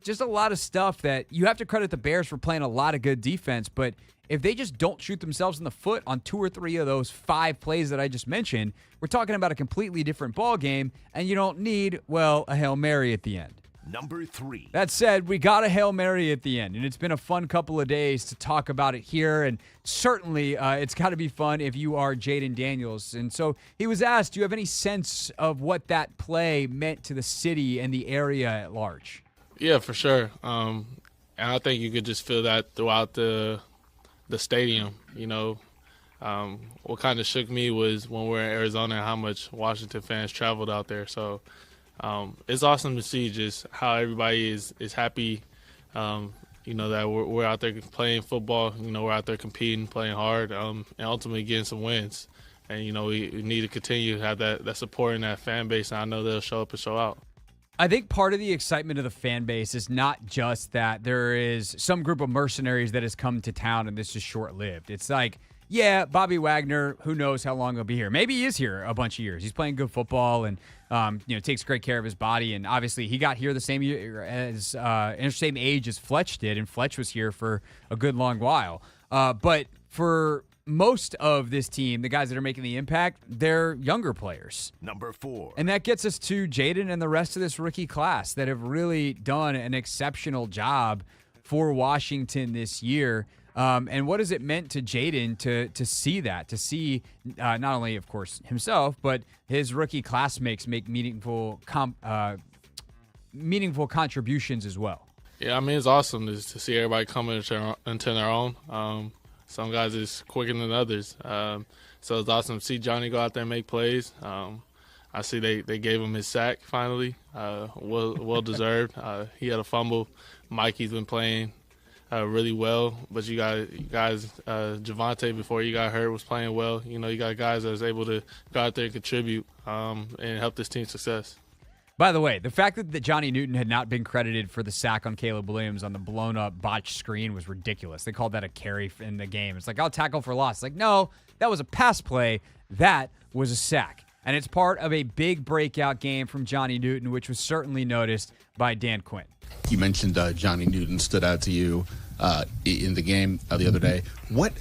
just a lot of stuff that you have to credit the Bears for playing a lot of good defense, but if they just don't shoot themselves in the foot on 2 or 3 of those 5 plays that I just mentioned, we're talking about a completely different ball game, and you don't need, a Hail Mary at the end. Number 3. That said, we got a Hail Mary at the end, and it's been a fun couple of days to talk about it here, and certainly it's got to be fun if you are Jayden Daniels. And so he was asked, do you have any sense of what that play meant to the city and the area at large? Yeah, for sure. And I think you could just feel that throughout the stadium. What kind of shook me was when we were in Arizona and how much Washington fans traveled out there. So it's awesome to see just how everybody is happy, that we're out there playing football. We're out there competing, playing hard, and ultimately getting some wins. And, we need to continue to have that support in that fan base, and I know they'll show up and show out. I think part of the excitement of the fan base is not just that there is some group of mercenaries that has come to town and this is short-lived. It's like, yeah, Bobby Wagner, who knows how long he'll be here. Maybe he is here a bunch of years. He's playing good football and takes great care of his body. And obviously he got here the same year as in the same age as Fletch did, and Fletch was here for a good long while. But for most of this team, the guys that are making the impact, they're younger players. Number 4. And that gets us to Jayden and the rest of this rookie class that have really done an exceptional job for Washington this year. And what has it meant to Jayden to see that, to see not only, of course, himself, but his rookie classmates make meaningful contributions as well? Yeah, I mean, it's awesome to see everybody coming into their own. Some guys is quicker than others. So it's awesome to see Johnny go out there and make plays. I see they gave him his sack finally, well deserved. He had a fumble. Mikey's been playing really well, but you guys, Javante before you got hurt was playing well. You know, you got guys that was able to go out there and contribute and help this team's success. By the way, the fact that Johnny Newton had not been credited for the sack on Caleb Williams on the blown-up botched screen was ridiculous. They called that a carry in the game. It's like, I'll tackle for loss. It's like, no, that was a pass play. That was a sack. And it's part of a big breakout game from Johnny Newton, which was certainly noticed by Dan Quinn. You mentioned Johnny Newton stood out to you in the game the other day. What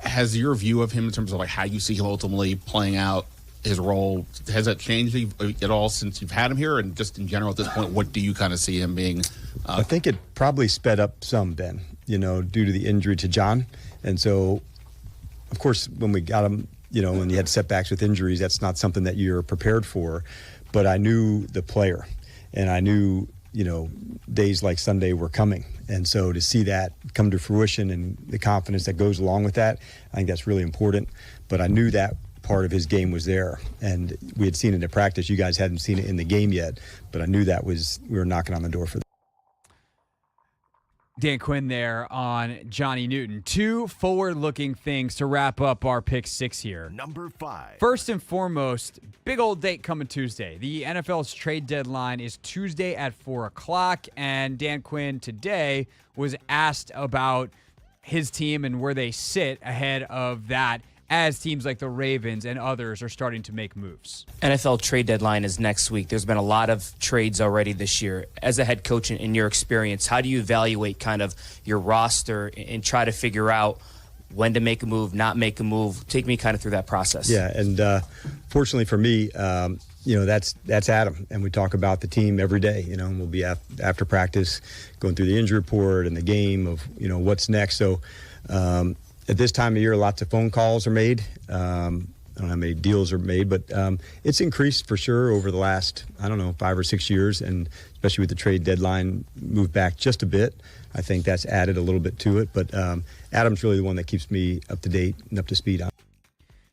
has your view of him in terms of like how you see him ultimately playing out his role, has that changed at all since you've had him here? And just in general at this point, what do you kind of see him being? I think it probably sped up some, Ben, due to the injury to John. And so, of course, when we got him, when you had setbacks with injuries, that's not something that you're prepared for. But I knew the player, and I knew, days like Sunday were coming. And so to see that come to fruition and the confidence that goes along with that, I think that's really important. But I knew that part of his game was there, and we had seen it in practice. You guys hadn't seen it in the game yet, but I knew we were knocking on the door for that. Dan Quinn there on Johnny Newton. Two forward-looking things to wrap up our pick six here. Number 5. First and foremost, big old date coming Tuesday. The NFL's trade deadline is Tuesday at 4 o'clock, and Dan Quinn today was asked about his team and where they sit ahead of that, as teams like the Ravens and others are starting to make moves. NFL trade deadline is next week. There's been a lot of trades already this year. As a head coach, in your experience, how do you evaluate kind of your roster and try to figure out when to make a move, not make a move? Take me kind of through that process. Yeah, and fortunately for me, that's Adam, and we talk about the team every day. And we'll be after practice going through the injury report and the game of what's next. So at this time of year, lots of phone calls are made. I don't know how many deals are made, but it's increased for sure over the last, 5 or 6 years, and especially with the trade deadline moved back just a bit. I think that's added a little bit to it, but Adam's really the one that keeps me up to date and up to speed on.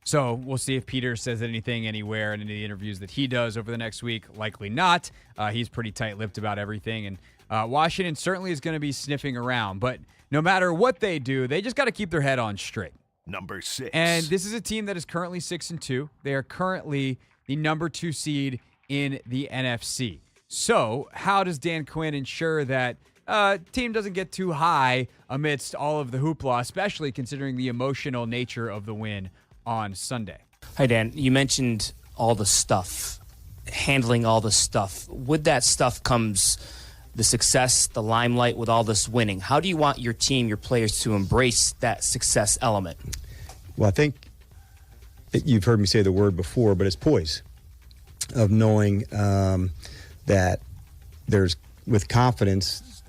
So we'll see if Peter says anything anywhere in any of the interviews that he does over the next week. Likely not. He's pretty tight-lipped about everything, and Washington certainly is going to be sniffing around, but no matter what they do, they just got to keep their head on straight. Number 6. And this is a team that is currently 6-2. They are currently the number 2 seed in the NFC. So how does Dan Quinn ensure that team doesn't get too high amidst all of the hoopla, especially considering the emotional nature of the win on Sunday? Hi, Dan. You mentioned all the stuff, handling all the stuff. With that stuff comes the success, the limelight with all this winning. How do you want your team, your players to embrace that success element? Well, I think you've heard me say the word before, but it's poise, of knowing that there's, with confidence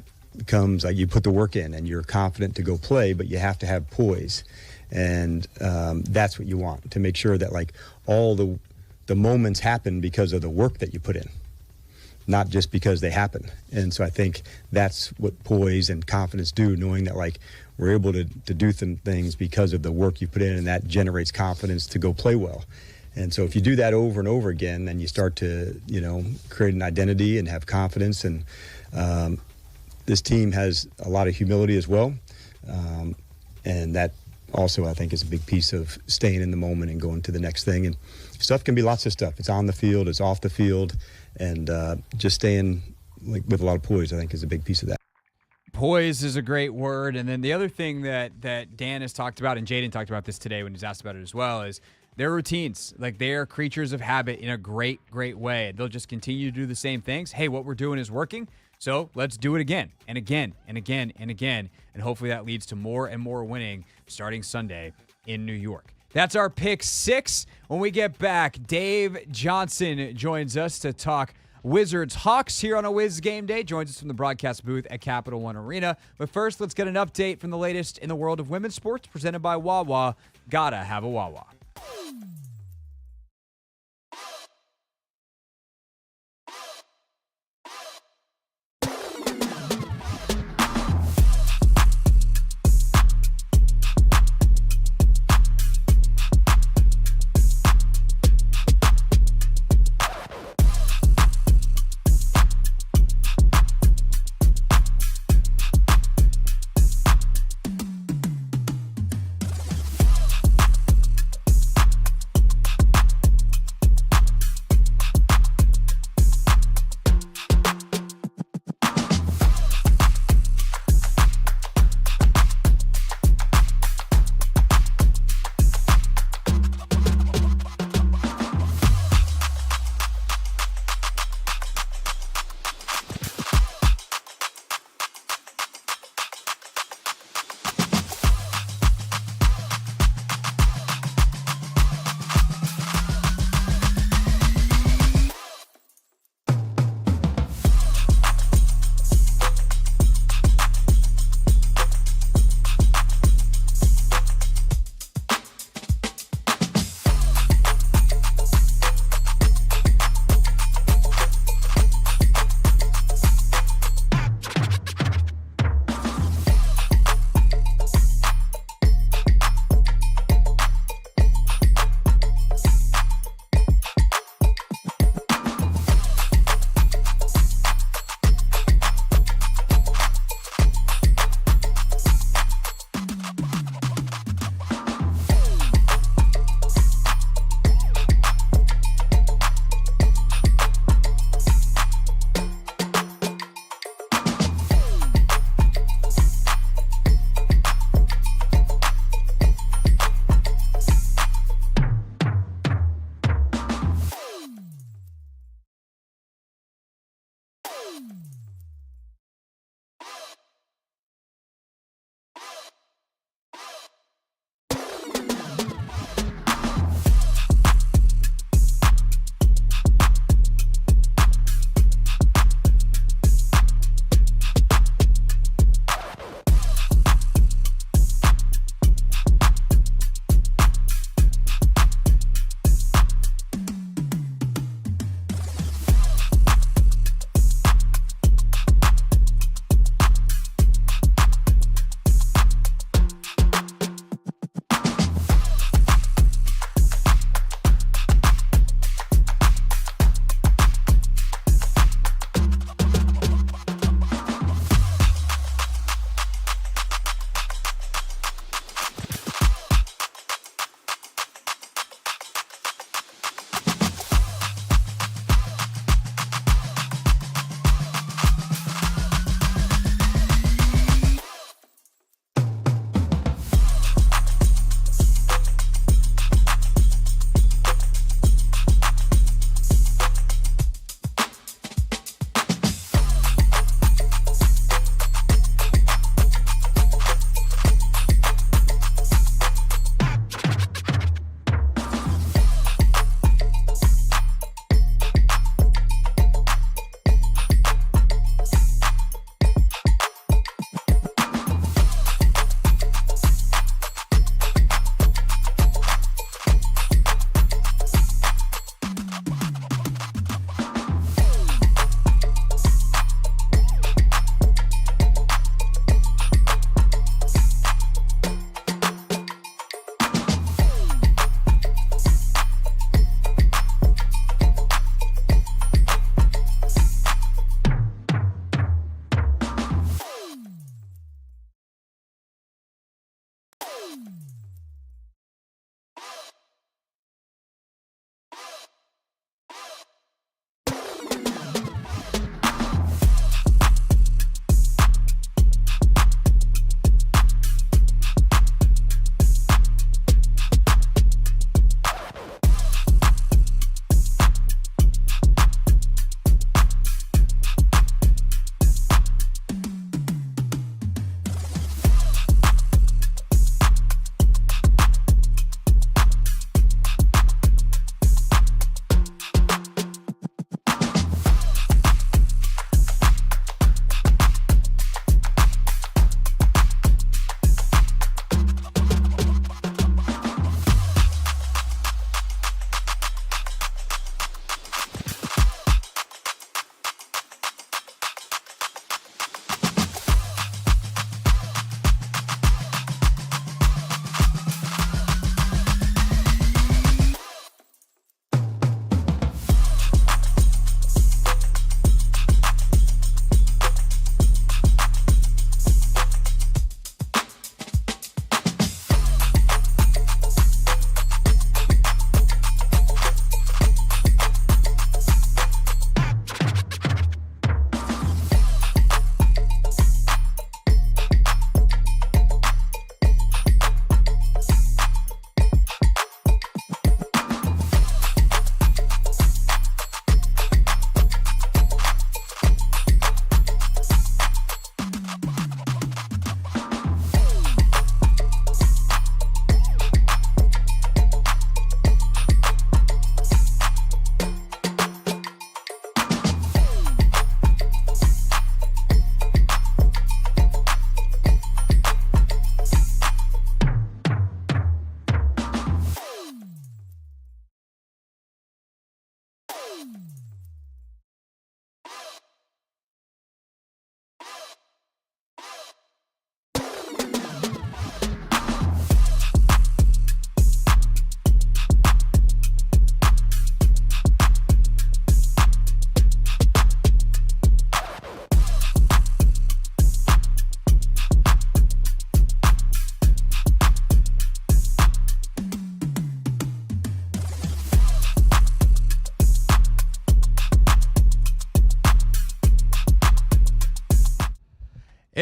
comes like you put the work in and you're confident to go play, but you have to have poise. And that's what you want, to make sure that like all the moments happen because of the work that you put in, not just because they happen. And so I think that's what poise and confidence do, knowing that like we're able to do some things because of the work you put in, and that generates confidence to go play well. And so if you do that over and over again, then you start to, create an identity and have confidence. And this team has a lot of humility as well. And that also, I think, is a big piece of staying in the moment and going to the next thing. And stuff can be lots of stuff. It's on the field, it's off the field. And just staying with a lot of poise, I think, is a big piece of that. Poise is a great word. And then the other thing that Dan has talked about, and Jayden talked about this today when he's asked about it as well, is their routines. Like, they are creatures of habit in a great, great way. They'll just continue to do the same things. Hey, what we're doing is working, so let's do it again and again and again and again. And hopefully that leads to more and more winning starting Sunday in New York. That's our pick 6. When we get back, Dave Johnson joins us to talk Wizards Hawks here on a Wiz Game Day. Joins us from the broadcast booth at Capital One Arena. But first, let's get an update from the latest in the world of women's sports presented by Wawa. Gotta have a Wawa.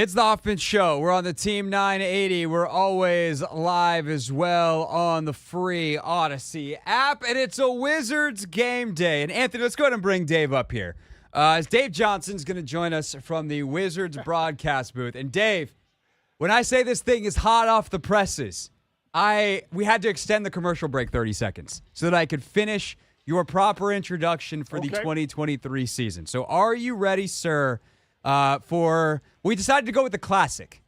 It's the Hoffman Show. We're on the Team 980. We're always live as well on the free Odyssey app, and it's a Wizards game day. And Anthony, let's go ahead and bring Dave up here. As Dave Johnson's going to join us from the Wizards broadcast booth. And Dave, when I say this thing is hot off the presses, we had to extend the commercial break 30 seconds so that I could finish your proper introduction for the 2023 season. So are you ready, sir? We decided to go with the classic.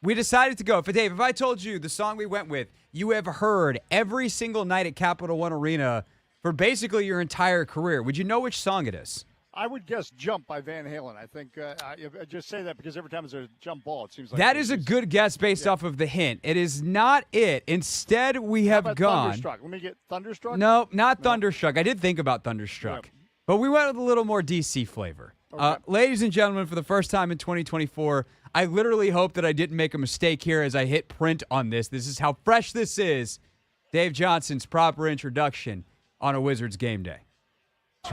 We decided to go. For Dave, if I told you the song we went with, you have heard every single night at Capital One Arena for basically your entire career, would you know which song it is? I would guess Jump by Van Halen. I think I just say that because every time there's a jump ball, it seems like that is a good guess based off of the hint. It is not it. Instead, we have gone. Thunderstruck. Let me get Thunderstruck. No, not Thunderstruck. I did think about Thunderstruck, but we went with a little more DC flavor. Okay. Ladies and gentlemen, for the first time in 2024, I literally hope that I didn't make a mistake here as I hit print on this. This is how fresh this is. Dave Johnson's proper introduction on a Wizards game day.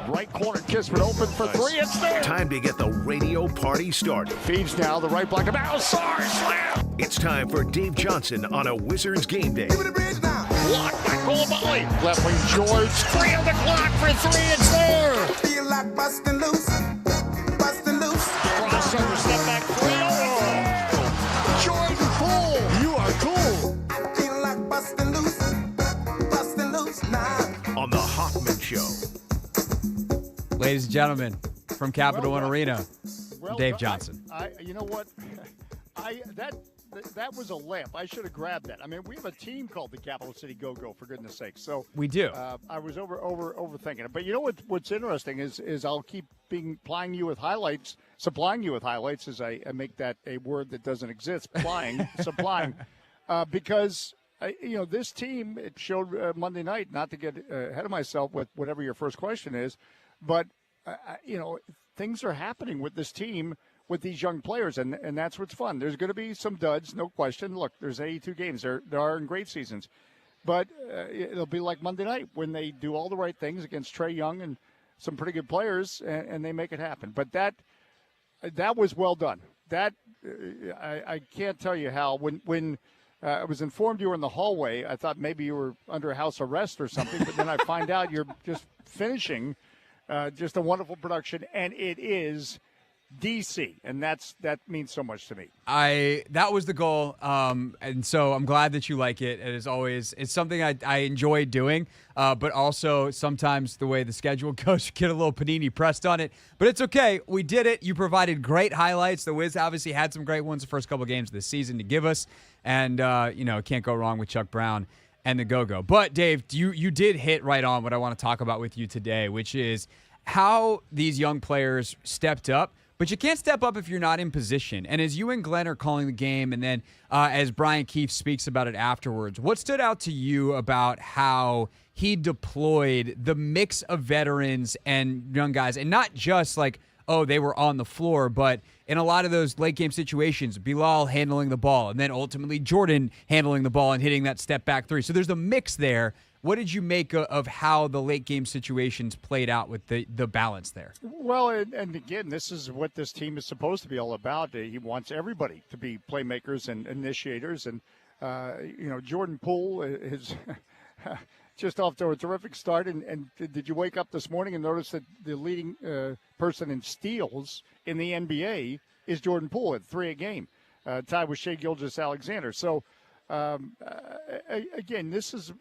Right corner, Kismet open for three. It's there. Time to get the radio party started. Feeds now, the right block of Alsar slam. It's time for Dave Johnson on a Wizards game day. Give it a bridge now. Blocked by Coulibaly. Left wing George. 3 on the clock for three. It's there. Feel like busting loose. Busting loose. Crossover, step back three. Oh. Jordan Poole. You are cool. I feel like busting loose. Busting loose now. On the Hoffman Show. Ladies and gentlemen, from Capital One Arena, Dave Johnson. You know what? That was a lamp. I should have grabbed that. I mean, we have a team called the Capital City Go-Go, for goodness sake. So we do. I was overthinking it. But you know what's interesting is I'll keep supplying you with highlights as I make that a word that doesn't exist. Supplying, because this team, it showed Monday night. Not to get ahead of myself with whatever your first question is, but things are happening with this team, with these young players, and that's what's fun. There's going to be some duds, no question. Look, there's 82 games. There are in great seasons. But it'll be like Monday night when they do all the right things against Trae Young and some pretty good players, and they make it happen. But that was well done. That I can't tell you how. When I was informed you were in the hallway, I thought maybe you were under house arrest or something, but then I find out you're just finishing just a wonderful production, and it is DC, and that means so much to me. That was the goal, and so I'm glad that you like it. It is always, it's something I enjoy doing, but also sometimes the way the schedule goes, you get a little panini pressed on it, but it's okay. We did it. You provided great highlights. The Wiz obviously had some great ones the first couple games of the season to give us, and can't go wrong with Chuck Brown and the Go-Go. But Dave, you did hit right on what I want to talk about with you today, which is how these young players stepped up. But you can't step up if you're not in position. And as you and Glenn are calling the game, and then as Brian Keefe speaks about it afterwards, what stood out to you about how he deployed the mix of veterans and young guys, and not just like, oh, they were on the floor, but in a lot of those late game situations, Bilal handling the ball, and then ultimately Jordan handling the ball and hitting that step back three. So there's a mix there. What did you make of how the late game situations played out with the balance there? Well, and again, this is what this team is supposed to be all about. He wants everybody to be playmakers and initiators. And, Jordan Poole is just off to a terrific start. And did you wake up this morning and notice that the leading person in steals in the NBA is Jordan Poole at 3 a game, tied with Shai Gilgeous-Alexander. So, again, this is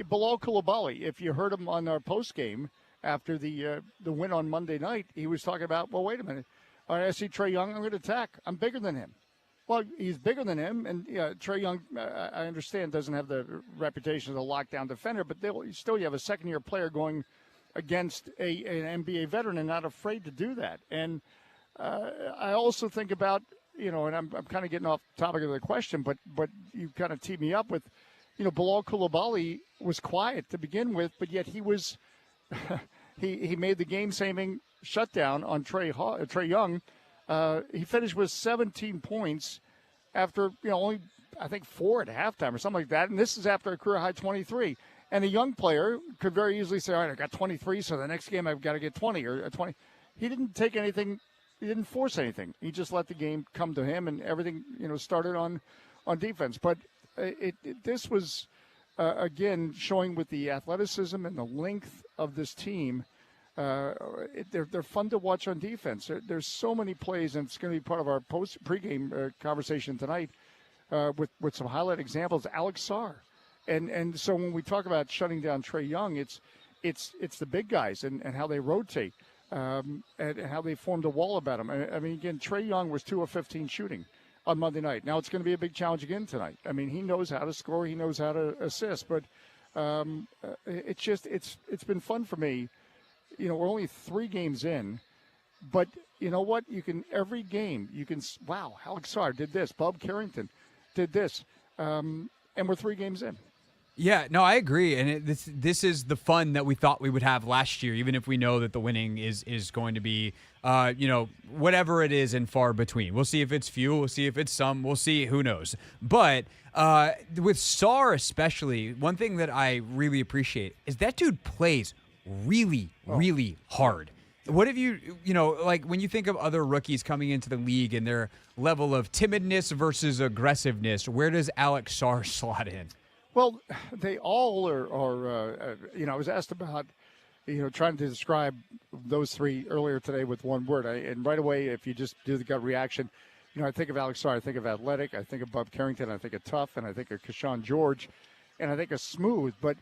Bilal Coulibaly. If you heard him on our post game after the win on Monday night, he was talking about, well, wait a minute. All right, I see Trae Young. I'm going to attack. I'm bigger than him. Well, he's bigger than him, and Trae Young, I understand, doesn't have the reputation as a lockdown defender, but you have a second-year player going against an NBA veteran and not afraid to do that. And I also think about, and I'm kind of getting off topic of the question, but you kind of teed me up with, Bilal Coulibaly was quiet to begin with, but yet he was he made the game-saving shutdown on Trae Young. He finished with 17 points after only I think 4 at halftime or something like that, and this is after a career-high 23. And a young player could very easily say, all right, I got 23, so the next game I've got to get 20 or 20. He didn't take anything force anything. He just let the game come to him, and everything started on defense. But this was again showing with the athleticism and the length of this team. They're fun to watch on defense. There's so many plays, and it's going to be part of our pregame conversation tonight with some highlight examples. Alex Sarr, and so when we talk about shutting down Trae Young, it's the big guys and how they rotate and how they formed a wall about him. I mean, again, Trae Young was 2 of 15 shooting on Monday night. Now it's going to be a big challenge again tonight. I mean, he knows how to score, he knows how to assist, but it's been fun for me. We're only 3 games in, but you know what? Every game you can. Wow, Alex Sarr did this. Bob Carrington did this, and we're 3 games in. Yeah, no, I agree, and this is the fun that we thought we would have last year, even if we know that the winning is going to be, whatever it is and far between. We'll see if it's few, we'll see if it's some, we'll see, who knows. But with Sarr especially, one thing that I really appreciate is that dude plays really, really hard. What have you like when you think of other rookies coming into the league and their level of timidness versus aggressiveness, where does Alex Sarr slot in? Well, they all are I was asked about, trying to describe those 3 earlier today with one word. And right away, if you just do the gut reaction, I think of Alex Sarr, I think of athletic, I think of Bob Carrington, I think of tough, and I think of Keshawn George, and I think of smooth. But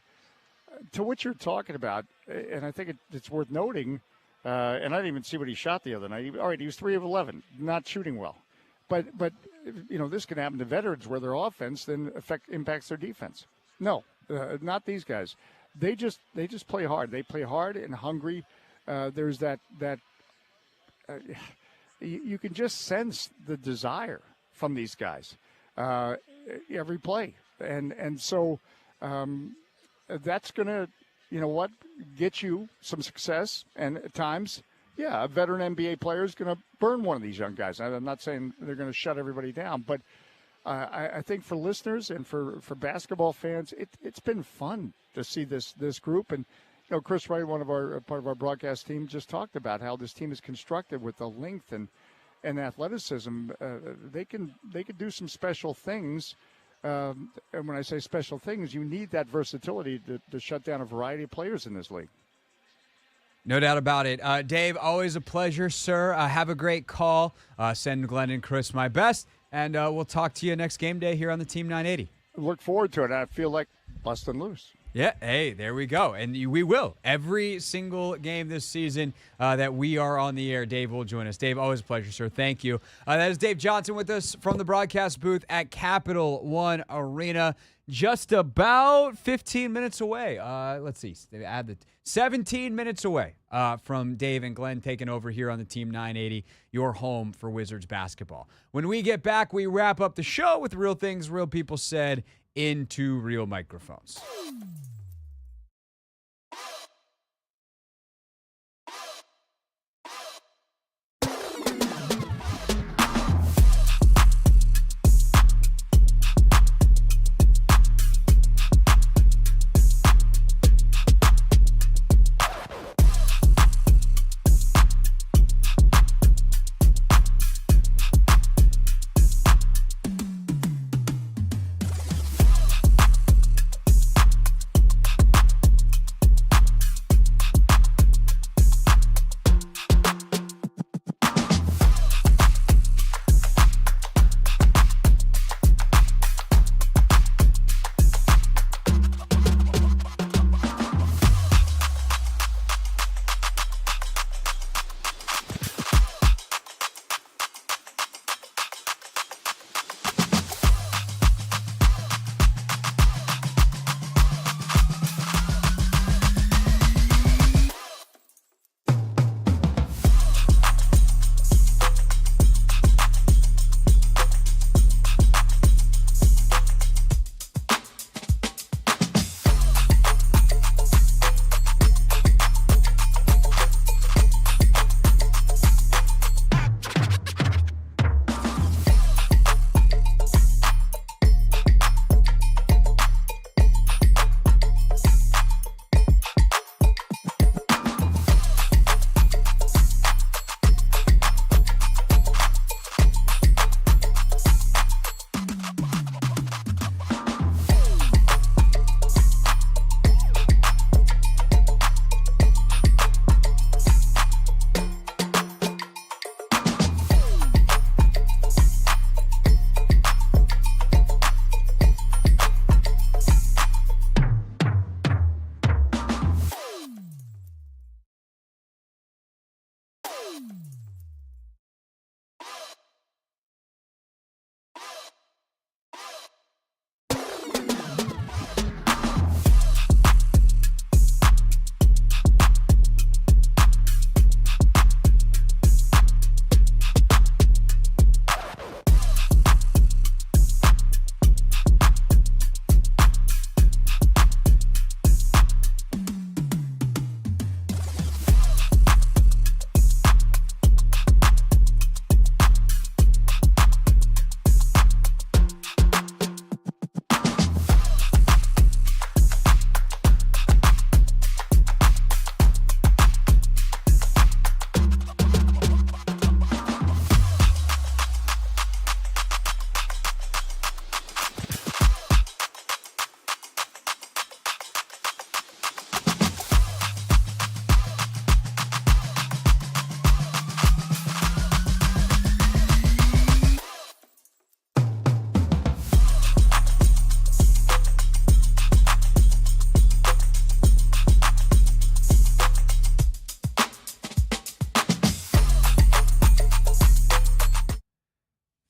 to what you're talking about, and I think it's worth noting, and I didn't even see what he shot the other night. All right, he was 3 of 11, not shooting well. But this can happen to veterans where their offense then impacts their defense. No, not these guys. They just play hard. They play hard and hungry. There's that you can just sense the desire from these guys every play, and so that's gonna get you some success. And at times, yeah, a veteran NBA player is going to burn one of these young guys. I'm not saying they're going to shut everybody down, but I think for listeners and for basketball fans, it's been fun to see this group. And Chris Wright, part of our broadcast team, just talked about how this team is constructed with the length and athleticism. They can do some special things. And when I say special things, you need that versatility to shut down a variety of players in this league. No doubt about it. Dave, always a pleasure, sir. Have a great call. Send Glenn and Chris my best, and we'll talk to you next game day here on the Team 980. Look forward to it. I feel like busting loose. Yeah, hey, there we go. And we will. Every single game this season that we are on the air, Dave will join us. Dave, always a pleasure, sir. Thank you. That is Dave Johnson with us from the broadcast booth at Capital One Arena. Just about 15 minutes away. Let's see. Add the 17 minutes away from Dave and Glenn taking over here on the Team 980, your home for Wizards basketball. When we get back, we wrap up the show with real things real people said into real microphones.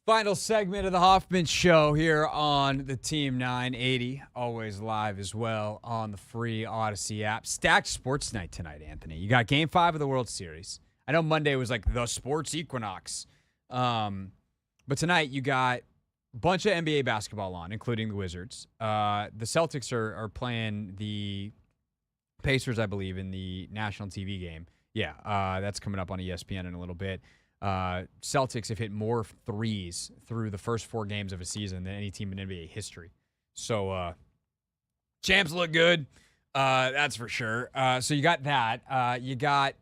Final segment of the Hoffman Show here on the Team 980. Always live as well on the free Odyssey app. Stacked sports night tonight, Anthony. You got Game 5 of the World Series. I know Monday was like the sports equinox. But tonight you got a bunch of NBA basketball on, including the Wizards. The Celtics are playing the Pacers, I believe, in the national TV game. Yeah, that's coming up on ESPN in a little bit. Celtics have hit more threes through the first 4 games of a season than any team in NBA history. So, champs look good. That's for sure. So you got that. You got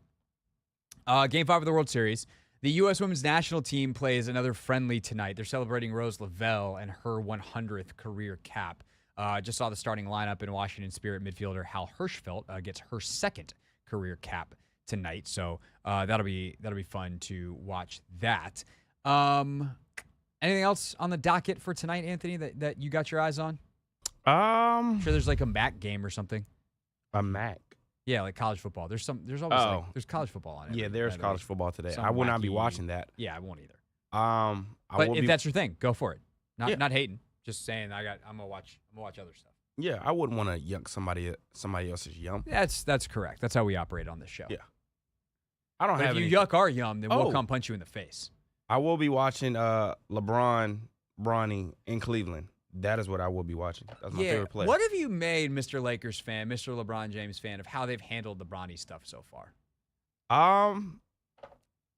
Game 5 of the World Series. The U.S. Women's National Team plays another friendly tonight. They're celebrating Rose Lavelle and her 100th career cap. Just saw the starting lineup in Washington Spirit midfielder Hal Hirschfeld gets her 2nd career cap tonight. So that'll be fun to watch that. Anything else on the docket for tonight, Anthony, that you got your eyes on? I'm sure there's like a MAC game or something. A MAC? Yeah, like college football. There's always there's college football on it. Yeah, there's college football today. I will not be watching that. Yeah, I won't either. But if that's your thing, go for it. Not hating. Just saying I'm gonna watch other stuff. Yeah, I wouldn't want to yuck somebody else's yum. That's correct. That's how we operate on this show. Yeah. I don't have if you yuck our yum, then we'll come punch you in the face. I will be watching LeBron, Bronny in Cleveland. That is what I will be watching. That's my favorite play. What have you made, Mr. Lakers fan, Mr. LeBron James fan, of how they've handled the Bronny stuff so far?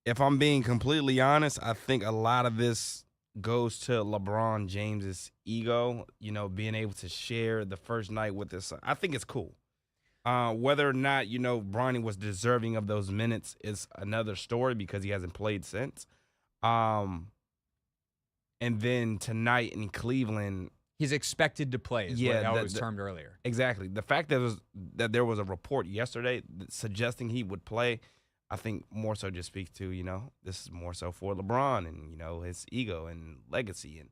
If I'm being completely honest, I think a lot of this goes to LeBron James's ego, being able to share the first night with his son. I think it's cool. Whether or not, Bronny was deserving of those minutes is another story because he hasn't played since. And then tonight in Cleveland, he's expected to play, is how it was termed earlier. Exactly. The fact that there was a report yesterday suggesting he would play, I think more so just speaks to, this is more so for LeBron and, his ego and legacy. And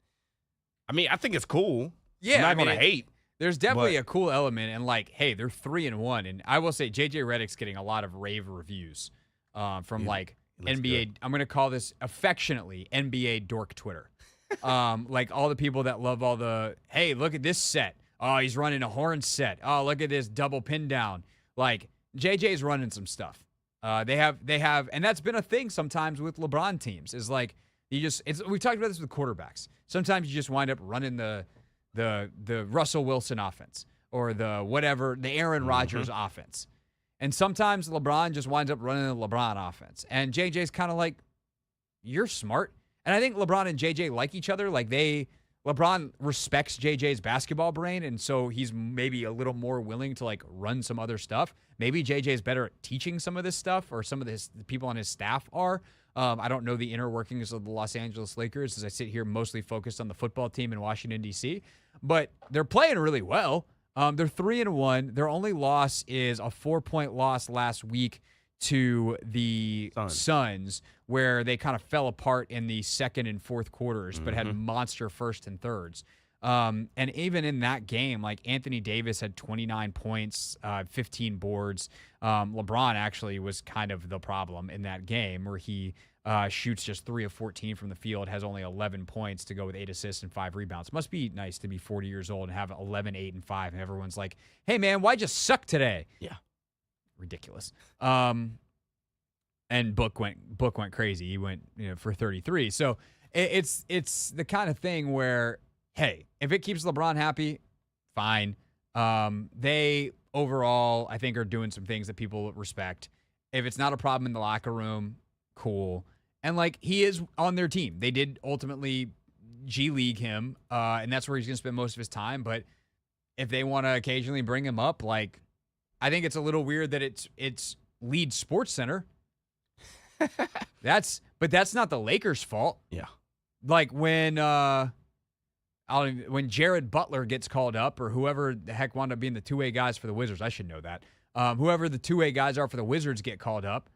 I mean, I think it's cool. Yeah, I'm not going to hate. There's definitely a cool element, and hey, they're 3-1, and I will say JJ Redick's getting a lot of rave reviews from NBA. Good. I'm going to call this affectionately NBA dork Twitter. All the people that love all the, hey, look at this set. Oh, he's running a horn set. Oh, look at this double pin down. JJ's running some stuff. They have, and that's been a thing sometimes with LeBron teams. Is we've talked about this with quarterbacks. Sometimes you just wind up running the Russell Wilson offense or the Aaron Rodgers offense. And sometimes LeBron just winds up running the LeBron offense. And JJ's kind of like, you're smart. And I think LeBron and JJ like each other. LeBron respects JJ's basketball brain, and so he's maybe a little more willing to run some other stuff. Maybe JJ's better at teaching some of this stuff, or some of the people on his staff are. I don't know the inner workings of the Los Angeles Lakers as I sit here mostly focused on the football team in Washington, D.C., but they're playing really well. They're 3-1. Their only loss is a 4-point loss last week to the Suns, where they kind of fell apart in the second and fourth quarters, but had monster first and thirds. And even in that game, Anthony Davis had 29 points, 15 boards. LeBron actually was kind of the problem in that game, where he shoots just 3 of 14 from the field, has only 11 points to go with 8 assists and 5 rebounds. Must be nice to be 40 years old and have 11, 8, and 5, and everyone's like, hey, man, why'd you suck today? Yeah. Ridiculous. And Book went crazy. He went for 33. So it's the kind of thing where, hey, if it keeps LeBron happy, fine. They overall, I think, are doing some things that people respect. If it's not a problem in the locker room, cool. And he is on their team. They did ultimately G League him, and that's where he's gonna spend most of his time. But if they want to occasionally bring him up, I think it's a little weird that it's Lead Sports Center. That's not the Lakers' fault. Yeah. When Jared Butler gets called up, or whoever the heck wound up being the two-way guys for the Wizards, I should know that. Whoever the two-way guys are for the Wizards get called up,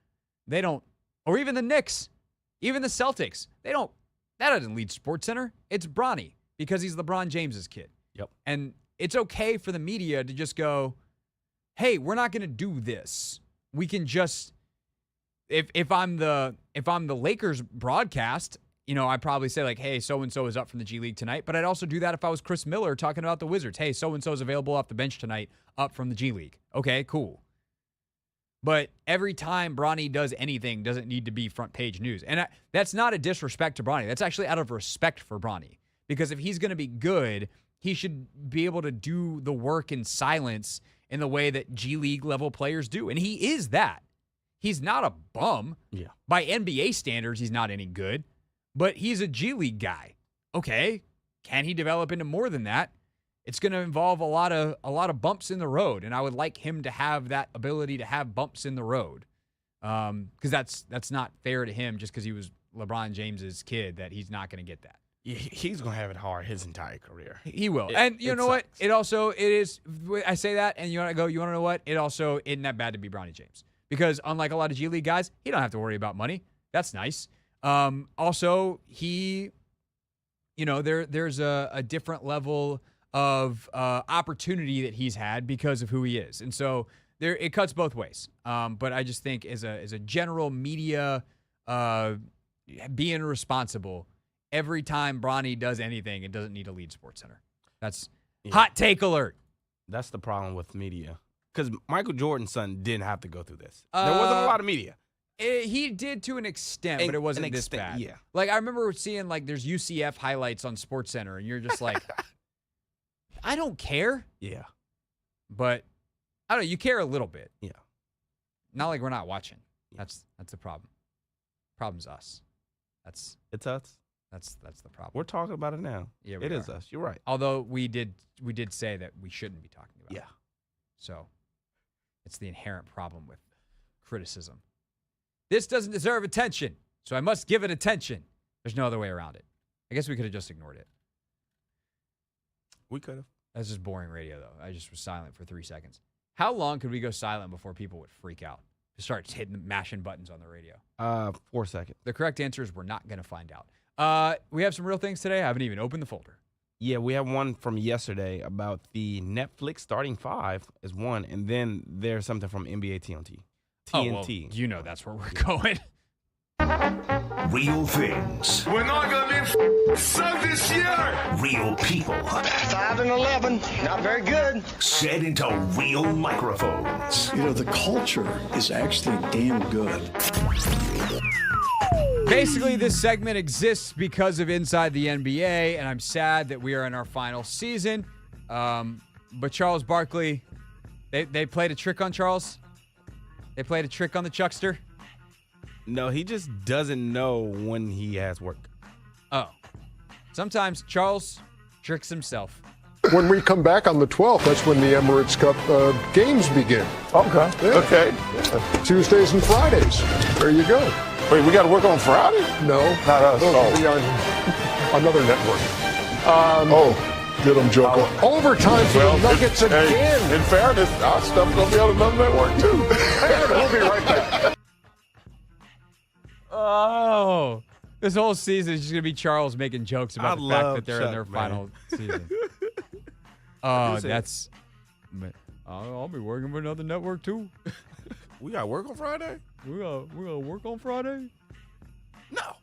they don't, or even the Knicks, even the Celtics, they don't. That doesn't Lead Sports Center. It's Bronny, because he's LeBron James's kid. Yep. And it's okay for the media to just go, hey, we're not going to do this. We can just, if I'm the Lakers broadcast, I'd probably say like, hey, so-and-so is up from the G League tonight. But I'd also do that if I was Chris Miller talking about the Wizards. Hey, so-and-so is available off the bench tonight, up from the G League. Okay, cool. But every time Bronny does anything doesn't need to be front page news. And that's not a disrespect to Bronny. That's actually out of respect for Bronny. Because if he's going to be good, he should be able to do the work in silence in the way that G League level players do. And he is that. He's not a bum. Yeah. By NBA standards, he's not any good. But he's a G League guy. Okay. Can he develop into more than that? It's going to involve a lot of bumps in the road, and I would like him to have that ability to have bumps in the road, because that's not fair to him just because he was LeBron James's kid that he's not going to get that. He's going to have it hard his entire career. He will. And you know what? It is, I say that, and you want to know what? It also isn't that bad to be Bronny James, because unlike a lot of G League guys, he don't have to worry about money. That's nice. Also, he, there's a different level of opportunity that he's had because of who he is. And so it cuts both ways. But I just think as a general media being responsible, every time Bronny does anything, it doesn't need to lead SportsCenter. That's hot take alert. That's the problem with media. Because Michael Jordan's son didn't have to go through this. There wasn't a lot of media. He did to an extent, but it wasn't this bad. Yeah. Like, I remember seeing, like, there's UCF highlights on SportsCenter, and you're just like, I don't care. Yeah. But, I don't know, you care a little bit. Yeah. Not like we're not watching. Yeah. That's the problem. Problem's us. It's us. That's the problem. We're talking about it now. Yeah, it is us. You're right. Although we did say that we shouldn't be talking about it. Yeah. So, it's the inherent problem with criticism. This doesn't deserve attention, so I must give it attention. There's no other way around it. I guess we could have just ignored it. We could have. That's just boring radio, though. I just was silent for 3 seconds. How long could we go silent before people would freak out? Start mashing buttons on the radio. 4 seconds. The correct answer is we're not going to find out. We have some real things today. I haven't even opened the folder. Yeah, we have one from yesterday about the Netflix starting five is one, and then there's something from NBA TNT. Oh, well, that's where we're going. Real things. We're not going to be sucked this year. Real people. 5 and 11. Not very good. Said into real microphones. The culture is actually damn good. Basically, this segment exists because of Inside the NBA, and I'm sad that we are in our final season. But Charles Barkley, they played a trick on Charles. They played a trick on the Chuckster. No, he just doesn't know when he has work. Oh. Sometimes Charles tricks himself. When we come back on the 12th, that's when the Emirates Cup games begin. Okay. Yeah. Okay. Tuesdays and Fridays. There you go. Wait, we got to work on Friday? No. Not us. It'll be on another network. Good, I'm joking. Overtime for the Nuggets again. In fairness, our stuff's going to be on another network, too. We'll be right back. Oh. This whole season is just going to be Charles making jokes about the fact that they're in their final season. Oh, that's... I'll be working for another network, too. We got work on Friday? We got work on Friday? No.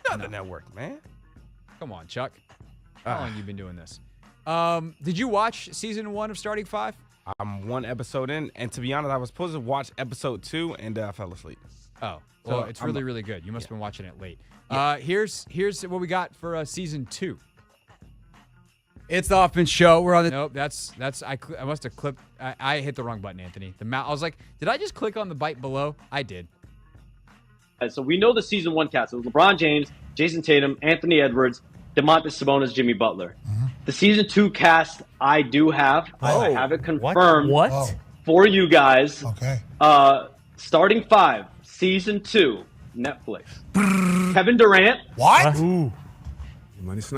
Not the network, man. Come on, Chuck. How long have you been doing this? Did you watch season 1 of Starting Five? I'm one episode in, and to be honest, I was supposed to watch episode 2, and I fell asleep. Oh, well, it's really, really good. You must have been watching it late. Yeah. Here's what we got for season 2. It's the Hoffman Show. We're on the... Nope, I must have clipped... I hit the wrong button, Anthony. I was like, did I just click on the bite below? I did. So we know the season 1 cast. It was LeBron James, Jason Tatum, Anthony Edwards, DeMontis Sabonis, Jimmy Butler. Mm-hmm. The season 2 cast I do have. I have it confirmed for you guys. Okay. Starting 5, season 2, Netflix. Kevin Durant. What? Ooh.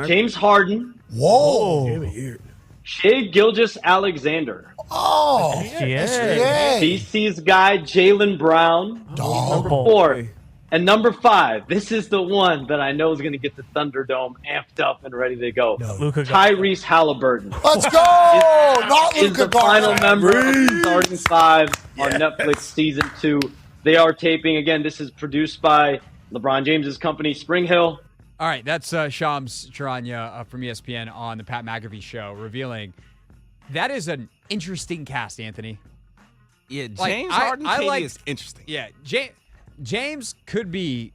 James Harden. Whoa. Shai Gilgeous-Alexander. Oh. BC's guy, Jaylen Brown. Number 4. And number 5, this is the one that I know is going to get the Thunderdome amped up and ready to go. Tyrese Halliburton. Let's go! Not is Luka the final member of the Starting 5 on Netflix season 2. They are taping. Again, this is produced by LeBron James's company, Spring Hill. All right, that's Shams Charania from ESPN on the Pat McAfee Show, revealing that is an interesting cast, Anthony. Yeah, James Harden is interesting. Yeah, James could be.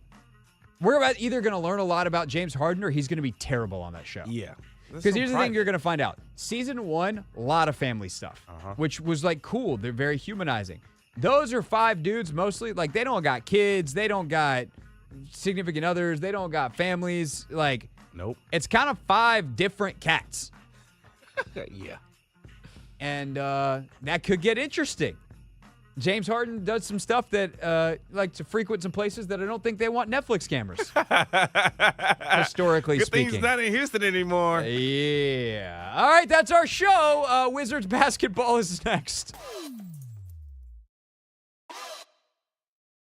We're either going to learn a lot about James Harden or he's going to be terrible on that show. Yeah. Because here's the thing you're going to find out. Season 1, a lot of family stuff, which was like cool. They're very humanizing. Those are 5 dudes mostly. Like, they don't got kids. They don't got significant others. They don't got families. Like, nope. It's kind of 5 different cats. Yeah. And that could get interesting. James Harden does some stuff that like to frequent some places that I don't think they want Netflix cameras. Historically Good speaking. thing he's not in Houston anymore. Yeah. All right, that's our show. Wizards basketball is next.